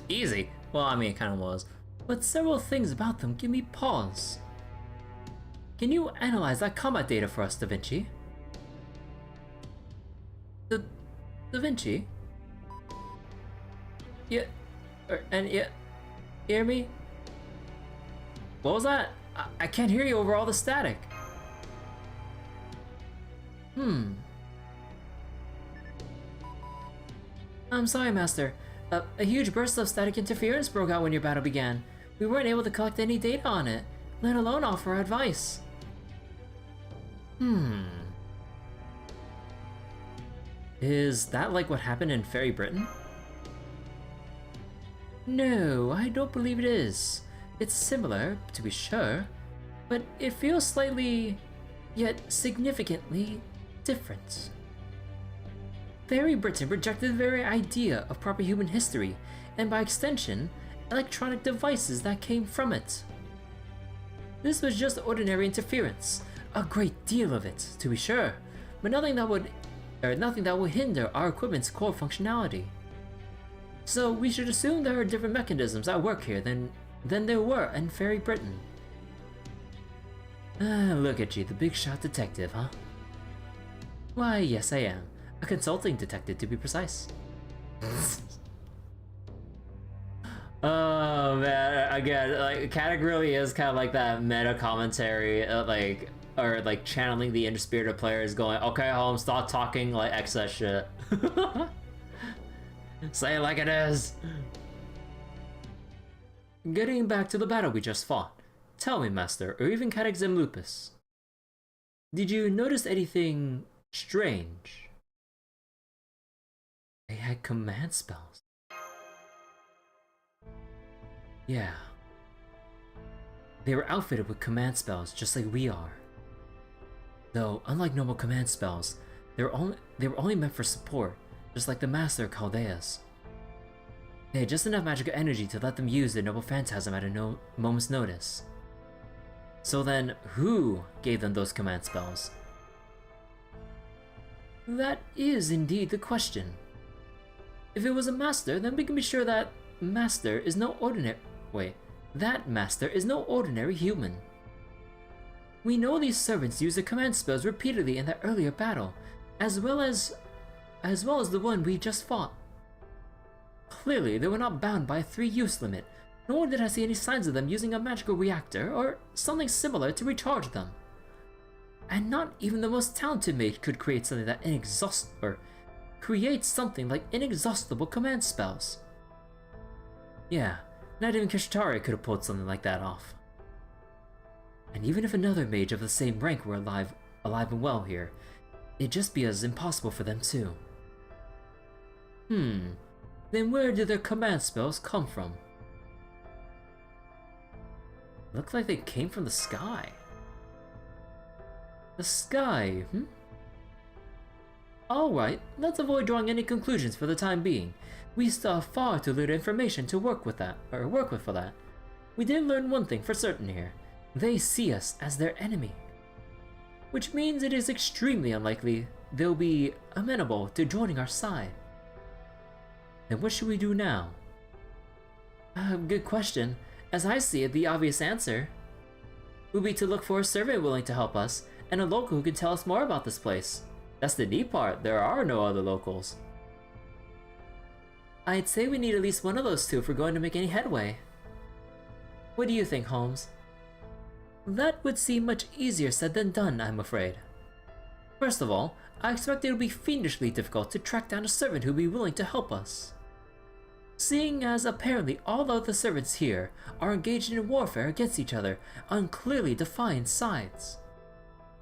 easy? Well, I mean, it kind of was. But several things about them give me pause. Can you analyze that combat data for us, Da Vinci? Da Vinci? Yeah, hear me? What was that? I can't hear you over all the static. I'm sorry, Master. A huge burst of static interference broke out when your battle began. We weren't able to collect any data on it, let alone offer advice. Is that like what happened in Fairy Britain? No, I don't believe it is. It's similar, to be sure, but it feels slightly, yet significantly, different. Fairy Britain rejected the very idea of proper human history, and by extension, electronic devices that came from it. This was just ordinary interference, a great deal of it, to be sure, but nothing that would hinder our equipment's core functionality. So we should assume there are different mechanisms at work here than there were in Fairy Britain. Look at you, the big shot detective, huh? Why, yes I am. A consulting detective, to be precise. Oh man, again, like Katic really is kind of like that meta commentary, or like channeling the inner spirit of players, going, "Okay, Holmes, stop talking like excess shit. Say it like it is." Getting back to the battle we just fought, tell me, Master, or even Katic Lupus, did you notice anything strange? They had command spells. Yeah. They were outfitted with command spells just like we are. Though, unlike normal command spells, they were only meant for support, just like the Master Chaldeas. They had just enough magical energy to let them use their noble phantasm at a moment's notice. So then, who gave them those command spells? That is indeed the question. If it was a master, then we can be sure that master is no ordinary human. We know these servants used the command spells repeatedly in that earlier battle, as well as the one we just fought. Clearly, they were not bound by a 3-use limit, nor did I see any signs of them using a magical reactor or something similar to recharge them. And not even the most talented mage could create something like inexhaustible command spells. Yeah, not even Kishtari could have pulled something like that off. And even if another mage of the same rank were alive and well here, it'd just be as impossible for them too. Then where did their command spells come from? Looks like they came from the sky. The sky, Alright, let's avoid drawing any conclusions for the time being. We still have far too little information to work with for that. We did learn one thing for certain here. They see us as their enemy. Which means it is extremely unlikely they'll be amenable to joining our side. Then what should we do now? Good question. As I see it, the obvious answer would be to look for a servant willing to help us, and a local who can tell us more about this place. That's the neat part, there are no other locals. I'd say we need at least one of those two if we're going to make any headway. What do you think, Holmes? That would seem much easier said than done, I'm afraid. First of all, I expect it will be fiendishly difficult to track down a servant who would be willing to help us. Seeing as apparently all of the servants here are engaged in warfare against each other on clearly defined sides.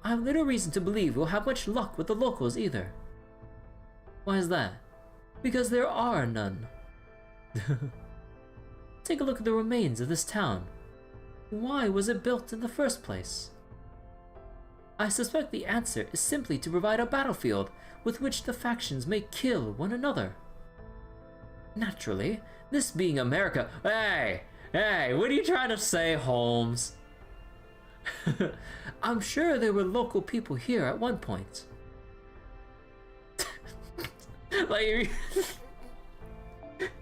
I have little reason to believe we'll have much luck with the locals either. Why is that? Because there are none. Take a look at the remains of this town. Why was it built in the first place? I suspect the answer is simply to provide a battlefield with which the factions may kill one another. Naturally, this being America— Hey, what are you trying to say, Holmes? I'm sure there were local people here at one point. Like,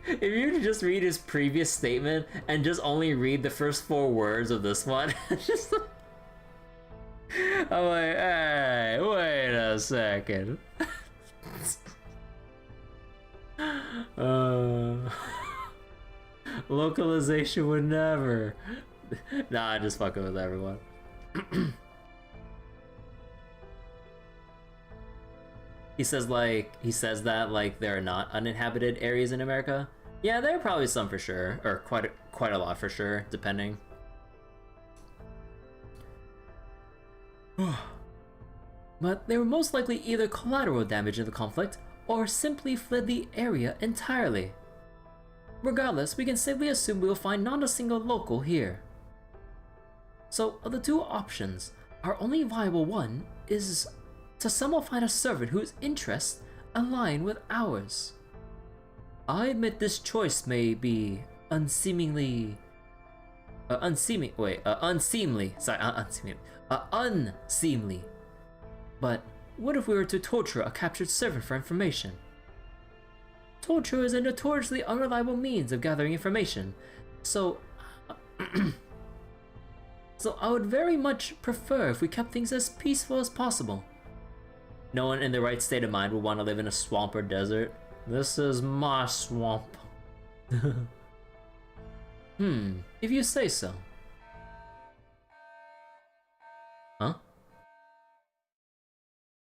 if you just read his previous statement and just only read the first 4 words of this one, just I'm like, hey, wait a second. Localization would never. Nah, I just fucking with everyone. He says that like there are not uninhabited areas in America. Yeah, there are probably some for sure, or quite a lot for sure, depending. But they were most likely either collateral damage in the conflict or simply fled the area entirely. Regardless, we can safely assume we will find not a single local here. So, of the 2 options, our only viable one is to somehow find a servant whose interests align with ours. I admit this choice may be unseemly, but what if we were to torture a captured servant for information? Torture is a notoriously unreliable means of gathering information, so I would very much prefer if we kept things as peaceful as possible. No one in their right state of mind would want to live in a swamp or desert. This is my swamp. If you say so. Huh?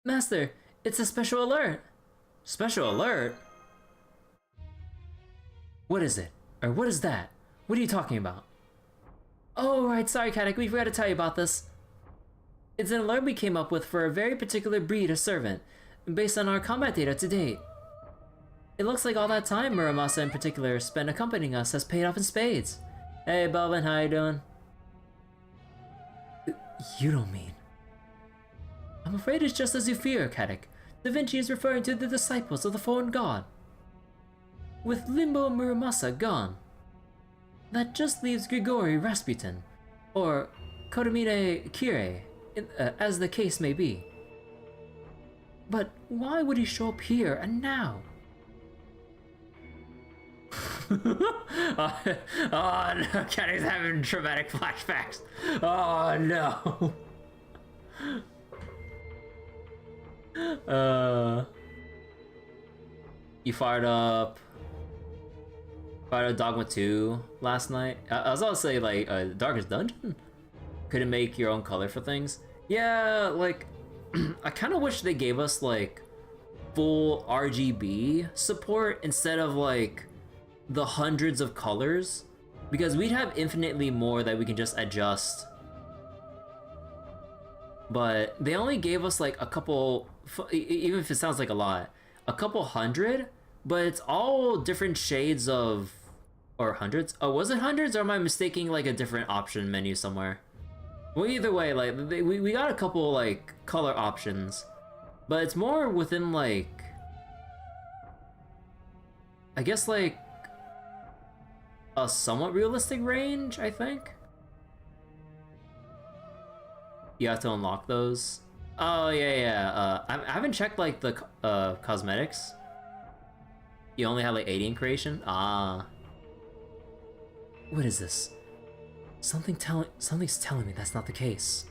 Master, it's a special alert! Special alert? What is it? Or what is that? What are you talking about? Oh, right, sorry, Kadak, we forgot to tell you about this. It's an alert we came up with for a very particular breed of servant, based on our combat data to date. It looks like all that time Muramasa in particular spent accompanying us has paid off in spades. Hey, Belvin, how you doing? You don't mean... I'm afraid it's just as you fear, Kadak. Da Vinci is referring to the disciples of the foreign god. With Limbo Muramasa gone, that just leaves Grigori Rasputin, or Kotomine Kire, as the case may be. But why would he show up here and now? Oh no, Kenny's having traumatic flashbacks. Oh no. You fired up Dogma 2 last night. I was about to say, like, Darkest Dungeon? Couldn't make your own color for things. Yeah, like, I kind of wish they gave us, like, full RGB support instead of, like, the hundreds of colors. Because we'd have infinitely more that we can just adjust. But they only gave us, like, a couple, even if it sounds like a lot, a couple hundred, but it's all different shades of, or hundreds? Oh, was it hundreds, or am I mistaking, like, a different option menu somewhere? Well, either way, like, we got a couple, like, color options, but it's more within, like, I guess, like, a somewhat realistic range, I think? You have to unlock those. Oh, yeah. I haven't checked, like, the cosmetics. You only have, like, 80 in creation? Ah. What is this? Something's telling me that's not the case.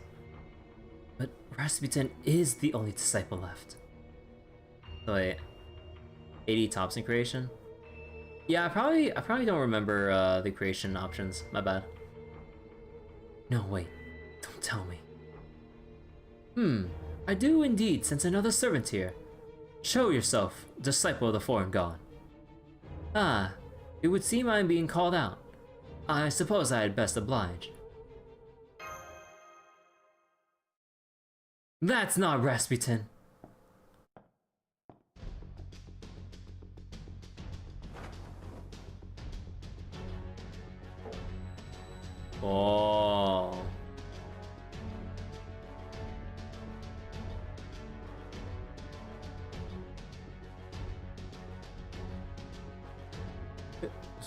But Rasputin is the only disciple left. So wait, 80 tops in creation? Yeah, I probably don't remember the creation options. My bad. No, wait. Don't tell me. I do indeed sense another servant here. Show yourself, disciple of the foreign god. Ah, it would seem I am being called out. I suppose I had best oblige. That's not Rasputin! Oh.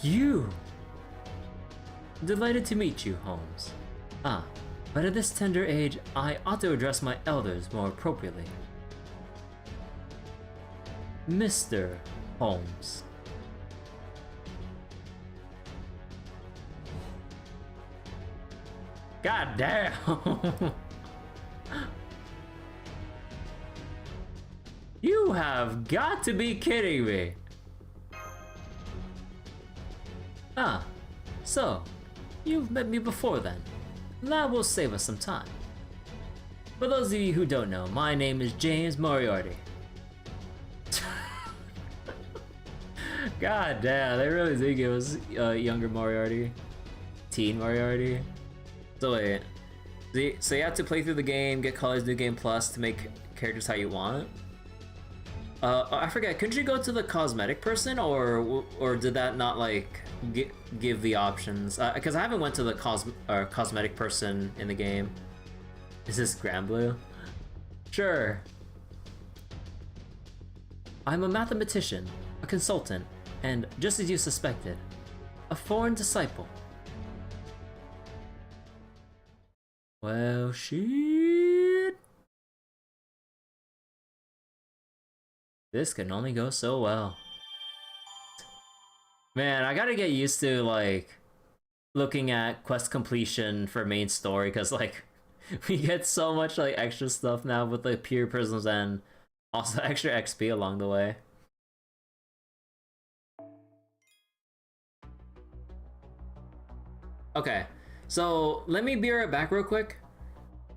You! Delighted to meet you, Holmes. Ah, but at this tender age, I ought to address my elders more appropriately. Mr. Holmes. God damn! You have got to be kidding me! Ah, so, you've met me before then. That will save us some time. For those of you who don't know, my name is James Moriarty. God damn, they really did give us younger Moriarty. Teen Moriarty. So wait, so you have to play through the game, get Colors New Game Plus to make characters how you want? I forget, couldn't you go to the cosmetic person, or did that not like give the options? Because I haven't went to the cosmetic person in the game. Is this Granblue? Sure. I'm a mathematician, a consultant, and just as you suspected, a foreign disciple. Well, shit. This can only go so well. Man, I gotta get used to, like, looking at quest completion for main story, because, like, we get so much, like, extra stuff now with, like, pure prisms and also extra XP along the way. Okay, so let me be right back real quick.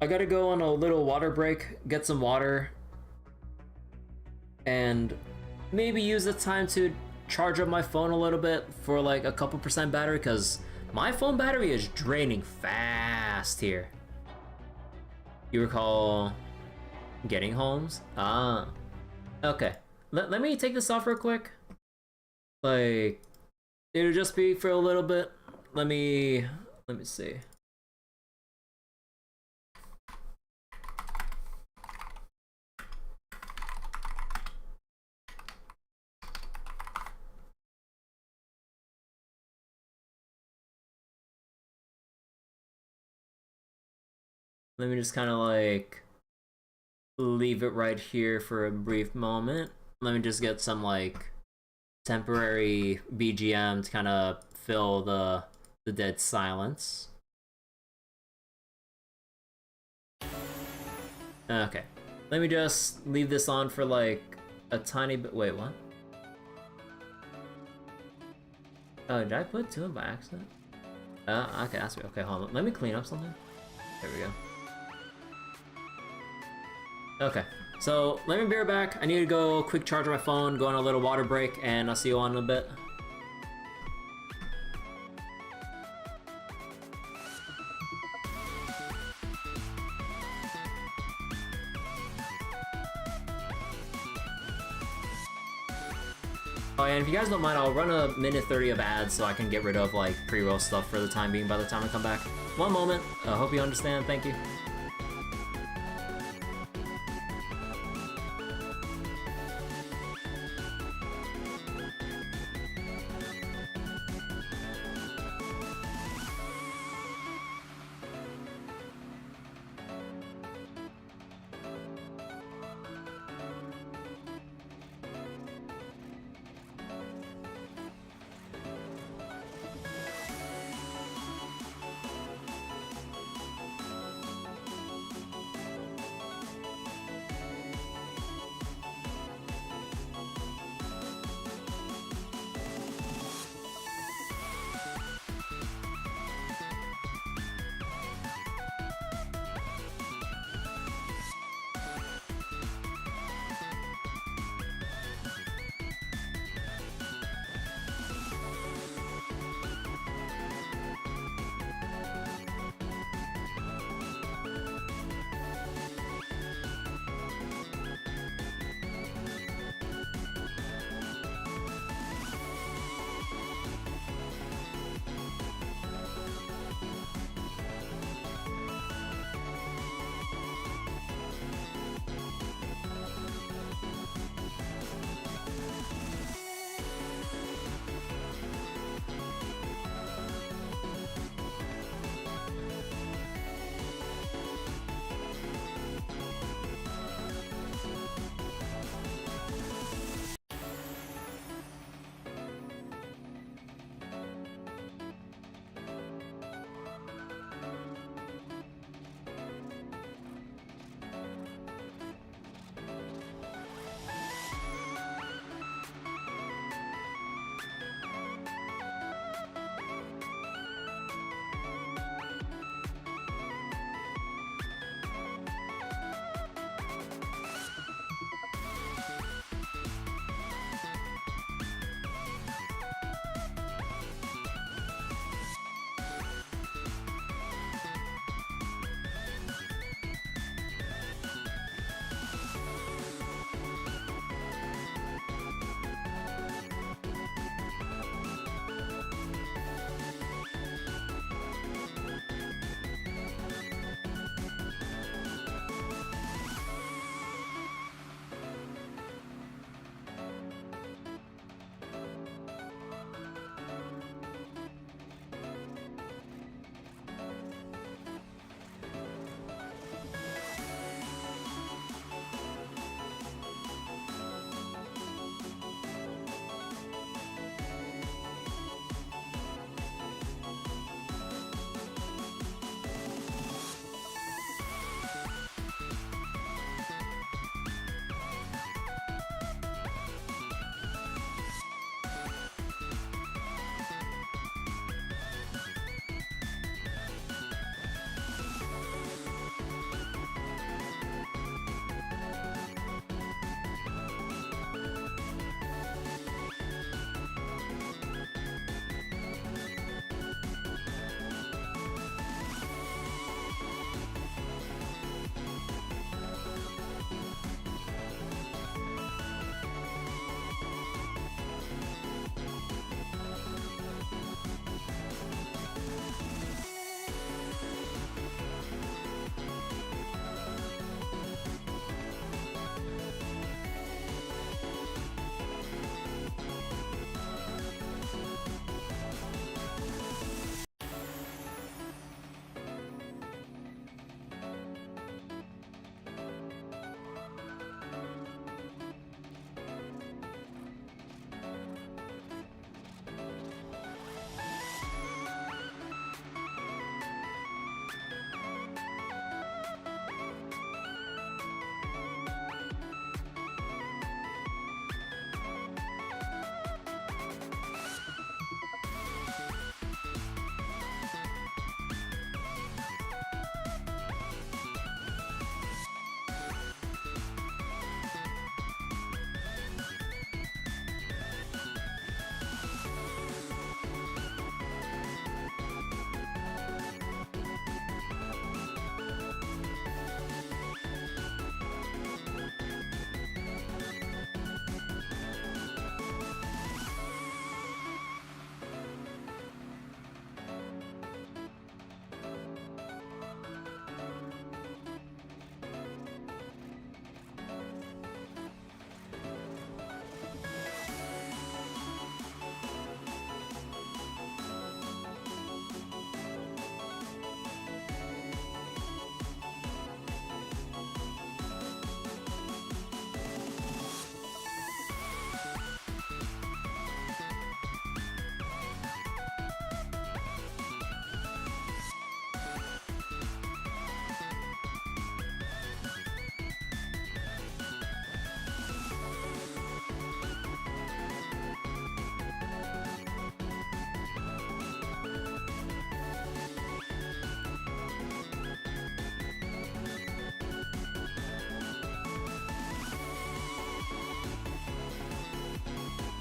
I gotta go on a little water break, get some water, and maybe use the time to charge up my phone a little bit for like a couple % battery, because my phone battery is draining fast here. You recall getting Holmes? Ah, okay. Let me take this off real quick. Like, it'll just be for a little bit. Let me see. Let me just kind of like leave it right here for a brief moment. Let me just get some like temporary BGM to kind of fill the dead silence. Okay, let me just leave this on for like a tiny bit. Wait, what? Oh, did I put 2 in by accident? Okay, that's me. Okay, hold on. Let me clean up something. There we go. Okay, so let me be right back. I need to go quick charge my phone, go on a little water break, and I'll see you on in a bit. Oh yeah, and if you guys don't mind, I'll run a minute 30 of ads so I can get rid of like pre-roll stuff for the time being by the time I come back. One moment, I hope you understand, thank you.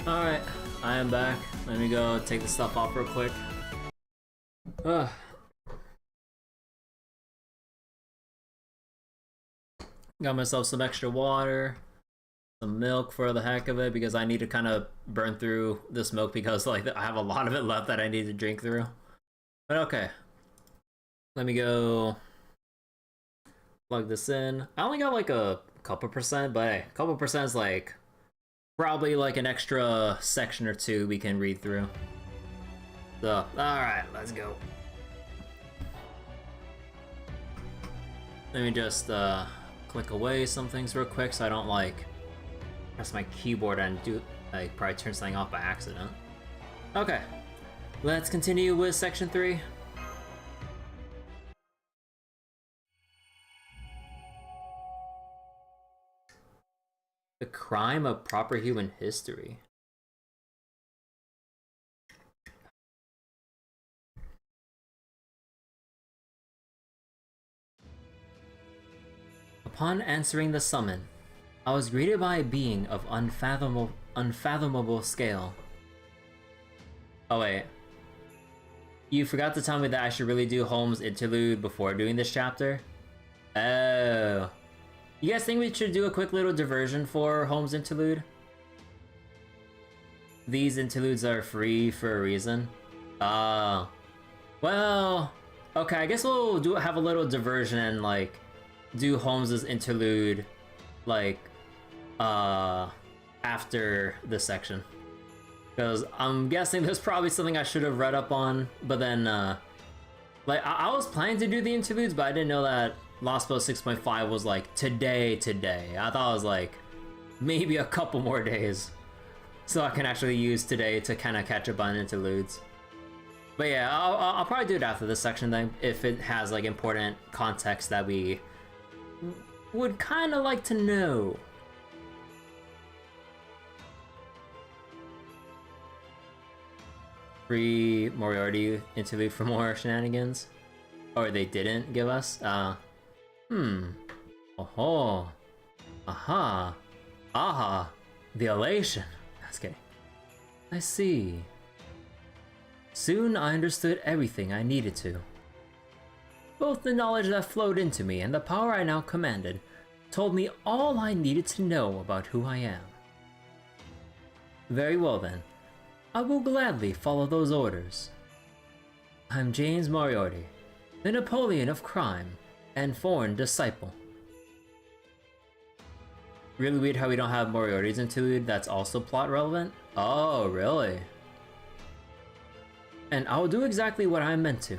Alright, I am back. Let me go take the stuff off real quick. Ugh. Got myself some extra water, some milk for the heck of it, because I need to kind of burn through this milk because like I have a lot of it left that I need to drink through. But okay. Let me go plug this in. I only got like a couple percent, but hey, a couple percent is like probably like an extra section or two we can read through. So, alright, let's go. Let me just click away some things real quick so I don't like press my keyboard and do like probably turn something off by accident. Okay, let's continue with section 3. The crime of proper human history. Upon answering the summon, I was greeted by a being of unfathomable scale. Oh wait. You forgot to tell me that I should really do Holmes' Interlude before doing this chapter? Oh. You guys think we should do a quick little diversion for Holmes' Interlude? These interludes are free for a reason. Well, okay, I guess we'll have a little diversion and like do Holmes's interlude like after this section. Because I'm guessing there's probably something I should have read up on, but then like I was planning to do the interludes, but I didn't know that Lostbelt 6.5 was like today. I thought it was like maybe a couple more days. So I can actually use today to kind of catch up on interludes. But yeah, I'll probably do it after this section then, if it has like important context that we would kind of like to know. Free Moriarty interlude for more shenanigans? Or they didn't give us? Oh-ho. Aha. Aha. The elation. That's kidding. I see. Soon I understood everything I needed to. Both the knowledge that flowed into me and the power I now commanded told me all I needed to know about who I am. Very well then. I will gladly follow those orders. I'm James Moriarty, the Napoleon of crime and foreign disciple. Really weird how we don't have Moriarty's interlude that's also plot relevant. Oh, really? And I'll do exactly what I'm meant to.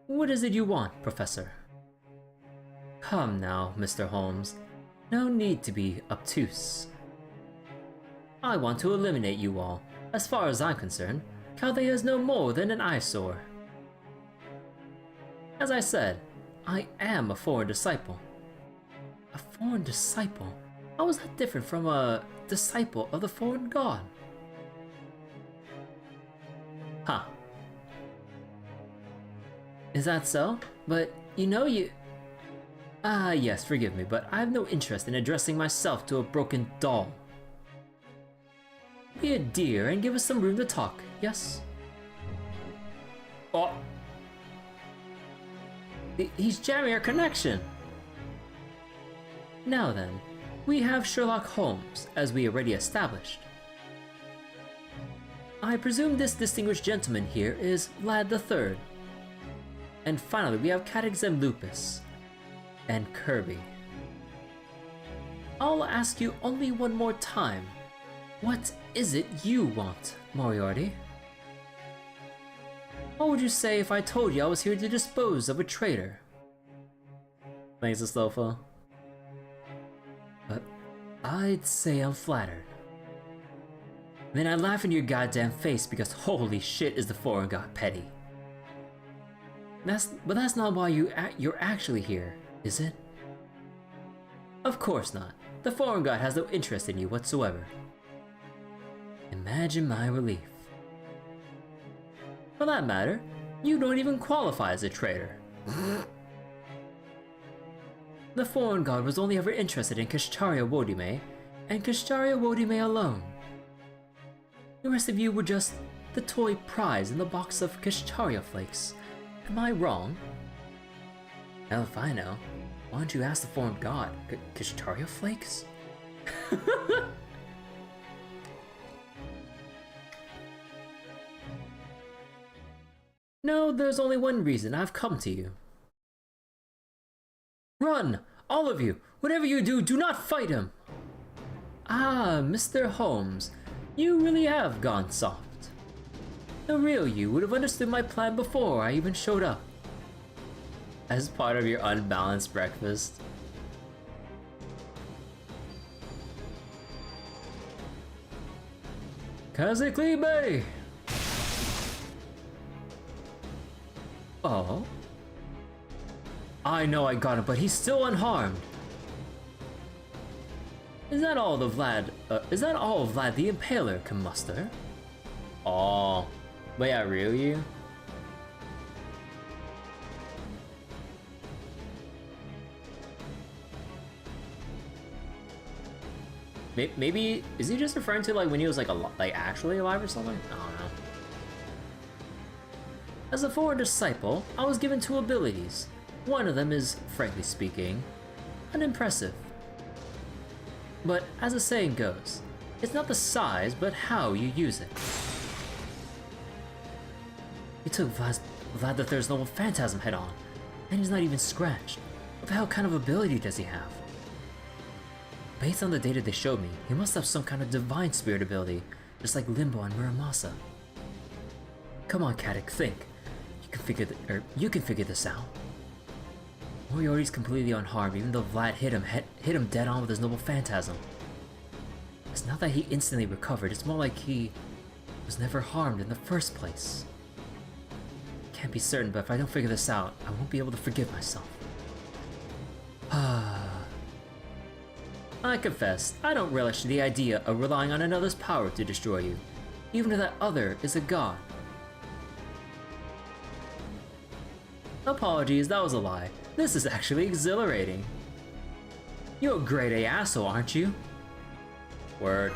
What is it you want, Professor? Come now, Mr. Holmes. No need to be obtuse. I want to eliminate you all. As far as I'm concerned, Chaldea is no more than an eyesore. As I said, I am a foreign disciple. A foreign disciple? How is that different from a disciple of the foreign god? Huh. Is that so? But you know you... Ah, yes, forgive me, but I have no interest in addressing myself to a broken doll. Be a dear and give us some room to talk, yes? Oh. He's jamming our connection. Now then, we have Sherlock Holmes, as we already established. I presume this distinguished gentleman here is Lad III. And finally, we have Catexem Lupus and Kirby. I'll ask you only one more time. What is it you want, Moriarty? What would you say if I told you I was here to dispose of a traitor? Thanks, Astolfo. But I'd say I'm flattered. Then I'd laugh in your goddamn face because holy shit is the foreign god petty. But that's not why you're actually here, is it? Of course not. The foreign god has no interest in you whatsoever. Imagine my relief. For that matter, you don't even qualify as a traitor. The foreign god was only ever interested in Kashtaria Wodime, and Kashtaria Wodime alone. The rest of you were just the toy prize in the box of Kashtaria flakes. Am I wrong? Hell if I know. Why don't you ask the foreign god? Kashtaria flakes? No, there's only one reason I've come to you. Run! All of you! Whatever you do, do not fight him! Ah, Mr. Holmes, you really have gone soft. The real you would have understood my plan before I even showed up. As part of your unbalanced breakfast. Kazeklibe! Oh? I know I got him, but he's still unharmed. Is that all Vlad the Impaler can muster? Oh, but yeah, really? Maybe is he just referring to like when he was like actually alive or something? I don't know. As a foreign disciple, I was given two abilities. One of them is, frankly speaking, unimpressive. But as the saying goes, it's not the size, but how you use it. You took Vlad the Third's noble phantasm head on, and he's not even scratched. What the hell kind of ability does he have? Based on the data they showed me, he must have some kind of divine spirit ability, just like Limbo and Muramasa. Come on, Katic, think. You can figure this out. Moriarty's completely unharmed, even though Vlad hit him dead on with his noble phantasm. It's not that he instantly recovered, it's more like he was never harmed in the first place. Can't be certain, but if I don't figure this out, I won't be able to forgive myself. I confess, I don't relish the idea of relying on another's power to destroy you, even if that other is a god. Apologies, that was a lie. This is actually exhilarating. You're a grade A asshole, aren't you? Word.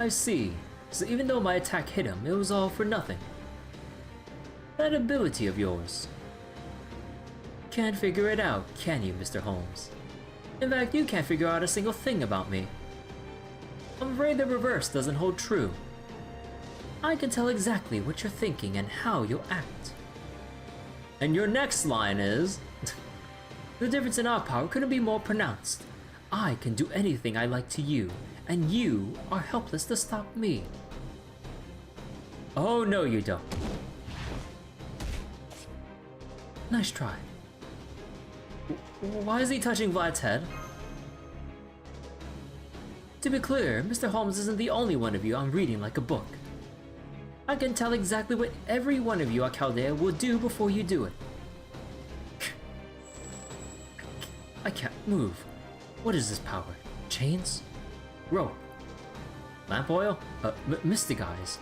I see. So even though my attack hit him, it was all for nothing. That ability of yours. Can't figure it out, can you, Mr. Holmes? In fact, you can't figure out a single thing about me. I'm afraid the reverse doesn't hold true. I can tell exactly what you're thinking and how you'll act. And your next line is... The difference in our power couldn't be more pronounced. I can do anything I like to you, and you are helpless to stop me. Oh no you don't. Nice try. Why is he touching Vlad's head? To be clear, Mr. Holmes isn't the only one of you I'm reading like a book. I can tell exactly what every one of you at Chaldea will do before you do it. I can't move. What is this power? Chains? Rope? Lamp oil? Mystic eyes?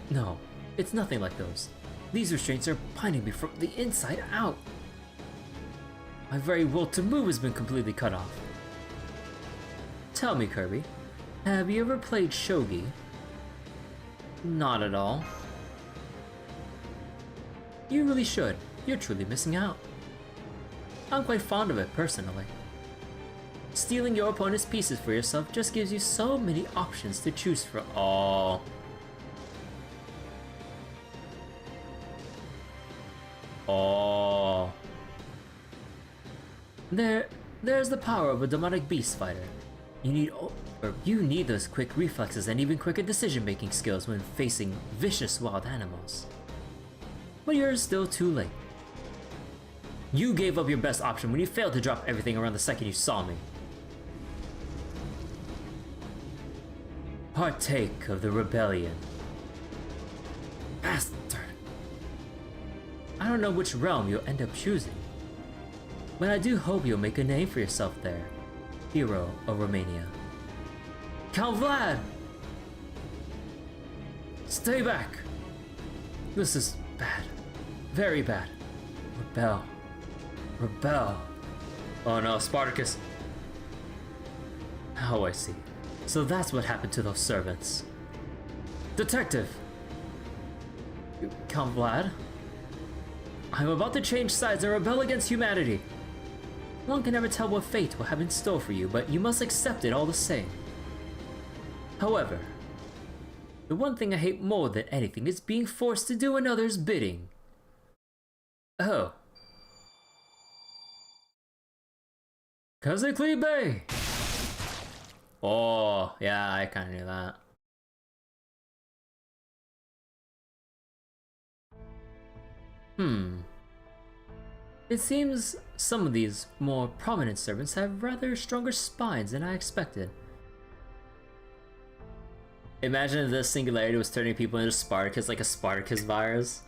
No, it's nothing like those. These restraints are binding me from the inside out. My very will to move has been completely cut off. Tell me, Kirby, have you ever played shogi? Not at all. You really should. You're truly missing out. I'm quite fond of it, personally. Stealing your opponent's pieces for yourself just gives you so many options to choose from. Oh. Oh. There's the power of a demonic beast fighter. You need those quick reflexes and even quicker decision-making skills when facing vicious wild animals. But you're still too late. You gave up your best option when you failed to drop everything around the second you saw me. Partake of the rebellion. Bastard. I don't know which realm you'll end up choosing, but I do hope you'll make a name for yourself there, hero of Romania. Count Vlad! Stay back! This is bad. Very bad. We're Rebel. Rebel. Oh no, Spartacus. Oh, I see. So that's what happened to those servants. Detective! Count Vlad? I'm about to change sides and rebel against humanity. One can never tell what fate will have in store for you, but you must accept it all the same. However, the one thing I hate more than anything is being forced to do another's bidding. Oh. Kazakli Bay! Oh, yeah, I kinda knew that. It seems some of these more prominent servants have rather stronger spines than I expected. Imagine if this singularity was turning people into Spartacus like a Spartacus virus.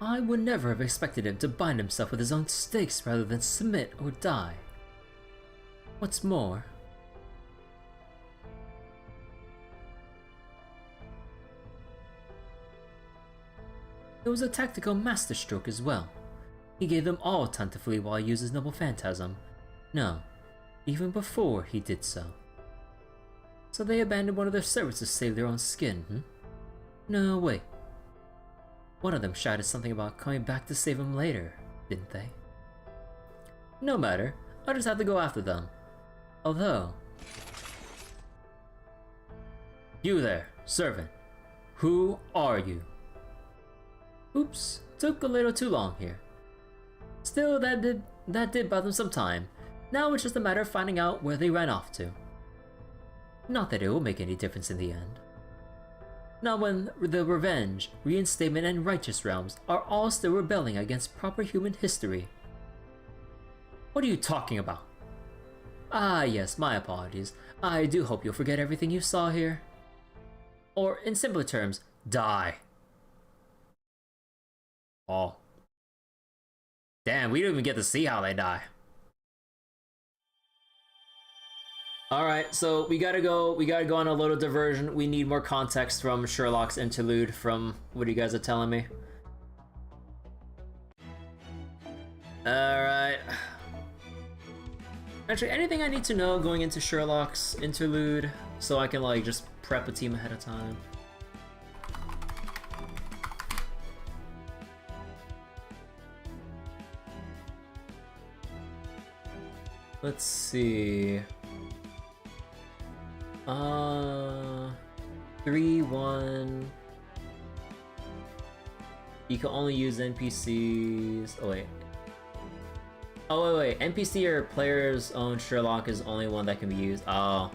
I would never have expected him to bind himself with his own stakes rather than submit or die. What's more, it was a tactical masterstroke as well. He gave them all time to flee while he used his noble phantasm. No, even before he did so. So they abandoned one of their servants to save their own skin, No, wait. One of them shouted something about coming back to save him later, didn't they? No matter, I'll just have to go after them. Although... You there, servant. Who are you? Oops, took a little too long here. Still, that did buy them some time. Now it's just a matter of finding out where they ran off to. Not that it will make any difference in the end. Not when the revenge, reinstatement, and righteous realms are all still rebelling against proper human history. What are you talking about? Ah yes, my apologies. I do hope you'll forget everything you saw here. Or, in simpler terms, die. Oh. Damn, we don't even get to see how they die. Alright, so we gotta go on a little diversion. We need more context from Sherlock's interlude from what you guys are telling me. Alright. Actually, anything I need to know going into Sherlock's interlude so I can like just prep a team ahead of time. Let's see. 3-1. You can only use NPCs. Oh wait. Oh wait. NPC or player's own Sherlock is the only one that can be used. Oh.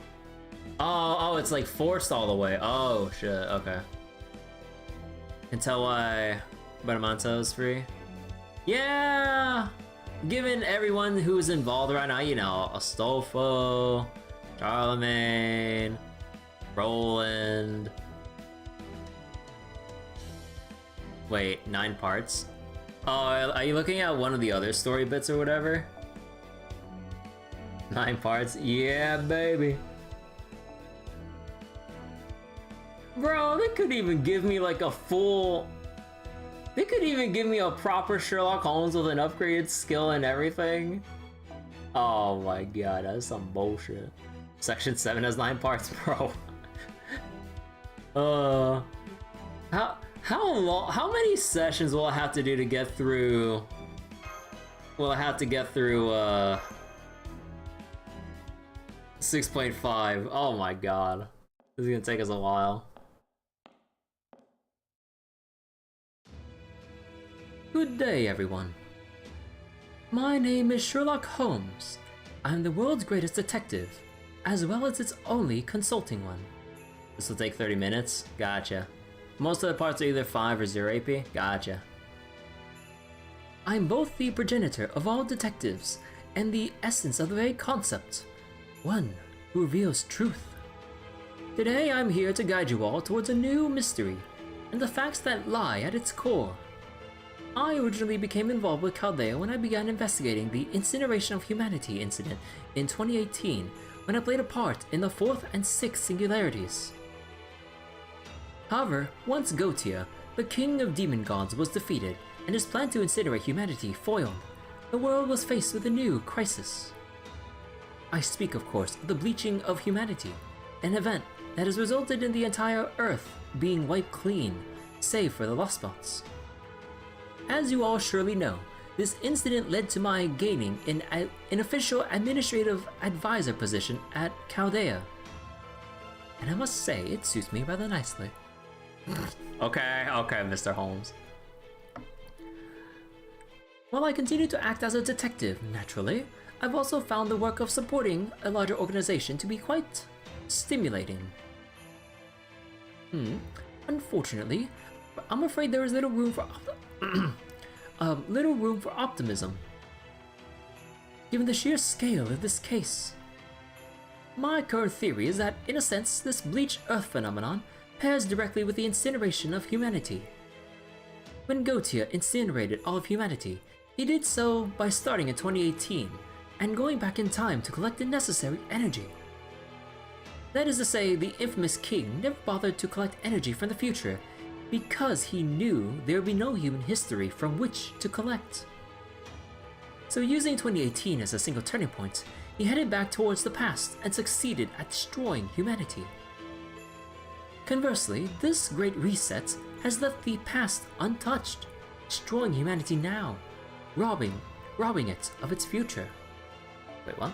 Oh, it's like forced all the way. Oh shit. Okay. Can tell why Badamanto is free. Yeah. Given everyone who's involved right now, you know, Astolfo, Charlemagne, Roland. Wait, 9 parts? Oh, are you looking at one of the other story bits or whatever? 9 parts? Yeah, baby. Bro, they could even give me like a full... They could even give me a proper Sherlock Holmes with an upgraded skill and everything. Oh my god, that's some bullshit. Section 7 has 9 parts, bro. How many sessions will I have to do to get through? Will I have to get through 6.5? Oh my god, this is gonna take us a while. Good day, everyone. My name is Sherlock Holmes. I'm the world's greatest detective, as well as its only consulting one. This will take 30 minutes? Gotcha. Most of the parts are either 5 or 0 AP? Gotcha. I'm both the progenitor of all detectives and the essence of the very concept, one who reveals truth. Today I'm here to guide you all towards a new mystery and the facts that lie at its core. I originally became involved with Chaldea when I began investigating the Incineration of Humanity incident in 2018 when I played a part in the 4th and 6th singularities. However, once Gautier, the king of demon gods, was defeated and his plan to incinerate humanity foiled, the world was faced with a new crisis. I speak, of course, of the bleaching of humanity, an event that has resulted in the entire Earth being wiped clean, save for the Lostbelts. As you all surely know, this incident led to my gaining an official administrative advisor position at Chaldea. And I must say, it suits me rather nicely. Okay, Mr. Holmes. While I continue to act as a detective, naturally, I've also found the work of supporting a larger organization to be quite stimulating. Unfortunately, I'm afraid there is little room for optimism, given the sheer scale of this case. My current theory is that, in a sense, this bleached Earth phenomenon pairs directly with the incineration of humanity. When Gautier incinerated all of humanity, he did so by starting in 2018 and going back in time to collect the necessary energy. That is to say, the infamous king never bothered to collect energy from the future because he knew there would be no human history from which to collect. So using 2018 as a single turning point, he headed back towards the past and succeeded at destroying humanity. Conversely, this great reset has left the past untouched, destroying humanity now, robbing it of its future. Wait, what?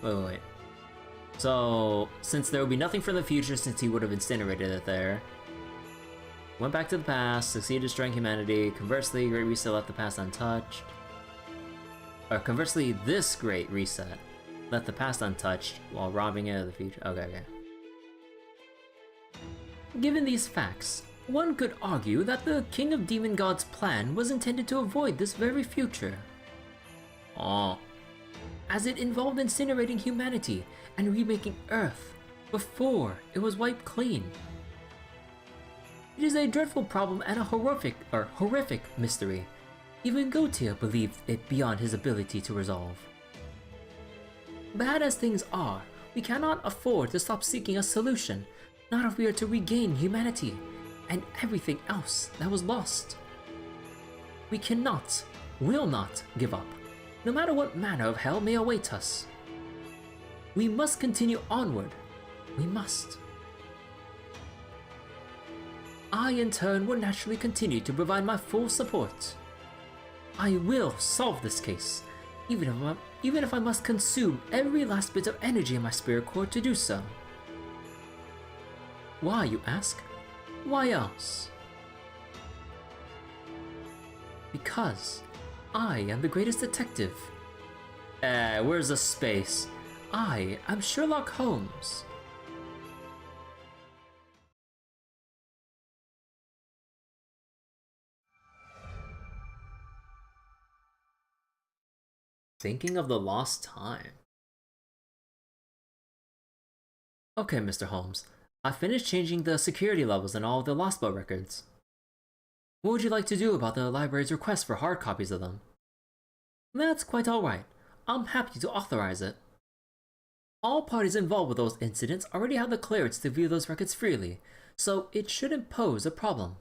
Wait. So, since there would be nothing from the future since he would have incinerated it there, went back to the past, succeeded destroying humanity. Conversely, Great Reset left the past untouched. Or conversely, this Great Reset left the past untouched while robbing it of the future. Okay. Given these facts, one could argue that the King of Demon Gods' plan was intended to avoid this very future. As it involved incinerating humanity and remaking Earth before it was wiped clean. It is a dreadful problem and a horrific mystery. Even Gautier believed it beyond his ability to resolve. Bad as things are, we cannot afford to stop seeking a solution, not if we are to regain humanity and everything else that was lost. We cannot, will not give up, no matter what manner of hell may await us. We must continue onward. We must. I, in turn, will naturally continue to provide my full support. I will solve this case, even if I must consume every last bit of energy in my spirit core to do so. Why, you ask? Why else? Because I am the greatest detective. Where's the space? I am Sherlock Holmes. Thinking of the lost time. Okay, Mr. Holmes. I finished changing the security levels in all of the Lostbelt records. What would you like to do about the library's request for hard copies of them? That's quite alright. I'm happy to authorize it. All parties involved with those incidents already have the clearance to view those records freely, so it shouldn't pose a problem.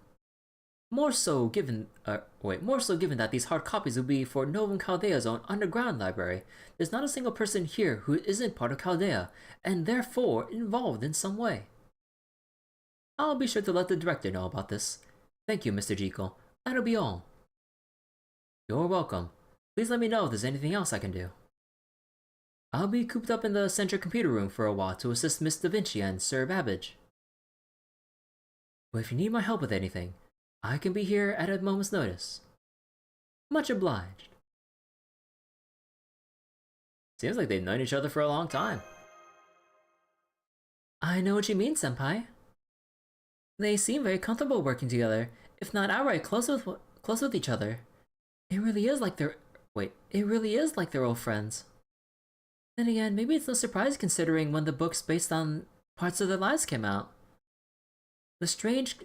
More so given that these hard copies will be for Novum Chaldea's own underground library. There's not a single person here who isn't part of Chaldea, and therefore involved in some way. I'll be sure to let the director know about this. Thank you, Mr. Jekyll. That'll be all. You're welcome. Please let me know if there's anything else I can do. I'll be cooped up in the central computer room for a while to assist Miss Da Vinci and Sir Babbage. But if you need my help with anything, I can be here at a moment's notice. Much obliged. Seems like they've known each other for a long time. I know what you mean, Senpai. They seem very comfortable working together, if not outright close with each other. It really is like they're old friends. Then again, maybe it's no surprise considering when the books based on parts of their lives came out. The Strange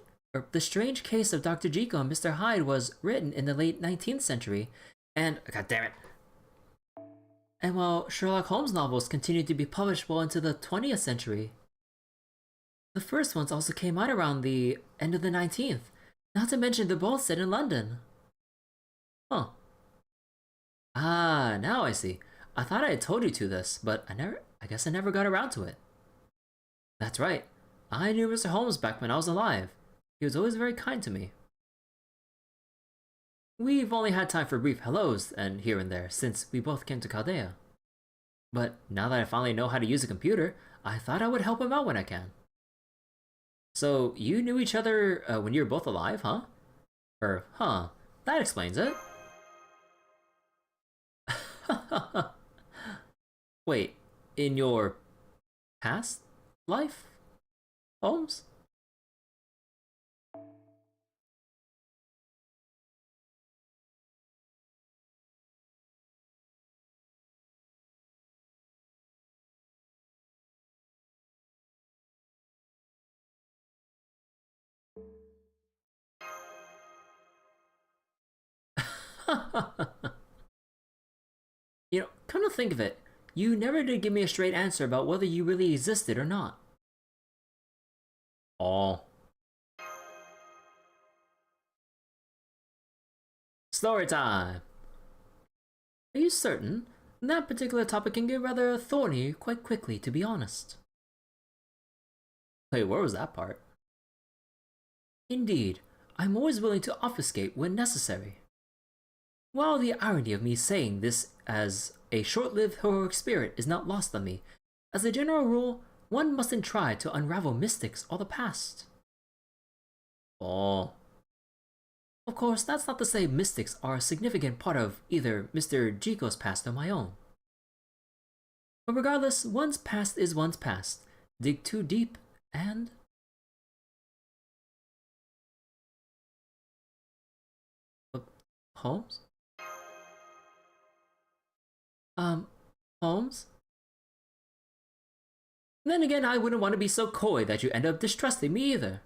Case of Dr. Jekyll and Mr. Hyde was written in the late 19th century, and... God damn it! And while Sherlock Holmes novels continued to be published well into the 20th century, the first ones also came out around the end of the 19th, not to mention they're both set in London. Huh. Ah, now I see. I thought I had told you to this, but I guess I never got around to it. That's right. I knew Mr. Holmes back when I was alive. He was always very kind to me. We've only had time for brief hellos and here and there since we both came to Chaldea. But now that I finally know how to use a computer, I thought I would help him out when I can. So, you knew each other when you were both alive, huh? Huh, that explains it. Wait, in your past life, Holmes? You know, come to think of it, you never did give me a straight answer about whether you really existed or not. Oh. Story time! Are you certain? That particular topic can get rather thorny quite quickly, to be honest. Wait, where was that part? Indeed, I'm always willing to obfuscate when necessary. While the irony of me saying this as a short-lived heroic spirit is not lost on me, as a general rule, one mustn't try to unravel mystics or the past. Oh. Of course, that's not to say mystics are a significant part of either Mr. Jiko's past or my own. But regardless, one's past is one's past. Dig too deep, and... Holmes? Holmes? Then again, I wouldn't want to be so coy that you end up distrusting me either.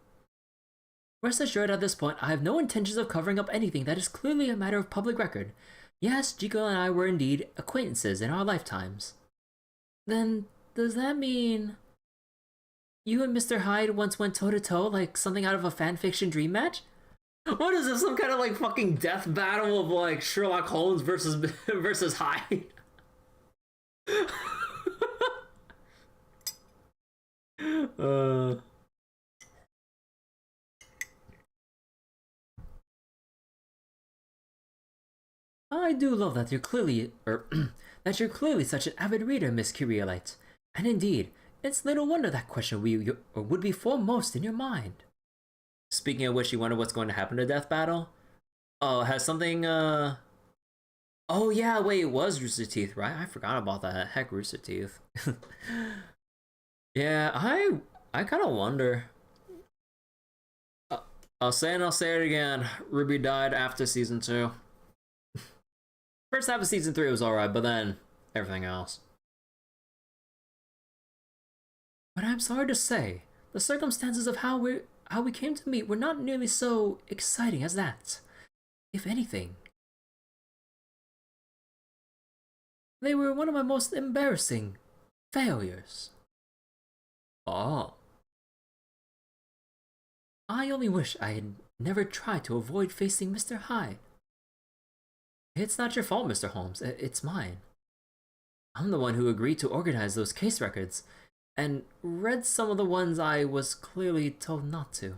Rest assured at this point, I have no intentions of covering up anything that is clearly a matter of public record. Yes, Jiko and I were indeed acquaintances in our lifetimes. Then, does that mean... you and Mr. Hyde once went toe-to-toe like something out of a fanfiction dream match? What is this, some kind of like fucking death battle of like Sherlock Holmes versus Hyde? I do love that you're clearly, that you're clearly such an avid reader, Miss Curiolite. And indeed, it's little wonder that question would be foremost in your mind. Speaking of which, you wonder what's going to happen to Death Battle? Oh, has something, Oh yeah, wait, it was Rooster Teeth, right? I forgot about that. Heck, Rooster Teeth. Yeah, I kind of wonder. I'll say it again. Ruby died after season 2. First half of season 3 was alright, but then everything else. But I'm sorry to say, the circumstances of how we came to meet were not nearly so exciting as that. If anything, they were one of my most embarrassing failures. Oh. I only wish I had never tried to avoid facing Mr. Hyde. It's not your fault, Mr. Holmes. It's mine. I'm the one who agreed to organize those case records, and read some of the ones I was clearly told not to.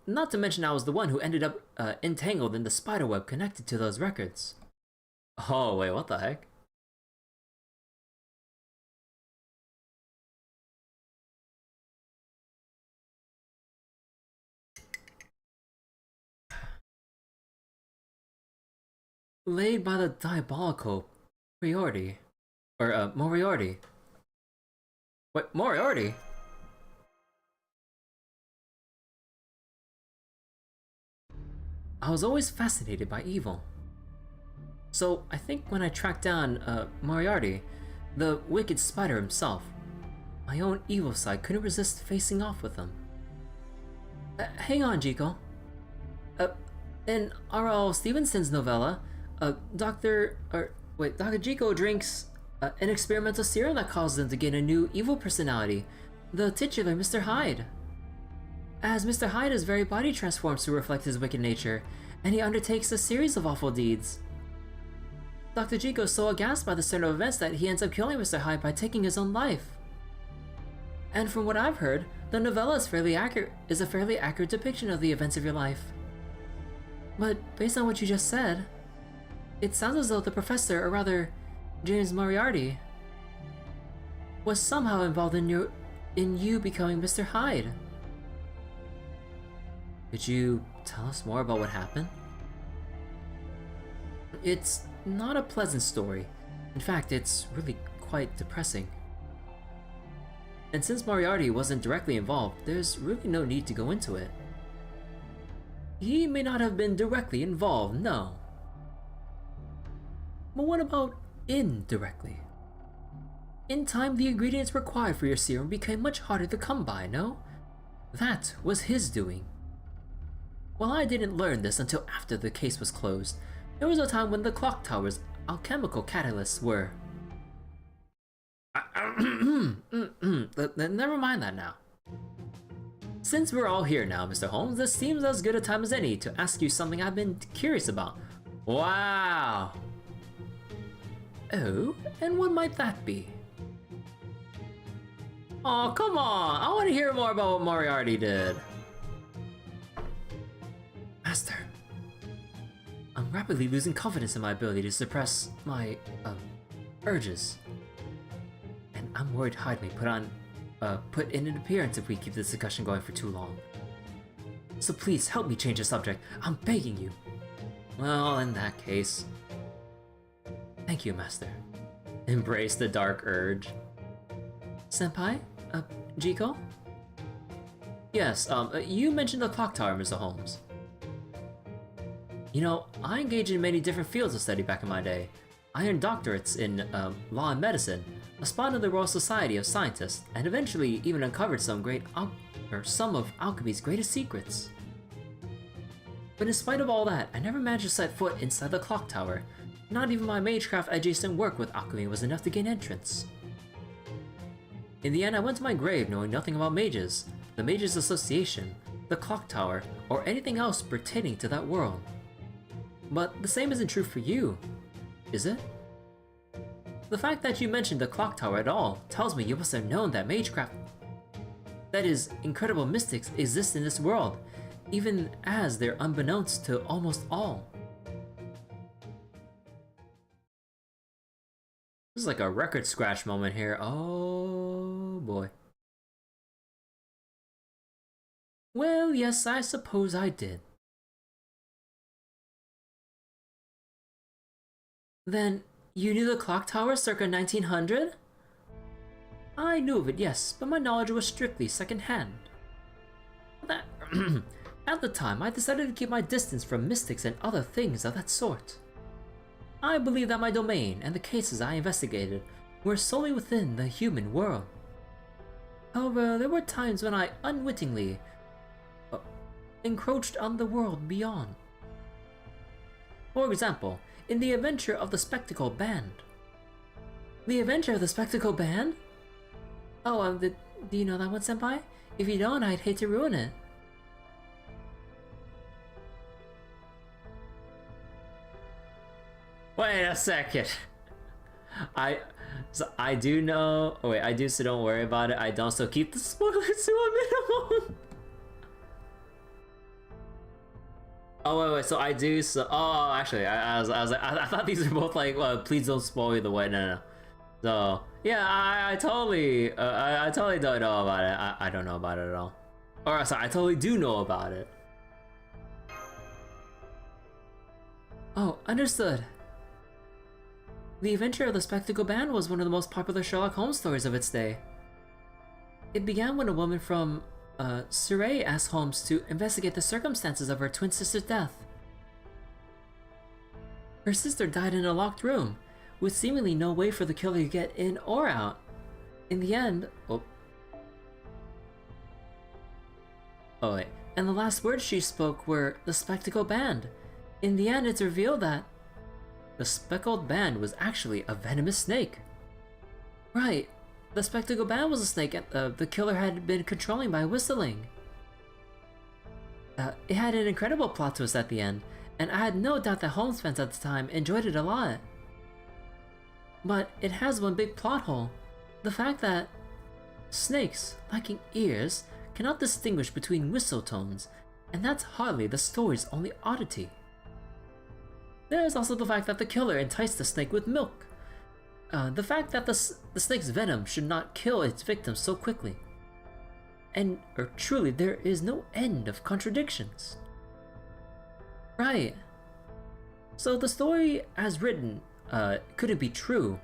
Not to mention I was the one who ended up entangled in the spiderweb connected to those records. Oh, wait, what the heck? Laid by the diabolical Moriarty. Moriarty. Wait, Moriarty? I was always fascinated by evil. So I think when I tracked down Moriarty, the wicked spider himself, my own evil side couldn't resist facing off with him. Hang on, Jiko. In R.L. Stevenson's novella, Wait, Takajiko drinks an experimental serum that causes him to gain a new evil personality, the titular Mr. Hyde. As Mr. Hyde, his very body transforms to reflect his wicked nature, and he undertakes a series of awful deeds. Dr. Jiko is so aghast by the turn of events that he ends up killing Mr. Hyde by taking his own life. And from what I've heard, the novella is a fairly accurate depiction of the events of your life. But based on what you just said, it sounds as though the professor, or rather, James Moriarty, was somehow involved in you becoming Mr. Hyde. Could you tell us more about what happened? It's not a pleasant story. In fact, it's really quite depressing. And since Moriarty wasn't directly involved, there's really no need to go into it. He may not have been directly involved, no. But what about indirectly? In time, the ingredients required for your serum became much harder to come by, no? That was his doing. Well, I didn't learn this until after the case was closed. There was a time when the clock tower's alchemical catalysts were... Never mind that now. Since we're all here now, Mr. Holmes, this seems as good a time as any to ask you something I've been curious about. Wow! Oh, and what might that be? Oh, come on! I want to hear more about what Moriarty did. Master, I'm rapidly losing confidence in my ability to suppress my, urges. And I'm worried Hyde may put in an appearance if we keep this discussion going for too long. So please help me change the subject. I'm begging you. Well, in that case... Thank you, Master. Embrace the dark urge. Senpai? Jiko? Yes, you mentioned the clock tower, Mr. Holmes. You know, I engaged in many different fields of study back in my day. I earned doctorates in law and medicine, a spawn of the Royal Society of Scientists, and eventually even uncovered some of alchemy's greatest secrets. But in spite of all that, I never managed to set foot inside the clock tower. Not even my magecraft adjacent work with alchemy was enough to gain entrance. In the end, I went to my grave knowing nothing about mages, the Mages Association, the clock tower, or anything else pertaining to that world. But the same isn't true for you, is it? The fact that you mentioned the clock tower at all tells me you must have known that magecraft, that is, incredible mystics, exist in this world, even as they're unbeknownst to almost all. This is like a record scratch moment here. Oh boy. Well, yes, I suppose I did. Then, you knew the clock tower circa 1900? I knew of it, yes, but my knowledge was strictly second-hand. At the time, I decided to keep my distance from mystics and other things of that sort. I believe that my domain and the cases I investigated were solely within the human world. However, there were times when I unwittingly encroached on the world beyond. For example, in the adventure of the Spectacle Band. The adventure of the Spectacle Band? Oh, do you know that one, Senpai? If you don't, I'd hate to ruin it. Wait a second. I do know. Oh wait, I do, so don't worry about it. I don't, so keep the spoilers to a minimum. Oh wait, so I do. So actually, I was like, I thought these were both like, please don't spoil either way. No. So yeah, I totally don't know about it. I don't know about it at all. Or sorry, I totally do know about it. Oh, understood. The Adventure of the Spectacle Band was one of the most popular Sherlock Holmes stories of its day. It began when a woman from Surrey asked Holmes to investigate the circumstances of her twin sister's death. Her sister died in a locked room, with seemingly no way for the killer to get in or out. In the end, and the last words she spoke were the Spectacle Band. In the end, it's revealed that... The speckled band was actually a venomous snake. Right, the spectacled band was a snake the killer had been controlling by whistling. It had an incredible plot twist at the end, and I had no doubt that Holmes fans at the time enjoyed it a lot. But it has one big plot hole. The fact that snakes, lacking ears, cannot distinguish between whistle tones, and that's hardly the story's only oddity. There is also the fact that the killer enticed the snake with milk. The fact that the snake's venom should not kill its victims so quickly. And truly, there is no end of contradictions. Right. So the story as written couldn't be true.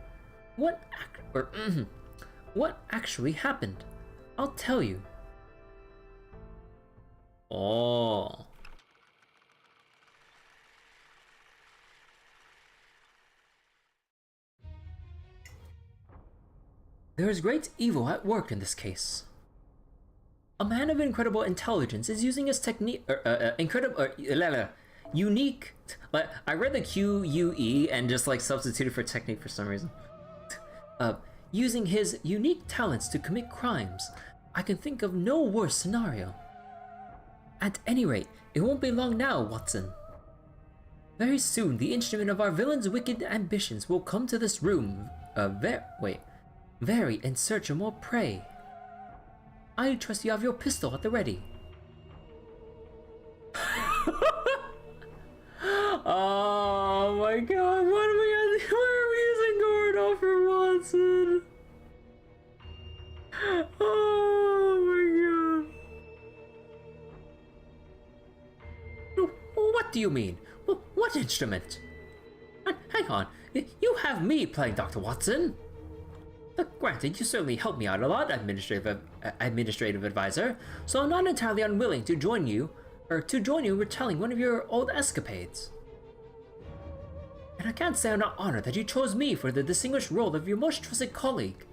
What actually happened? I'll tell you. Oh. There is great evil at work in this case. A man of incredible intelligence is using his unique. I read the QUE and just like substituted for technique for some reason. Using his unique talents to commit crimes. I can think of no worse scenario. At any rate, it won't be long now, Watson. Very soon, the instrument of our villain's wicked ambitions will come to this room. Very in search of more prey. I trust you have your pistol at the ready. Oh my god, why are we using Gordo for Watson? Oh my god. What do you mean? What instrument? Hang on, you have me playing Dr. Watson. Granted, you certainly helped me out a lot, administrative advisor, so I'm not entirely unwilling to join you retelling one of your old escapades. And I can't say I'm not honored that you chose me for the distinguished role of your most trusted colleague,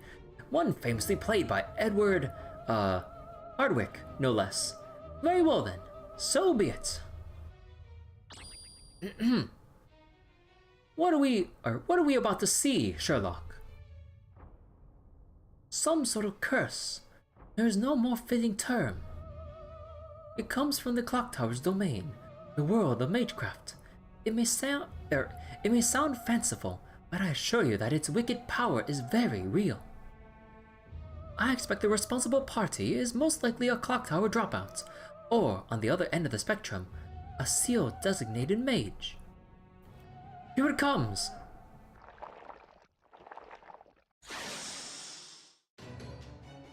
one famously played by Edward, Hardwick, no less. Very well then, so be it. What are we about to see, Sherlock? Some sort of curse. There is no more fitting term. It comes from the clock tower's domain, the world of magecraft. It may sound fanciful, but I assure you that its wicked power is very real. I expect the responsible party is most likely a clock tower dropout, or on the other end of the spectrum, a seal-designated mage. Here it comes!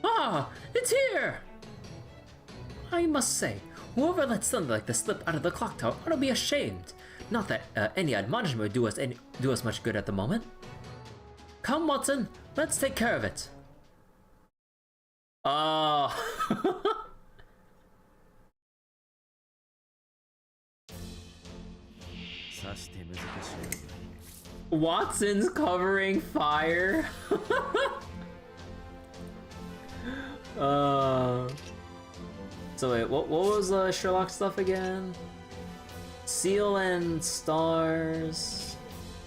Ah, it's here! I must say, whoever lets something like this slip out of the clock tower ought to be ashamed. Not that any admonishment would do us much good at the moment. Come, Watson, let's take care of it. Oh. Watson's covering fire. So wait, what was Sherlock stuff again? Seal and stars,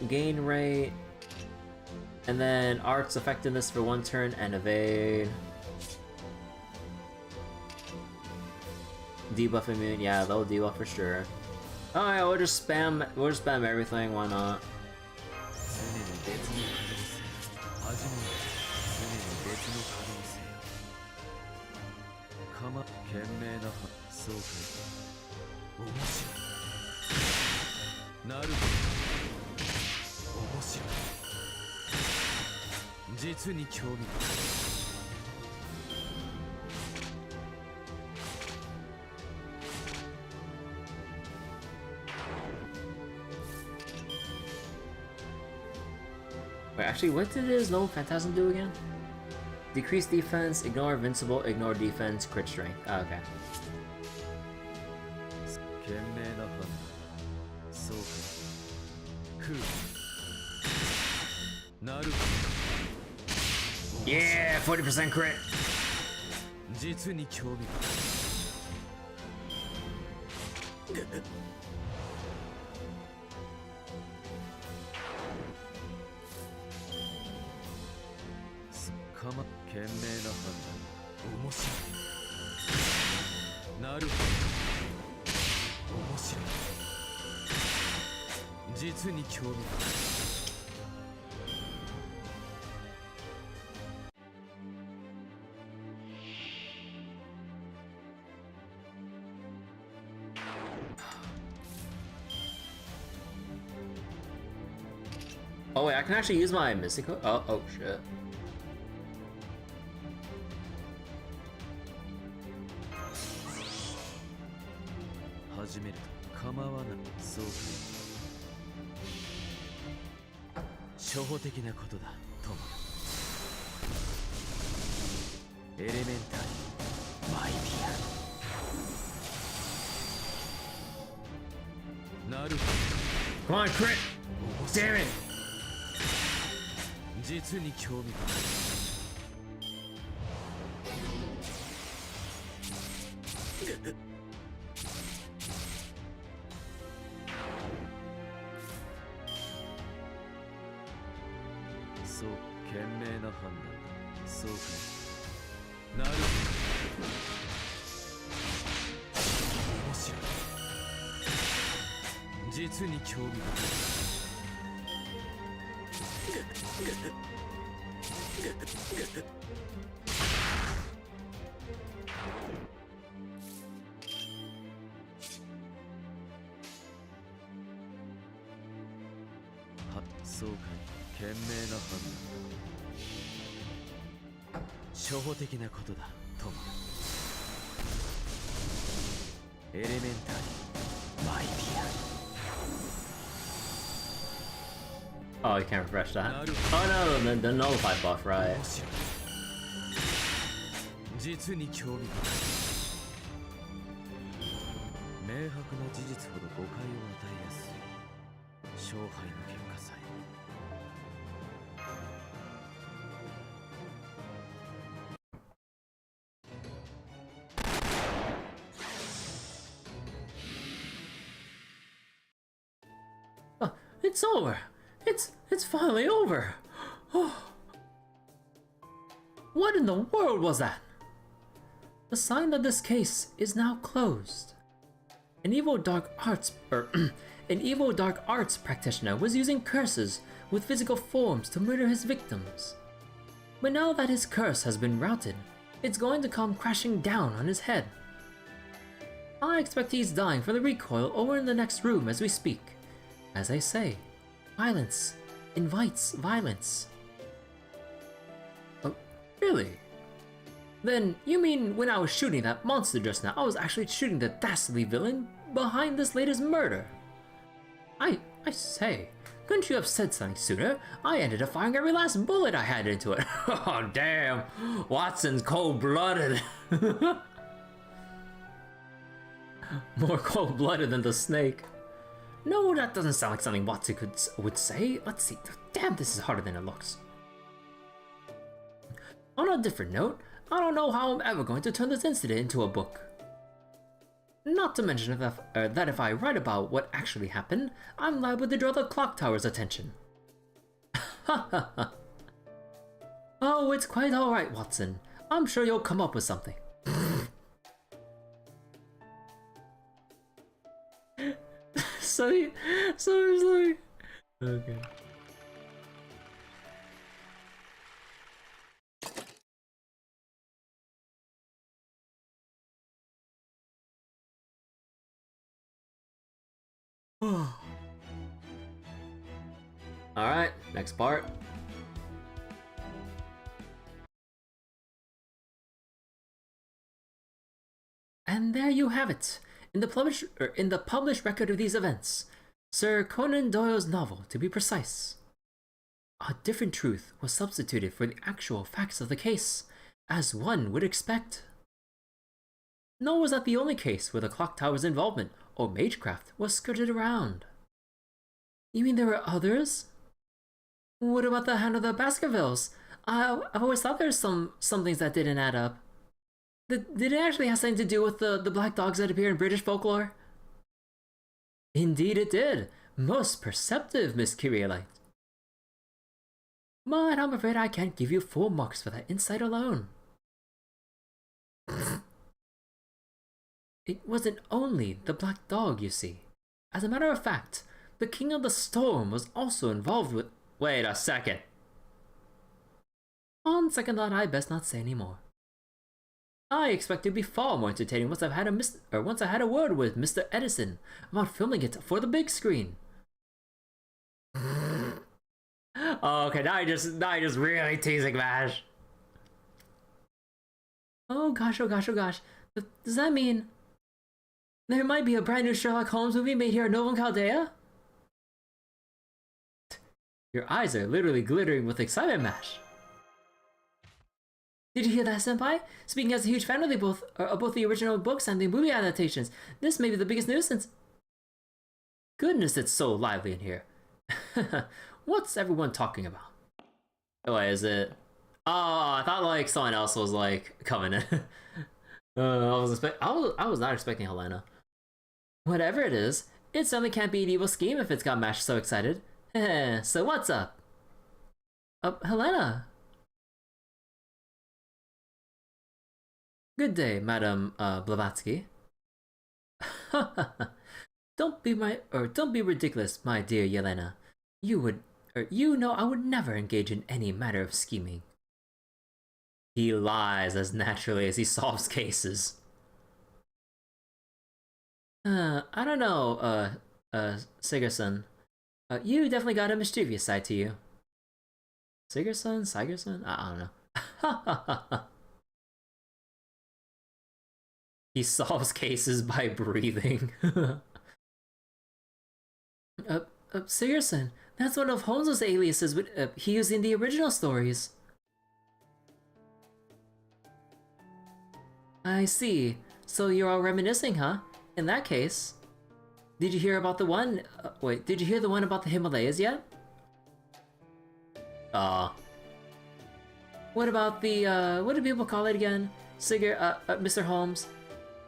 gain rate, and then art's effectiveness for 1 turn and evade. Debuff immune, yeah, they'll debuff for sure. Alright, we'll just spam everything, why not? Wait, actually, what did his noble phantasm do again? Decrease defense, ignore invincible, ignore defense, crit strength. Oh, okay. Yeah, 40% crit. 賢明な判断。面白い。なるほど。面白い。実に興味深い。Oh wait, I can actually use my mystical. Oh shit. 始めると構わない。そうか。初歩的なことだ、友よ。エレメンタリー、マイディア。なるほ Come on, crit! Damn it! ど。実に興味深い。そう、賢明な判断だ。そうか。なるほど。面白い。実に興味深い。は、そうかい。賢明な判断だ。初歩的なことだ、友よ。エレメンタリー、マイディア。Oh, you can't refresh that. Oh no, the nullify buff, right? 実に興味深い。明白な事実ほど誤解を与えやすい。勝敗の結果さえ。It's over. It's finally over. What in the world was that? The sign that this case is now closed. An evil dark arts practitioner was using curses with physical forms to murder his victims. But now that his curse has been routed, it's going to come crashing down on his head. I expect he's dying for the recoil over in the next room as we speak. As I say, violence invites violence. Oh, really? Then you mean when I was shooting that monster just now, I was actually shooting the dastardly villain behind this latest murder? I say, couldn't you have said something sooner? I ended up firing every last bullet I had into it. Oh damn, Watson's cold-blooded. More cold-blooded than the snake. No, that doesn't sound like something Watson would say. Let's see. Damn, this is harder than it looks. On a different note, I don't know how I'm ever going to turn this incident into a book. Not to mention that if I write about what actually happened, I'm liable to draw the clock tower's attention. Oh, it's quite alright, Watson. I'm sure you'll come up with something. Seriously? Okay. Alright, next part. And there you have it. In the published record of these events, Sir Conan Doyle's novel, to be precise. A different truth was substituted for the actual facts of the case, as one would expect. Nor was that the only case where the clock tower's involvement, or magecraft, was skirted around. You mean there were others? What about the Hand of the Baskervilles? I've always thought there's some things that didn't add up. Did it actually have something to do with the black dogs that appear in British folklore? Indeed it did. Most perceptive, Miss Kyrielite. But I'm afraid I can't give you full marks for that insight alone. It wasn't only the black dog, you see. As a matter of fact, the King of the Storm was also involved with— Wait a second. On second thought, I best not say any more. I expect it to be far more entertaining once I had a word with Mr. Edison about filming it for the big screen. Oh, okay, now you're just really teasing Mash. Oh gosh, oh gosh, oh gosh. Does that mean there might be a brand new Sherlock Holmes movie made here at Novum Chaldea? Your eyes are literally glittering with excitement, Mash. Did you hear that, Senpai? Speaking as a huge fan of both the original books and the movie adaptations, this may be the biggest news since— Goodness, it's so lively in here. What's everyone talking about? Oh, wait, is it? Oh, I thought like someone else was like coming in. I was not expecting Helena. Whatever it is, it certainly can't be an evil scheme if it's got Mash so excited. So what's up? Helena. Good day, Madam Blavatsky. Don't be ridiculous, my dear Yelena. You know I would never engage in any matter of scheming. He lies as naturally as he solves cases. I don't know, Sigerson. You definitely got a mischievous side to you. Sigerson? I don't know. He solves cases by breathing. Sigerson, that's one of Holmes' aliases he used in the original stories. I see. So you're all reminiscing, huh? In that case, did you hear about the one— did you hear the one about the Himalayas yet? What about the, what do people call it again? Mr. Holmes?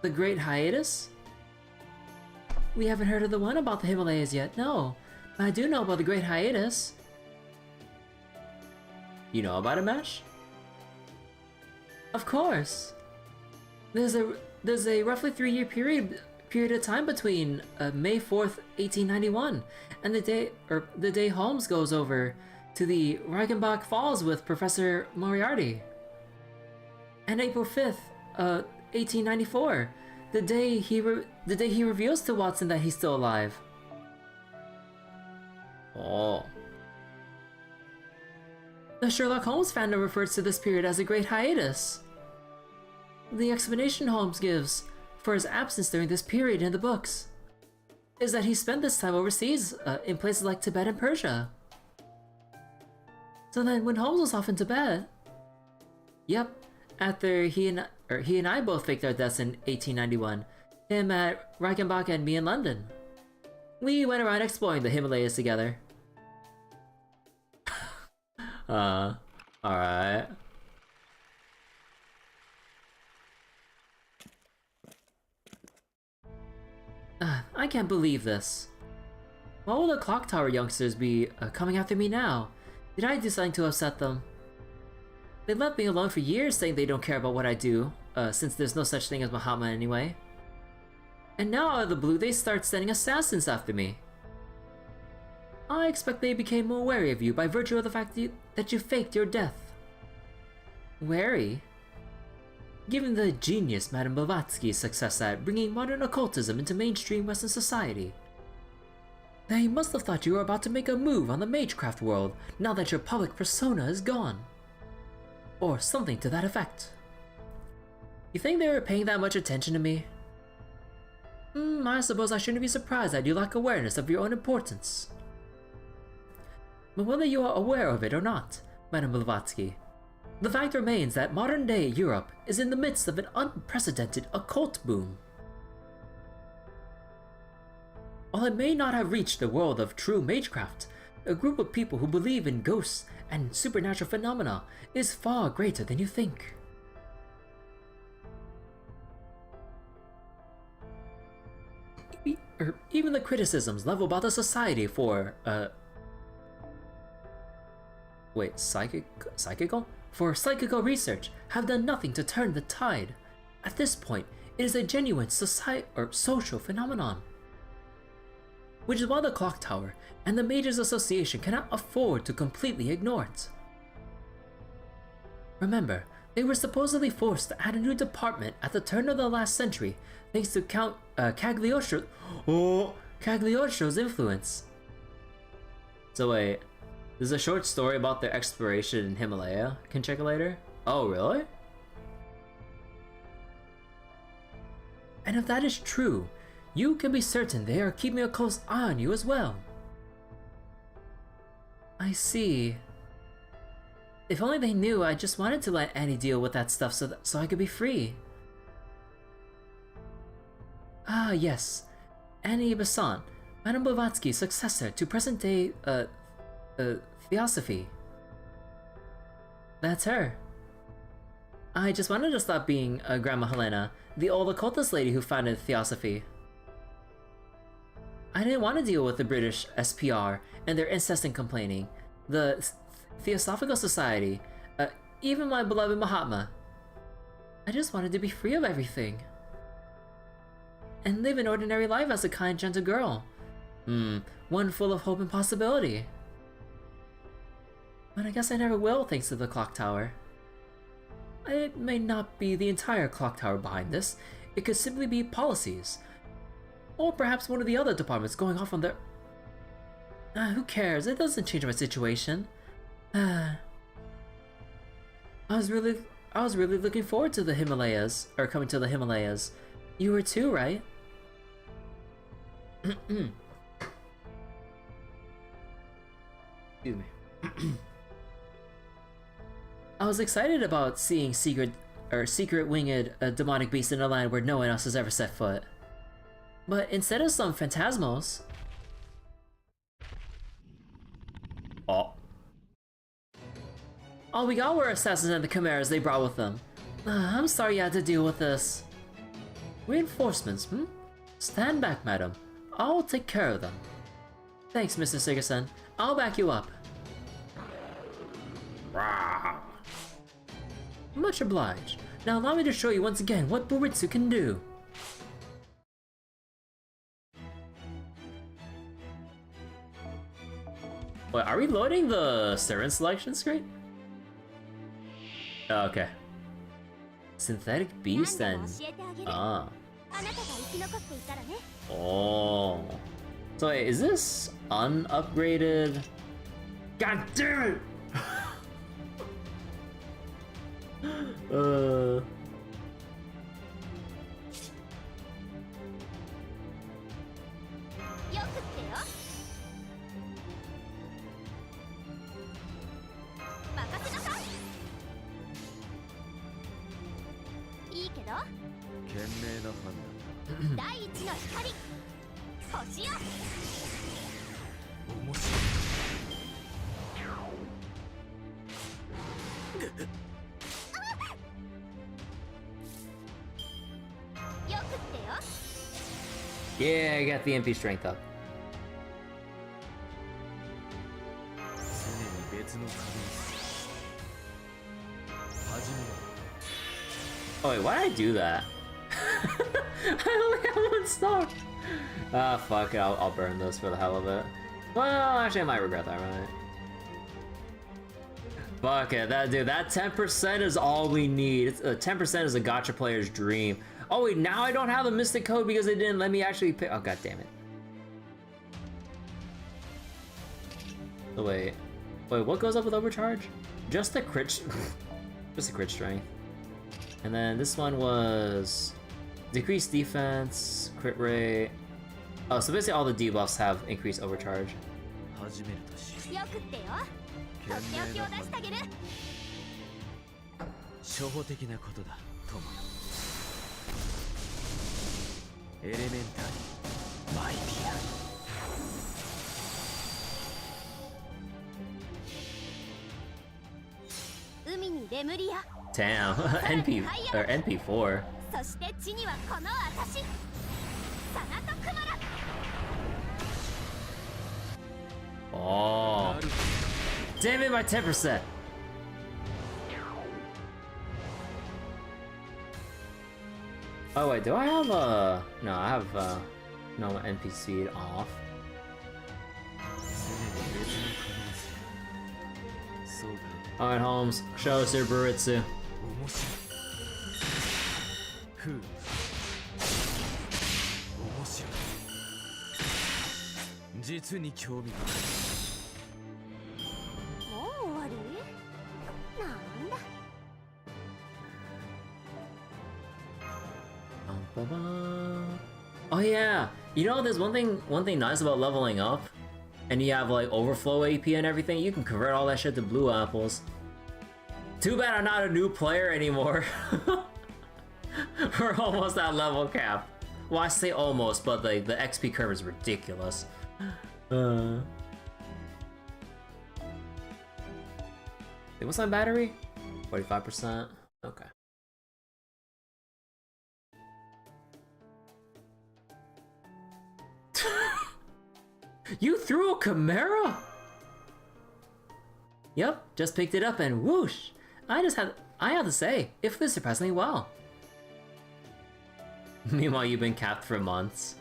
The Great Hiatus? We haven't heard of the one about the Himalayas yet, no. But I do know about the Great Hiatus. You know about it, Mash? Of course. There's a roughly 3-year period of time between May 4th, 1891, and the day Holmes goes over to the Reichenbach Falls with Professor Moriarty, and April 5th, 1894, the day he reveals to Watson that he's still alive. Oh. The Sherlock Holmes fandom refers to this period as a Great Hiatus. The explanation Holmes gives for his absence during this period in the books is that he spent this time overseas, in places like Tibet and Persia. So then, when Holmes was off in Tibet, yep, after he and I both faked our deaths in 1891, him at Reichenbach and me in London, we went around exploring the Himalayas together. Alright. I can't believe this. Why will the Clock Tower youngsters be coming after me now? Did I do something to upset them? They left me alone for years saying they don't care about what I do, since there's no such thing as Mahatma anyway. And now out of the blue they start sending assassins after me. I expect they became more wary of you by virtue of the fact that you faked your death. Wary? Given the genius Madame Blavatsky's success at bringing modern occultism into mainstream Western society, they must have thought you were about to make a move on the magecraft world now that your public persona is gone. Or something to that effect. You think they were paying that much attention to me? I suppose I shouldn't be surprised that you lack awareness of your own importance. But whether you are aware of it or not, Madame Blavatsky, the fact remains that modern-day Europe is in the midst of an unprecedented occult boom. While it may not have reached the world of true magecraft, a group of people who believe in ghosts and supernatural phenomena is far greater than you think. Even the criticisms leveled about the society for, Wait, psychical? For psychical research, have done nothing to turn the tide. At this point, it is a genuine social phenomenon. Which is why the Clock Tower and the Mages Association cannot afford to completely ignore it. Remember, they were supposedly forced to add a new department at the turn of the last century thanks to Count Cagliostro's influence. So wait, there's a short story about their exploration in Himalaya. Can check it later? Oh, really? And if that is true, you can be certain they are keeping a close eye on you as well. I see. If only they knew I just wanted to let Annie deal with that stuff so I could be free. Ah, yes. Annie Besant, Madame Blavatsky's successor to present-day, Theosophy. That's her. I just wanted to stop being Grandma Helena, the old occultist lady who founded Theosophy. I didn't want to deal with the British SPR and their incessant complaining, the Theosophical Society, even my beloved Mahatma. I just wanted to be free of everything. And live an ordinary life as a kind, gentle girl. One full of hope and possibility. But I guess I never will, thanks to the Clock Tower. It may not be the entire Clock Tower behind this. It could simply be policies. Or perhaps one of the other departments going off on their... who cares? It doesn't change my situation. I was really looking forward to the Himalayas, or coming to the Himalayas. You were too, right? Excuse me. I was excited about seeing secret winged demonic beasts in a land where no one else has ever set foot. But instead of some phantasmals... All we got were assassins and the chimeras they brought with them. I'm sorry you had to deal with this. Reinforcements, Stand back, madam. I'll take care of them. Thanks, Mr. Sigerson. I'll back you up. Much obliged. Now allow me to show you once again what Buritsu can do. Wait, are we loading the Siren selection screen? Oh, okay. Synthetic beast and... Ah. Oh. So wait, is this unupgraded? God damn it! Yeah, I got the MP strength up. Oh wait, why did I do that? I only have one star! Ah, fuck it, I'll burn those for the hell of it. Well, actually I might regret that, right? Fuck it, that 10% is all we need. 10% is a gacha player's dream. Oh wait, now I don't have the mystic code because they didn't let me actually pick. Oh, god damn it. Oh, wait, what goes up with overcharge? Just the crit, just the crit strength. And then this one was decreased defense, crit rate. Oh, so basically all the debuffs have increased overcharge. Damn, NP or NP4. Oh, Damn it, my 10%. Oh wait, do I have no, I have no NP speed off. Alright, Holmes, show us your Buritsu. 実に興味がある。もう終わり？なんだ。Oh yeah, you know there's one thing nice about leveling up, and you have like overflow AP and everything. You can convert all that shit to blue apples. Too bad I'm not a new player anymore. We're almost at level cap. Well, I say almost, but the XP curve is ridiculous. What's my battery? 45%. Okay. You threw a Chimera? Yep, just picked it up and whoosh! I have to say, it flew surprisingly well. Meanwhile, you've been capped for months.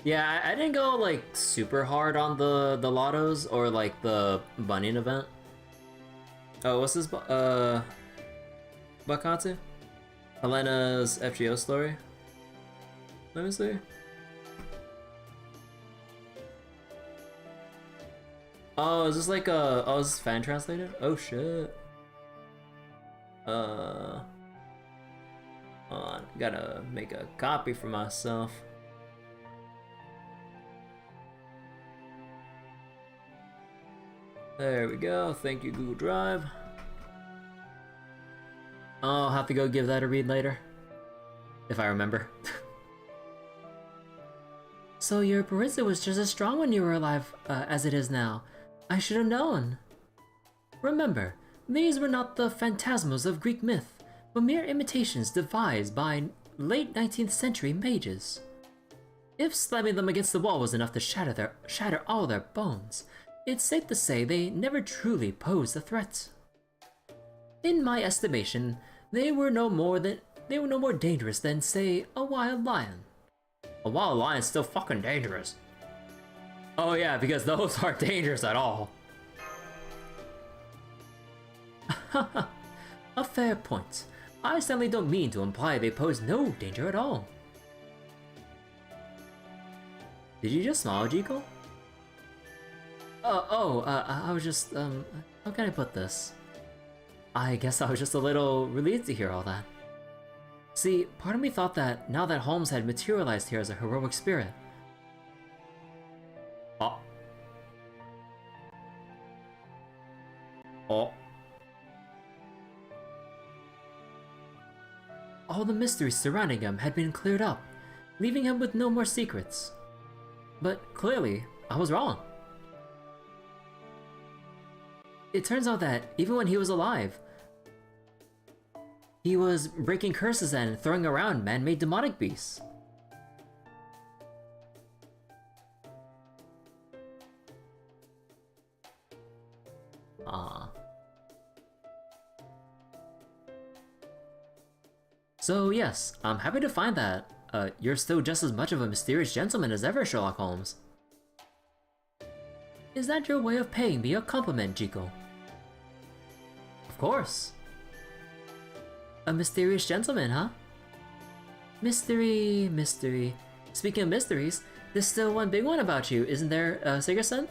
Yeah, I didn't go like super hard on the lottos or like the Bunyan event. Oh, what's this? Bakatsu? Helena's FGO story? Let me see. Oh, is this like a... Oh, is this fan translated? Oh, shit. Hold on. Gotta make a copy for myself. There we go. Thank you, Google Drive. I'll have to go give that a read later. If I remember. So your Baritza was just as strong when you were alive as it is now. I should have known. Remember, these were not the phantasms of Greek myth, but mere imitations devised by late 19th century mages. If slamming them against the wall was enough to shatter all their bones, it's safe to say they never truly posed a threat. In my estimation, they were no more dangerous than, say, a wild lion. A wild lion's still fucking dangerous. Oh yeah, because those aren't dangerous at all. A fair point. I certainly don't mean to imply they pose no danger at all. Did you just smile, Jiko? I was just, how can I put this? I guess I was just a little relieved to hear all that. See, part of me thought that now that Holmes had materialized here as a heroic spirit... Oh. Oh. All the mysteries surrounding him had been cleared up, leaving him with no more secrets. But clearly, I was wrong. It turns out that even when he was alive, he was breaking curses and throwing around man-made demonic beasts. So yes, I'm happy to find that you're still just as much of a mysterious gentleman as ever, Sherlock Holmes. Is that your way of paying me a compliment, Jiko? Of course. A mysterious gentleman, huh? Mystery. Speaking of mysteries, there's still one big one about you, isn't there, Sigerson?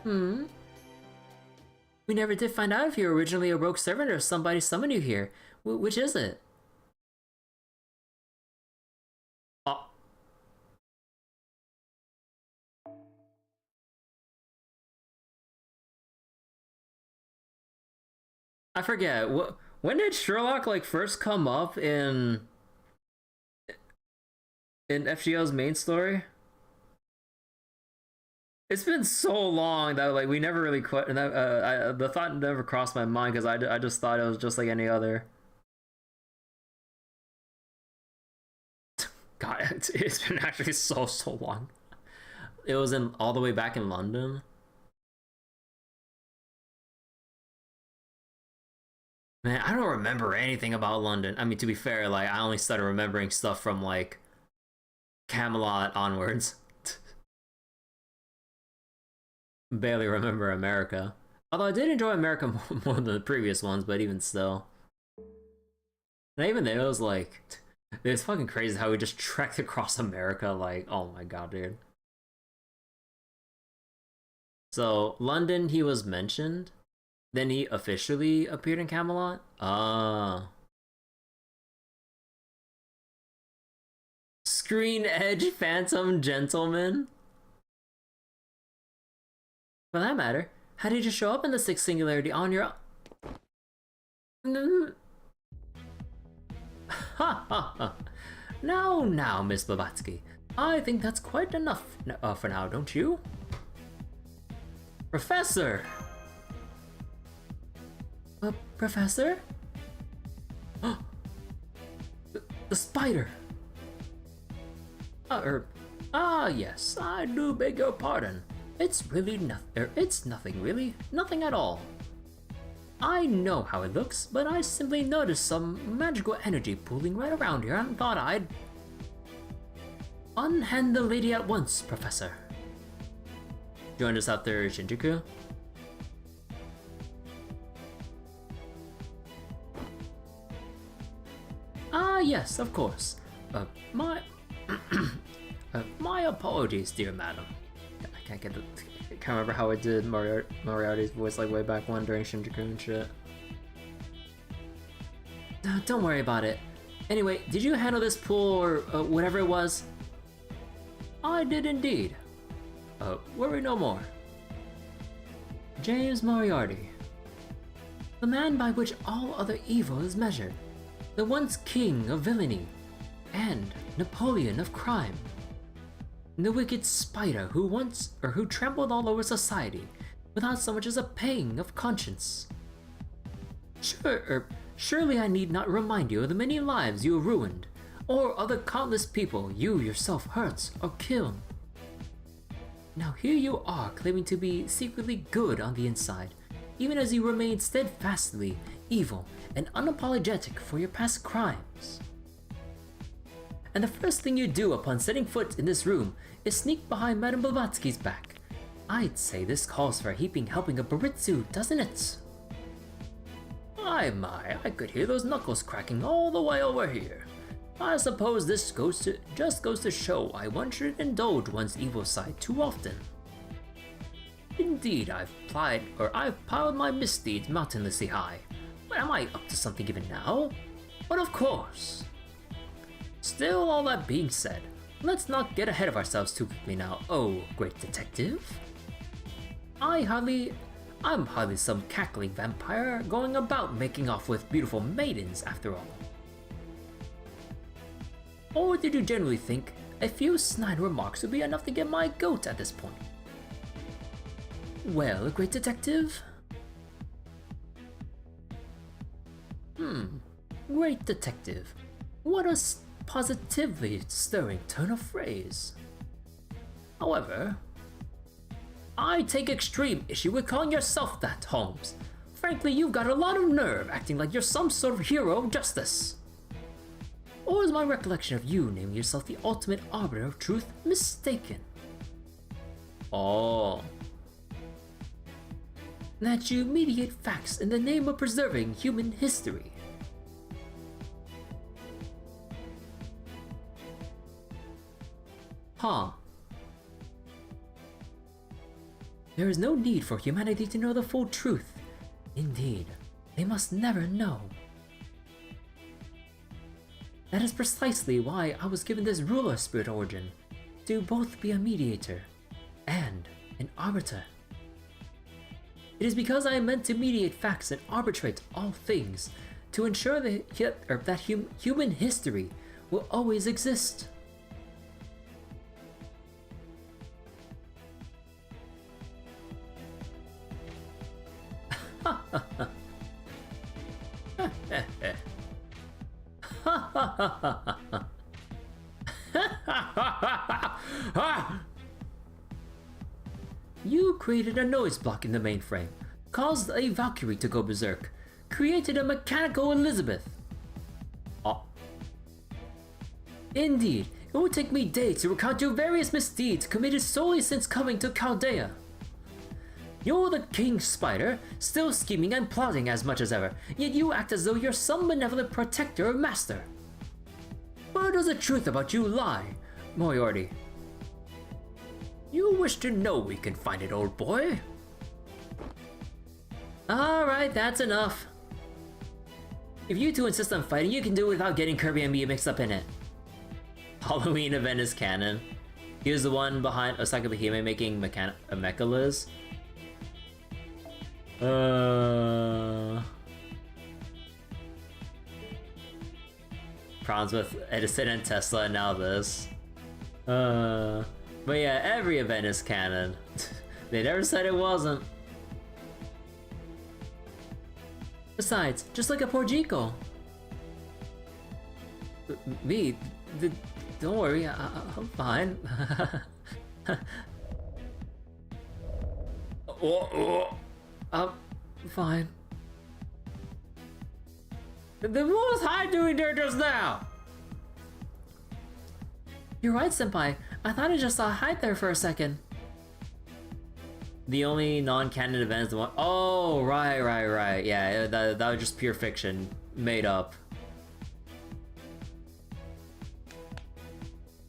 We never did find out if you were originally a rogue servant or if somebody summoned you here. Which is it? Oh. I forget, when did Sherlock like first come up in FGO's main story? It's been so long that like we never really quit, and the thought never crossed my mind because I just thought it was just like any other. God, it's been actually so long. It was in all the way back in London. Man, I don't remember anything about London. I mean, to be fair, like, I only started remembering stuff from, like, Camelot onwards. Barely remember America. Although I did enjoy America more than the previous ones, but even still. And even then, it was like, it's fucking crazy how we just trekked across America. Like, oh my god, dude. So, London, he was mentioned. Then he officially appeared in Camelot? Ah. Screen Edge Phantom Gentleman? For that matter, how did you show up in the Sixth Singularity on your own? Ha ha ha. Now, Miss Blavatsky. I think that's quite enough for now, don't you? Professor! Professor? The spider! Yes, I do beg your pardon. It's really it's nothing really, nothing at all. I know how it looks, but I simply noticed some magical energy pooling right around here and thought I'd unhand the lady at once, Professor. Joined us after Shinjuku? Yes, of course. My apologies, dear madam. I can't remember how I did Moriarty's voice like way back when during Shinjuku and shit. Don't worry about it. Anyway, did you handle this pool or whatever it was? I did indeed. Worry no more. James Moriarty. The man by which all other evil is measured. The once king of villainy. And Napoleon of crime. The wicked spider who trampled all over society without so much as a pang of conscience. Surely I need not remind you of the many lives you have ruined, or of the countless people you yourself hurt or killed. Now here you are claiming to be secretly good on the inside, even as you remain steadfastly evil and unapologetic for your past crimes. And the first thing you do upon setting foot in this room is sneak behind Madame Blavatsky's back. I'd say this calls for a heaping helping of Baritsu, doesn't it? My, I could hear those knuckles cracking all the way over here. I suppose this just goes to show why one shouldn't indulge one's evil side too often. Indeed, I've piled my misdeeds mountainously high. But am I up to something even now? But of course. Still, all that being said, let's not get ahead of ourselves too quickly now, oh great detective. I'm hardly some cackling vampire going about making off with beautiful maidens after all. Or did you generally think a few snide remarks would be enough to get my goat at this point? Well, great detective? Great detective. What a positively stirring turn of phrase. However, I take extreme issue with calling yourself that, Holmes. Frankly, you've got a lot of nerve acting like you're some sort of hero of justice. Or is my recollection of you naming yourself the ultimate arbiter of truth mistaken? Oh. That you mediate facts in the name of preserving human history. Huh. There is no need for humanity to know the full truth. Indeed, they must never know. That is precisely why I was given this ruler spirit origin, to both be a mediator and an arbiter. It is because I am meant to mediate facts and arbitrate all things, to ensure that human history will always exist. You created a noise block in the mainframe, caused a Valkyrie to go berserk, created a mechanical Elizabeth. Oh. Indeed, it would take me days to recount your various misdeeds committed solely since coming to Chaldea. You're the King Spider, still scheming and plotting as much as ever, yet you act as though you're some benevolent protector or master. Where does the truth about you lie, Moriarty? You wish to know we can find it, old boy? Alright, that's enough. If you two insist on fighting, you can do it without getting Kirby and me mixed up in it. Halloween event is canon. He was the one behind Osaka Behime making Mechaliz. Problems with Edison and Tesla, and now this. But yeah, every event is canon. They never said it wasn't. Besides, just like a poor Jiko. Me? Don't worry, I'm fine. I'm fine. Then what was Hyde doing there just now? You're right, Senpai. I thought I just saw Hyde there for a second. The only non-canon event is the one. Oh, right. Yeah, that was just pure fiction, made up.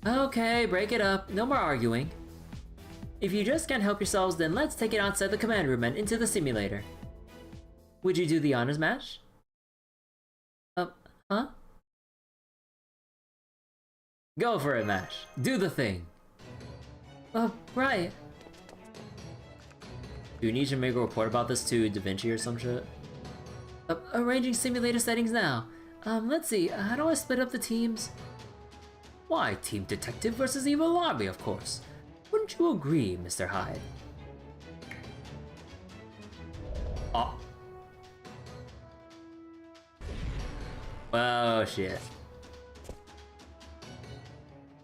Okay, break it up. No more arguing. If you just can't help yourselves, then let's take it outside the command room and into the simulator. Would you do the honors match? Huh? Go for it, Mash. Do the thing. Right. Do you need to make a report about this to Da Vinci or some shit? Arranging simulator settings now. Let's see, how do I split up the teams? Why, Team Detective versus Evil Army, of course. Wouldn't you agree, Mr. Hyde? Oh, shit.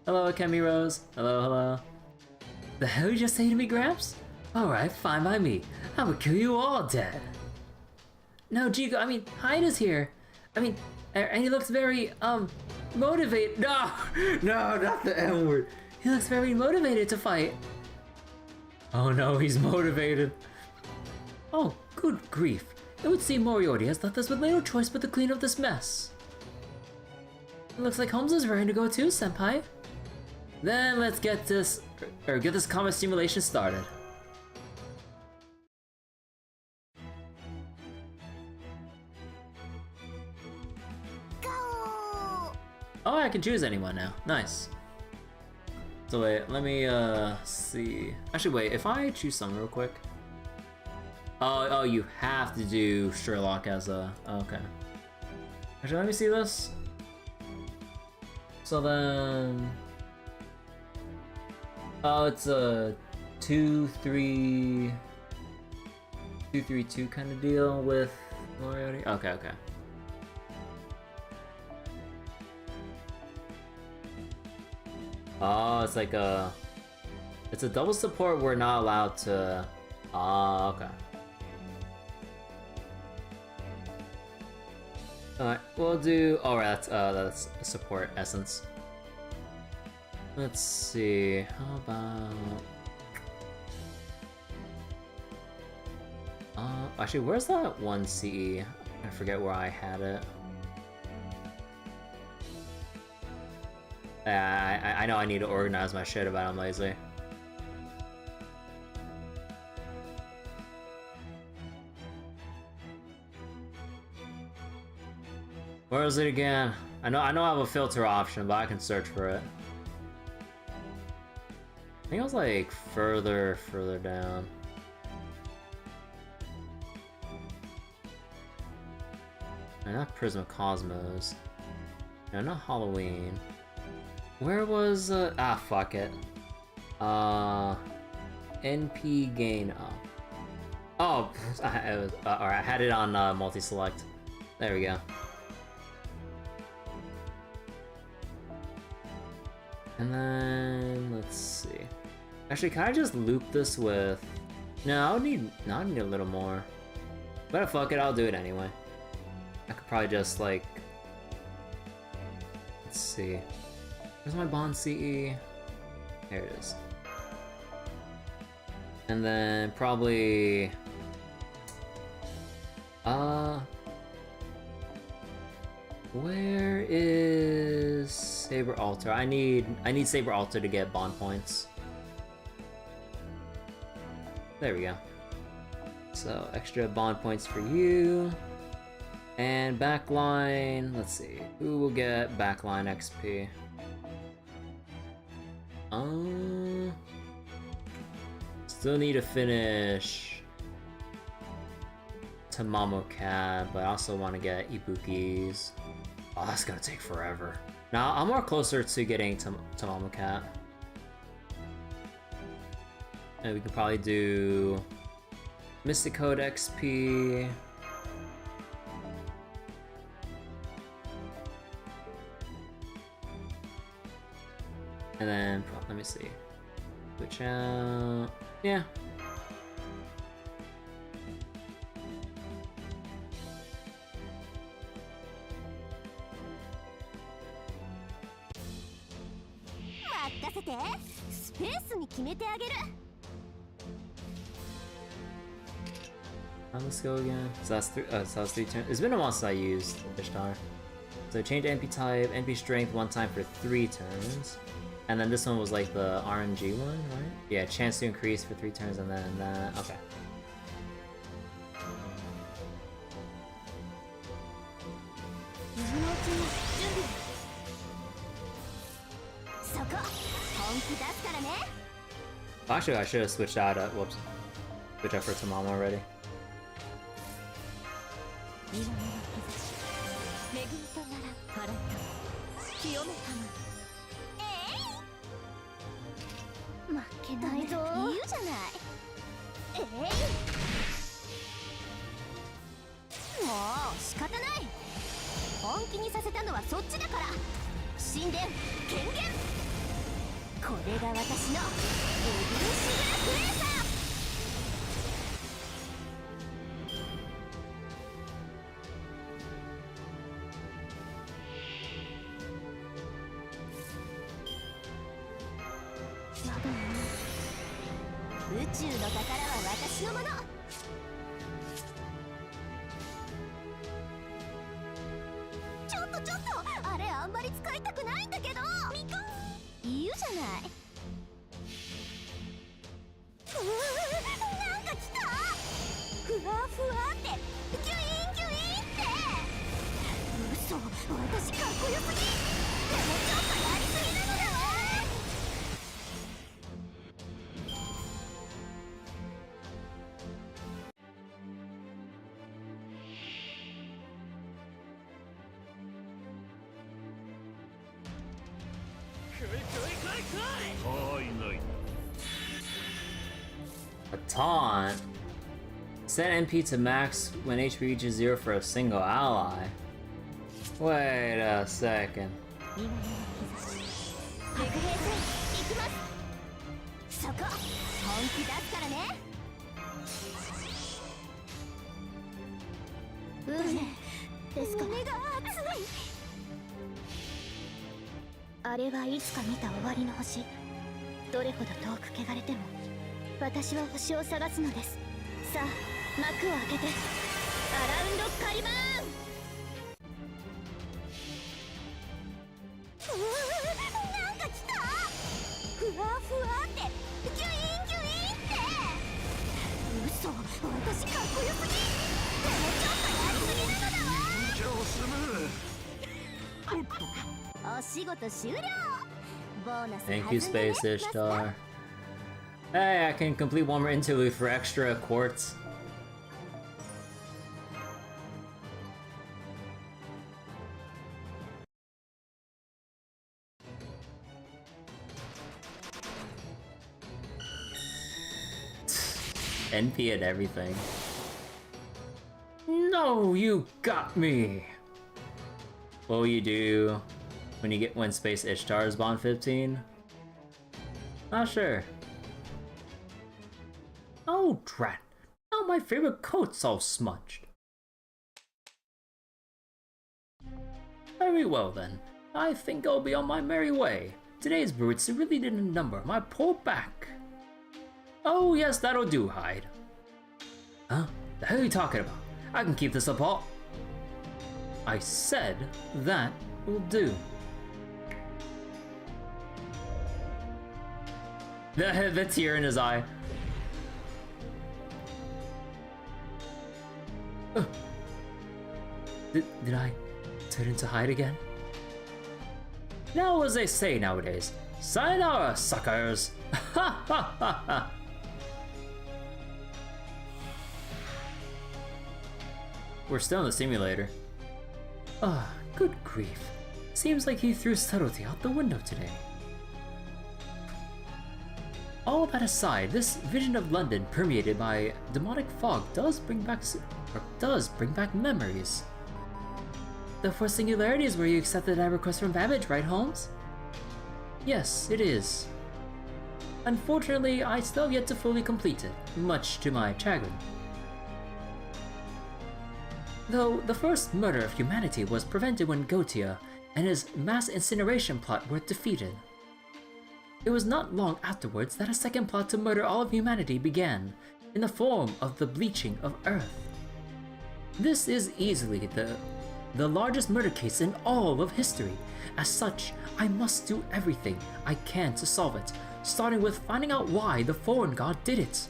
Hello, Akemi Rose. Hello. The hell you just say to me, Gramps? Alright, fine by me. I would kill you all dead. No, Jiko, Hyde is here. And he looks very, motivated. No, not the N word. He looks very motivated to fight. Oh no, he's motivated. Oh, good grief. It would seem Moriarty has left us with little choice but to clean up this mess. It looks like Holmes is ready to go too, Senpai. Then let's get this combat simulation started. Go! Oh, I can choose anyone now. Nice. So wait, let me see. Actually, wait. If I choose someone real quick. Oh, you have to do Sherlock as a. Okay. Actually, let me see this. So then. Oh, it's a 2-3-2 kind of deal with Moriarty. Okay. Oh, it's like it's a double support. We're not allowed to. Oh, okay. Alright, we'll do. Alright, that's support essence. Let's see. How about? Actually, where's that one CE? I forget where I had it. I know I need to organize my shit, but I'm lazy. Where is it again? I know I have a filter option, but I can search for it. I think it was like further down. No, not Prism Cosmos. No, not Halloween. Where was fuck it. NP gain up. Oh, alright, I had it on multi-select. There we go. And then let's see. Actually, can I just loop this with? No, I need a little more. But fuck it, I'll do it anyway. I could probably just like, let's see, where's my bond CE? Here it is. And then probably, where is Saber Altar? I need Saber Altar to get bond points. There we go. So extra bond points for you. And backline, let's see, who will get backline XP? Still need to finish Tamamo Cat, but I also want to get Ibuki's. Oh, that's gonna take forever. Now, I'm more closer to getting Tamamo Cat. And we could probably do Mystic Code XP. And then, let me see. Switch out. Yeah. Let's go again. So that's three turns. It's been a while since I used Ishtar. So change NP type, NP strength one time for 3 turns. And then this one was like the RNG one, right? Yeah, chance to increase for 3 turns and then that. Okay. Actually, I should have switched out. Whoops. Switch out for Tamamo already. A taunt. Set NP to max when HP reaches 0 for a single ally. Wait a second. Thank you, Space Ishtar. Hey, I can complete one more interlude for extra quartz. NP and everything. No, you got me! What will you do when Space Ishtar is Bond 15? Not sure. Oh, drat. Now my favorite coat's all smudged. Very well then. I think I'll be on my merry way. Today's brutes really didn't number my poor back. Oh yes, that'll do, Hyde. Huh? The hell are you talking about? I can keep this up all. I said that will do. The tear in his eye. Did I turn into Hyde again? Now, as they say nowadays, sayonara, suckers! Ha ha ha ha! We're still in the simulator. Ah, good grief. Seems like he threw subtlety out the window today. All that aside, this vision of London permeated by demonic fog does bring back memories. The first singularity is where you accepted that request from Babbage, right, Holmes? Yes, it is. Unfortunately, I still have yet to fully complete it, much to my chagrin. Though the first murder of humanity was prevented when Gautier and his mass incineration plot were defeated. It was not long afterwards that a second plot to murder all of humanity began, in the form of the bleaching of Earth. This is easily the largest murder case in all of history. As such, I must do everything I can to solve it, starting with finding out why the foreign god did it.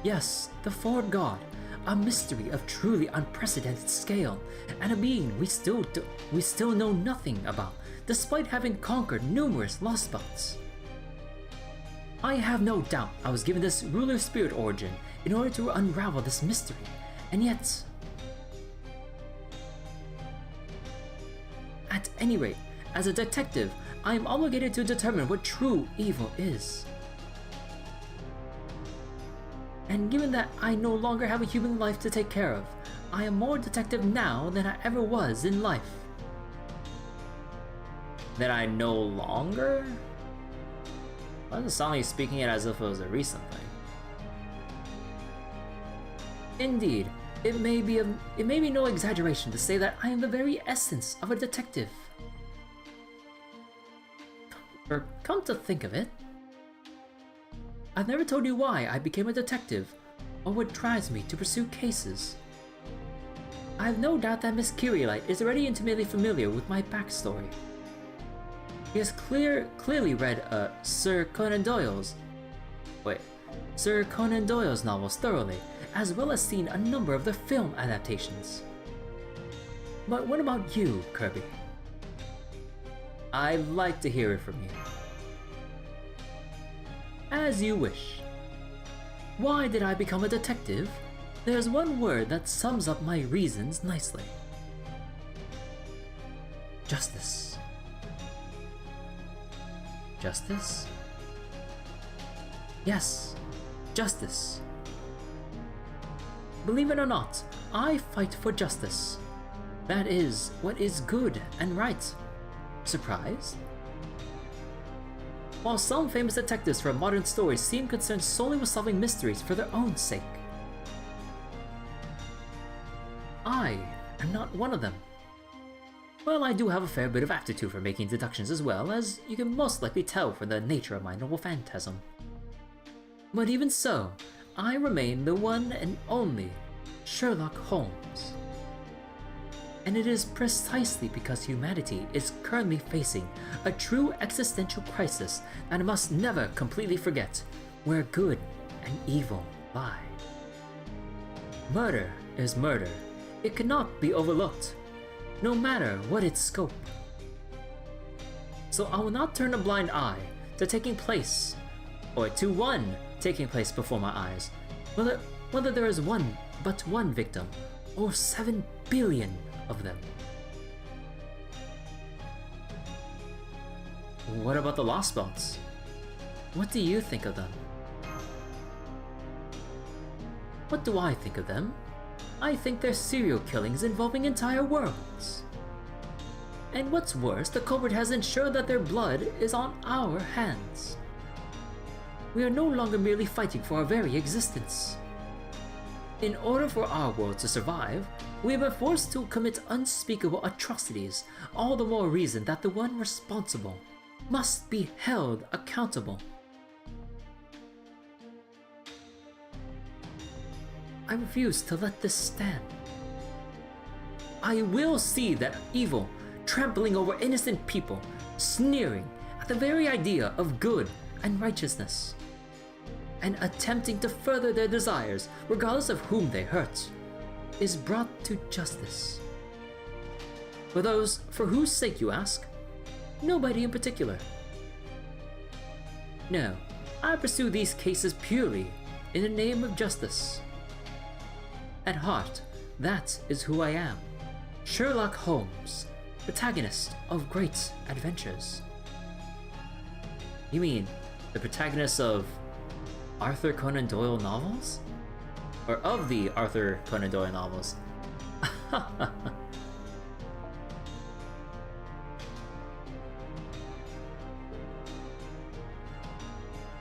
Yes, the foreign god, a mystery of truly unprecedented scale, and a being we still know nothing about, despite having conquered numerous Lostbelts. I have no doubt I was given this ruler spirit origin in order to unravel this mystery, and yet... At any rate, as a detective, I am obligated to determine what true evil is. And given that I no longer have a human life to take care of, I am more detective now than I ever was in life. That I no longer? Why does it sound like he's speaking it as if it was a recent thing? Indeed, it may be no exaggeration to say that I am the very essence of a detective. Or come to think of it, I've never told you why I became a detective, or what drives me to pursue cases. I have no doubt that Miss Curiolite is already intimately familiar with my backstory. He has clearly read Sir Conan Doyle's novels thoroughly, as well as seen a number of the film adaptations. But what about you, Kirby? I'd like to hear it from you. As you wish. Why did I become a detective? There's one word that sums up my reasons nicely. Justice. Justice? Yes, justice. Believe it or not, I fight for justice. That is what is good and right. Surprised? While some famous detectives from modern stories seem concerned solely with solving mysteries for their own sake, I am not one of them. Well, I do have a fair bit of aptitude for making deductions as well, as you can most likely tell from the nature of my noble phantasm. But even so, I remain the one and only Sherlock Holmes. And it is precisely because humanity is currently facing a true existential crisis that I must never completely forget where good and evil lie. Murder is murder. It cannot be overlooked, no matter what its scope. So I will not turn a blind eye to taking place before my eyes, whether there is but one victim, or 7 billion of them. What about the Lostbelts? What do you think of them? What do I think of them? I think they're serial killings involving entire worlds. And what's worse, the culprit has ensured that their blood is on our hands. We are no longer merely fighting for our very existence. In order for our world to survive, we have been forced to commit unspeakable atrocities, all the more reason that the one responsible must be held accountable. I refuse to let this stand. I will see that evil trampling over innocent people, sneering at the very idea of good and righteousness, and attempting to further their desires, regardless of whom they hurt, is brought to justice. For those for whose sake you ask, nobody in particular. No, I pursue these cases purely in the name of justice. At heart, that is who I am. Sherlock Holmes, protagonist of great adventures. You mean the protagonist of Arthur Conan Doyle novels? Or of the Arthur Conan Doyle novels?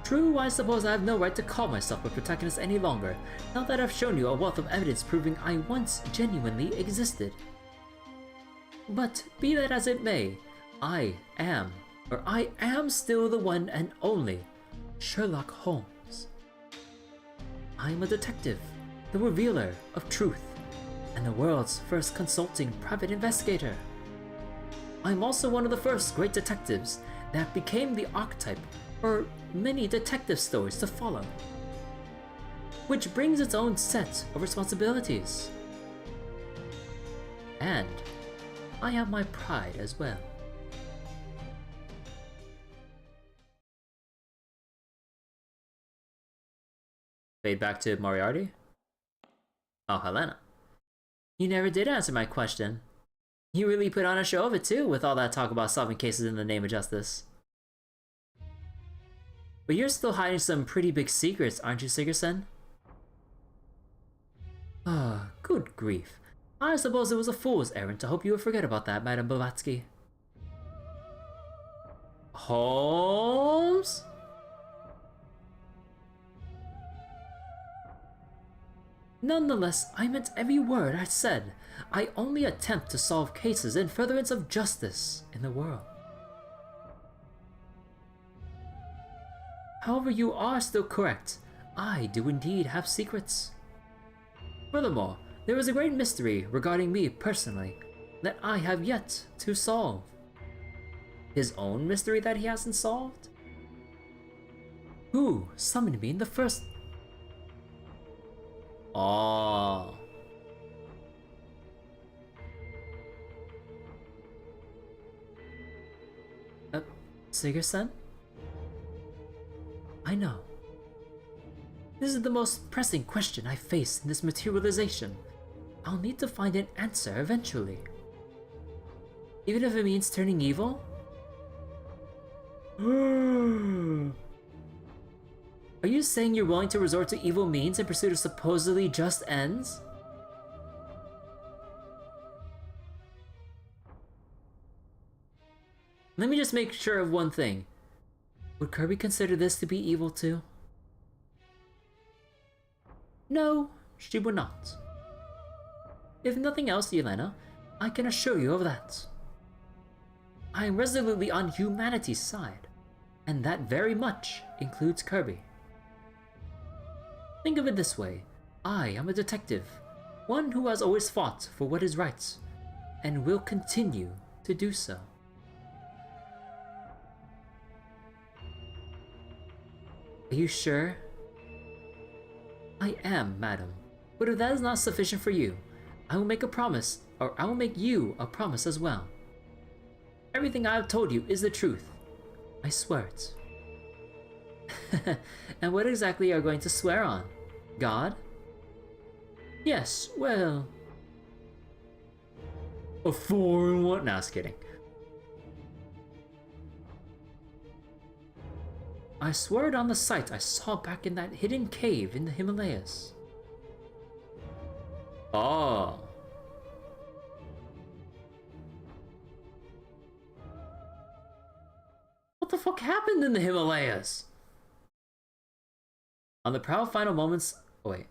True, I suppose I have no right to call myself a protagonist any longer, now that I've shown you a wealth of evidence proving I once genuinely existed. But be that as it may, I am still the one and only Sherlock Holmes. I am a detective, the revealer of truth, and the world's first consulting private investigator. I'm also one of the first great detectives that became the archetype for many detective stories to follow, which brings its own set of responsibilities. And I have my pride as well. Fade back to Moriarty. Oh, Helena. You never did answer my question. You really put on a show of it too, with all that talk about solving cases in the name of justice. But you're still hiding some pretty big secrets, aren't you, Sigerson? Ah, good grief. I suppose it was a fool's errand to hope you would forget about that, Madame Blavatsky. Holmes? Nonetheless, I meant every word I said. I only attempt to solve cases in furtherance of justice in the world. However, you are still correct. I do indeed have secrets. Furthermore, there is a great mystery regarding me personally that I have yet to solve. His own mystery that he hasn't solved? Who summoned me in the first... Oh. Sigerson? I know. This is the most pressing question I face in this materialization. I'll need to find an answer eventually. Even if it means turning evil? Are you saying you're willing to resort to evil means in pursuit of supposedly just ends? Let me just make sure of one thing. Would Kirby consider this to be evil too? No, she would not. If nothing else, Yelena, I can assure you of that. I am resolutely on humanity's side, and that very much includes Kirby. Think of it this way, I am a detective, one who has always fought for what is right, and will continue to do so. Are you sure? I am, madam, but if that is not sufficient for you, I will make a promise, or I will make you a promise as well. Everything I have told you is the truth. I swear it. And what exactly are you going to swear on? God? Yes, well... a 4-in-1? Nah, just kidding. I swear it on the sight I saw back in that hidden cave in the Himalayas. Oh. What the fuck happened in the Himalayas? On the proud final moments... Oh wait.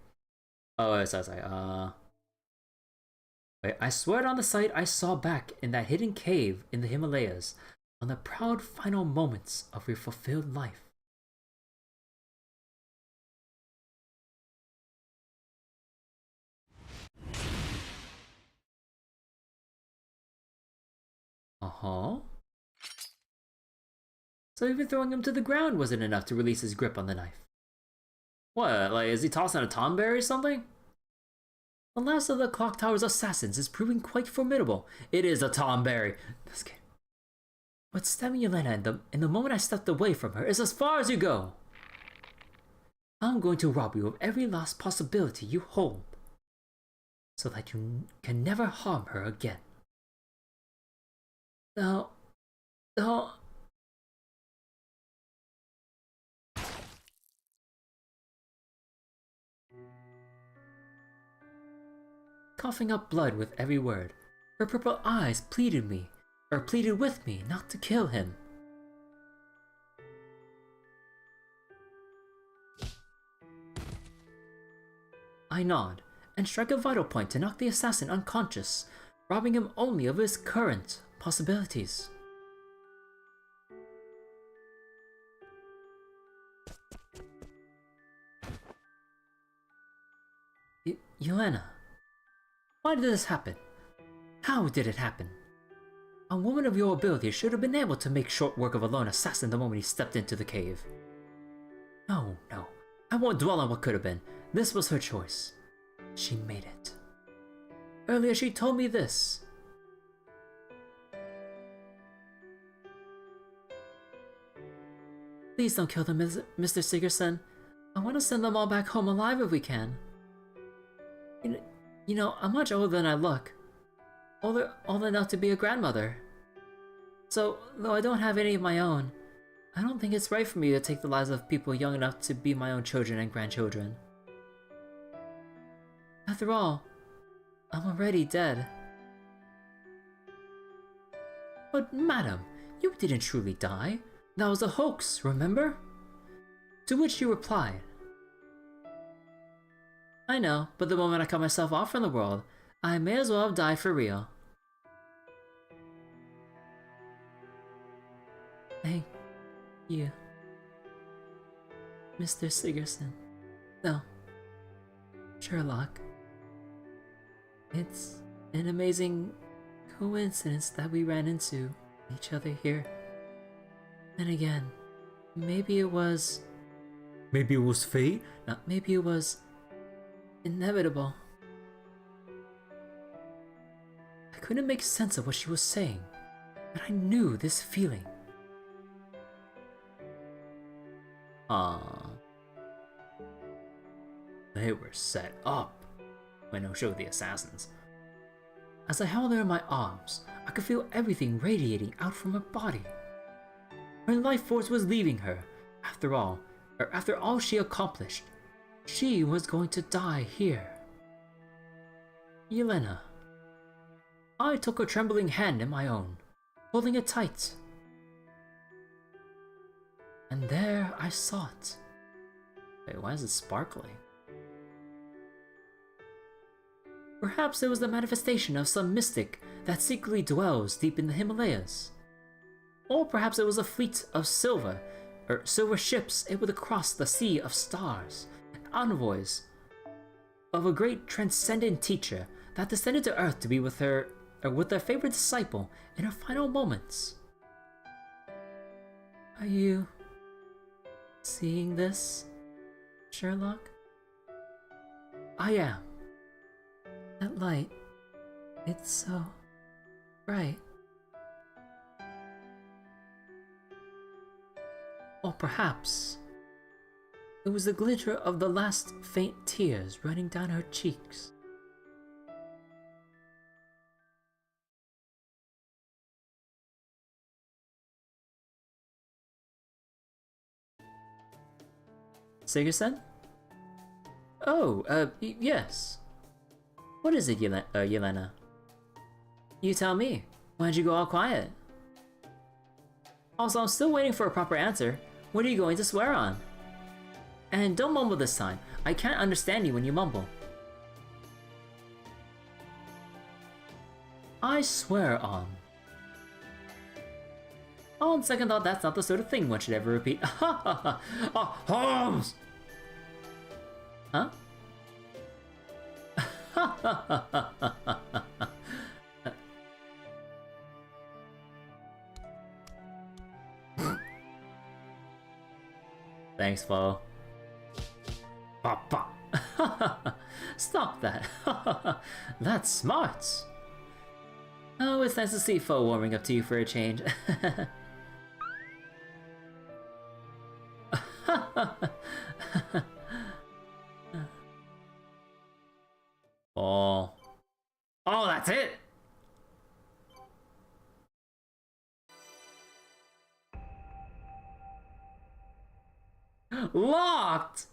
Oh, sorry. Wait, I swear it on the sight I saw back in that hidden cave in the Himalayas, on the proud final moments of your fulfilled life. Uh-huh. So even throwing him to the ground wasn't enough to release his grip on the knife. What, like, is he tossing a tomberry or something? The last of the Clock Tower's assassins is proving quite formidable. It is a tomberry. Just kidding. But stabbing Yelena in the moment I stepped away from her is as far as you go. I'm going to rob you of every last possibility you hold, so that you can never harm her again. No. Coughing up blood with every word, her purple eyes pleaded with me not to kill him. I nod and strike a vital point to knock the assassin unconscious, robbing him only of his current possibilities. Yelena, why did this happen? How did it happen? A woman of your ability should have been able to make short work of a lone assassin the moment he stepped into the cave. No, I won't dwell on what could have been. This was her choice. She made it. Earlier she told me this. Please don't kill them, Mr. Sigerson. I want to send them all back home alive if we can. You know, I'm much older than I look. Old enough to be a grandmother. So, though I don't have any of my own, I don't think it's right for me to take the lives of people young enough to be my own children and grandchildren. After all, I'm already dead. But madam, you didn't truly die. That was a hoax, remember? To which you replied, I know, but the moment I cut myself off from the world, I may as well have died for real. Thank you, Mr. Sigerson. No, Sherlock. It's an amazing coincidence that we ran into each other here. And again, maybe it was fate? No, maybe it was inevitable. I couldn't make sense of what she was saying, but I knew this feeling. They were set up, Minnow showed the assassins. As I held her in my arms, I could feel everything radiating out from her body. Her life force was leaving her. After all she accomplished, she was going to die here. Yelena. I took her trembling hand in my own, holding it tight. And there I saw it. Wait, why is it sparkling? Perhaps it was the manifestation of some mystic that secretly dwells deep in the Himalayas. Or perhaps it was a fleet of silver ships able to cross the sea of stars, envoys of a great transcendent teacher that descended to Earth to be with their favorite disciple in her final moments. Are you seeing this, Sherlock? I am. That light, it's so bright. Or perhaps it was the glitter of the last faint tears running down her cheeks. Sigerson? Oh, yes. What is it, Yelena? You tell me. Why'd you go all quiet? Also, I'm still waiting for a proper answer. What are you going to swear on? And don't mumble this time. I can't understand you when you mumble. I swear on second thought, that's not the sort of thing one should ever repeat. Ha ha ha! Oh, Holmes! Huh? Ha ha ha ha ha ha! Thanks, Fo. Papa! Stop that! That's smart! Oh, it's nice to see Fo warming up to you for a change. Oh. Oh, that's it! Locked!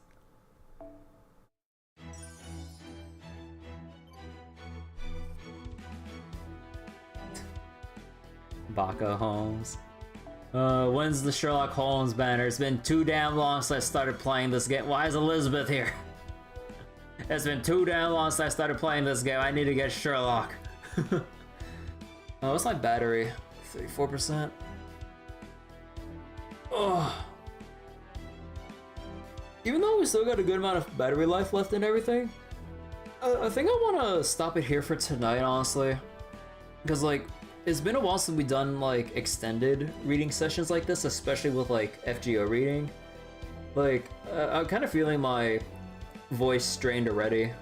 Baka Holmes. When's the Sherlock Holmes banner? It's been too damn long since I started playing this game. Why is Elizabeth here? It's been too damn long since I started playing this game. I need to get Sherlock. Oh, what's my battery? 34%. Oh. Even though we still got a good amount of battery life left and everything, I think I want to stop it here for tonight, honestly. Because, like, it's been a while since we've done, like, extended reading sessions like this, especially with, like, FGO reading. Like, I'm kind of feeling my voice strained already.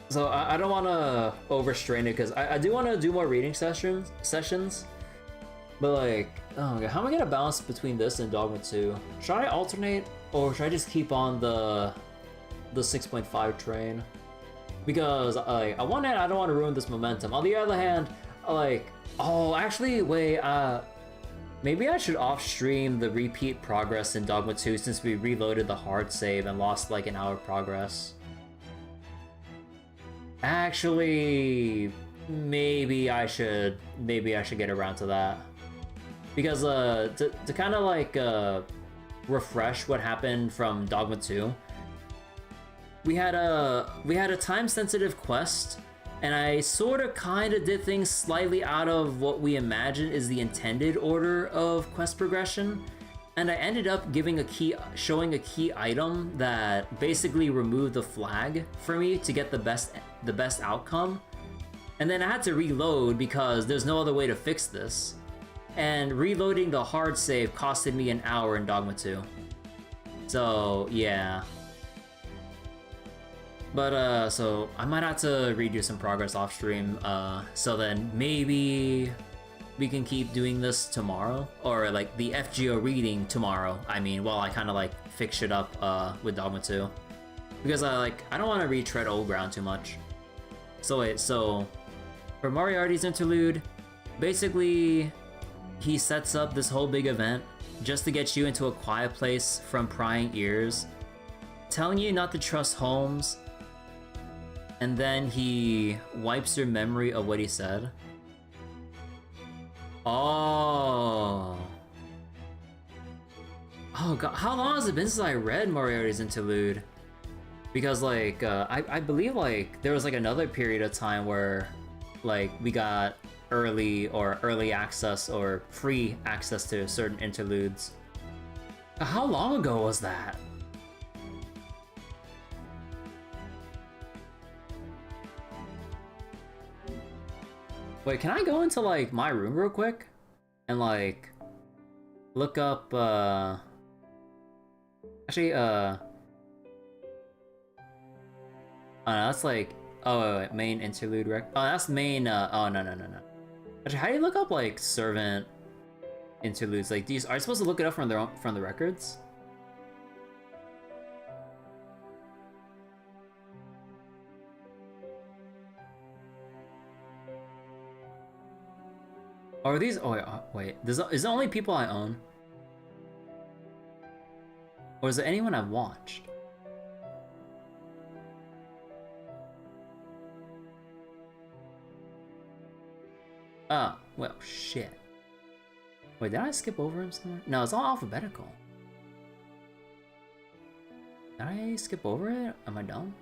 So I don't want to overstrain it, because I do want to do more reading sessions. But, like, oh my god, how am I going to balance between this and Dogma 2? Should I alternate, or should I just keep on the 6.5 train? Because, on one hand, I don't want to ruin this momentum. On the other hand, like, oh, actually, wait, maybe I should off-stream the repeat progress in Dogma 2 since we reloaded the hard save and lost, like, an hour of progress. Actually, maybe I should get around to that. Because, to kind of, like, refresh what happened from Dogma 2, we had a time-sensitive quest, and I sort of kind of did things slightly out of what we imagine is the intended order of quest progression, and I ended up showing a key item that basically removed the flag for me to get the best outcome, and then I had to reload because there's no other way to fix this, and reloading the hard save costed me an hour in Dogma 2. So yeah. But, so I might have to redo some progress off stream, so then maybe we can keep doing this tomorrow, or like the FGO reading tomorrow, I mean, while I kind of like fix shit up, with Dogma 2. Because I don't want to retread old ground too much. So wait, so for Moriarty's interlude, basically he sets up this whole big event just to get you into a quiet place from prying ears, telling you not to trust Holmes, and then he wipes your memory of what he said. Oh. Oh god, how long has it been since I read Moriarty's Interlude? Because, like, I believe, like, there was, like, another period of time where, like, we got early access or free access to certain interludes. How long ago was that? Wait, can I go into, like, my room real quick? And, like, look up, actually, oh, no, that's, like, oh, wait, main interlude oh, that's main, oh, no. Actually, how do you look up, like, servant interludes? Like, are you supposed to look it up from the records? Or are these? Oh wait. Is it only people I own? Or is it anyone I've watched? Oh, well, shit. Wait, did I skip over him somewhere? No, it's all alphabetical. Did I skip over it? Am I dumb?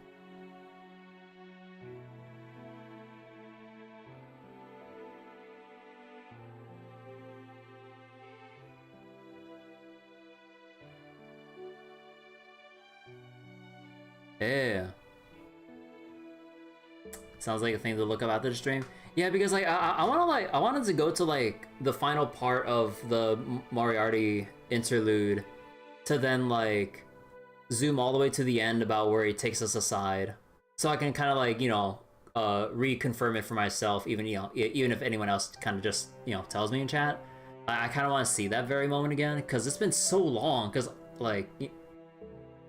yeah. Sounds like a thing to look up after the stream. Yeah, because like I wanted to go to like the final part of the Moriarty interlude to then like zoom all the way to the end about where he takes us aside, so I can kind of like, you know, reconfirm it for myself, even, you know, even if anyone else kind of just, you know, tells me in chat. I kind of want to see that very moment again, because it's been so long. Because like,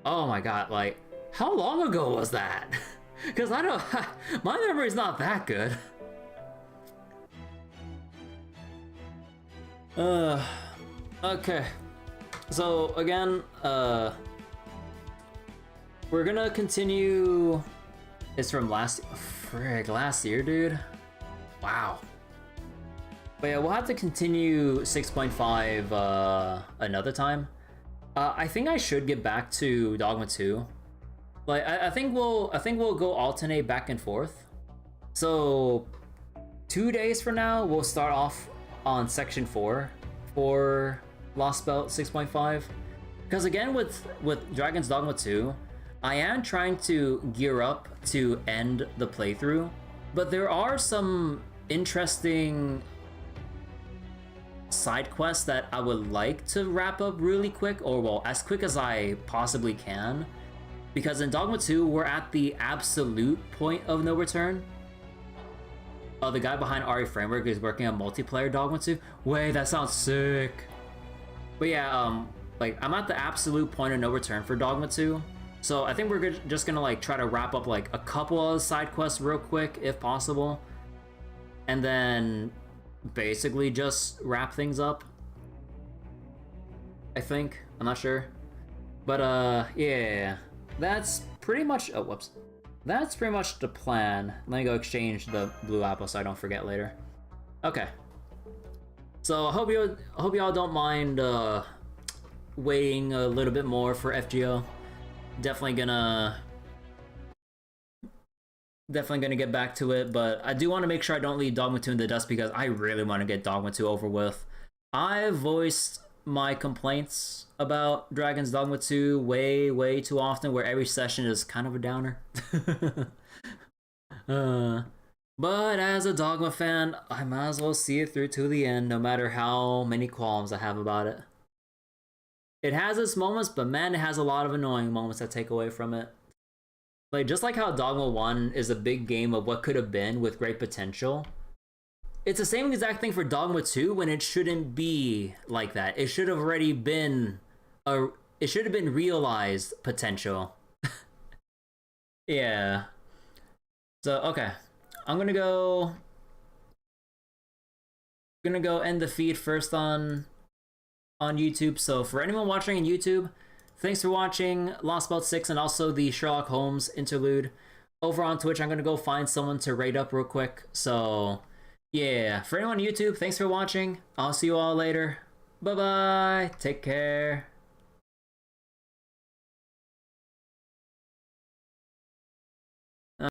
oh my god, like how long ago was that? Because I don't, my memory's not that good. Okay. So again, we're gonna continue. It's from last year, dude. Wow. But yeah, we'll have to continue 6.5 another time. I think I should get back to Dogma 2. Like I think we'll go alternate back and forth. So 2 days from now, we'll start off on section 4 for Lostbelt 6.5. Because again, with Dragon's Dogma 2, I am trying to gear up to end the playthrough, but there are some interesting side quests that I would like to wrap up really quick, or well, as quick as I possibly can. Because in Dogma 2, we're at the absolute point of no return. The guy behind RE Framework is working on multiplayer Dogma 2. Wait, that sounds sick. But yeah, like I'm at the absolute point of no return for Dogma 2. So I think we're just gonna like try to wrap up like a couple of side quests real quick, if possible. And then basically just wrap things up. I think. I'm not sure. But yeah. That's pretty much, oh whoops. That's pretty much the plan. Let me go exchange the blue apple so I don't forget later. Okay. So I hope y'all don't mind waiting a little bit more for FGO. Definitely gonna get back to it, but I do want to make sure I don't leave Dogma 2 in the dust, because I really want to get Dogma 2 over with. I voiced my complaints about Dragon's Dogma 2 way too often, where every session is kind of a downer. But as a Dogma fan, I might as well see it through to the end, no matter how many qualms I have about it. It has its moments, but man, it has a lot of annoying moments that take away from it. Like, just like how Dogma 1 is a big game of what could have been with great potential, it's the same exact thing for Dogma 2 when it shouldn't be like that. It should have already been it should have been realized potential. Yeah. So, okay. I'm gonna go end the feed first on YouTube. So for anyone watching on YouTube, thanks for watching Lostbelt 6 and also the Sherlock Holmes interlude. Over on Twitch, I'm gonna go find someone to raid up real quick. So yeah, for anyone on YouTube, thanks for watching. I'll see you all later. Bye bye. Take care.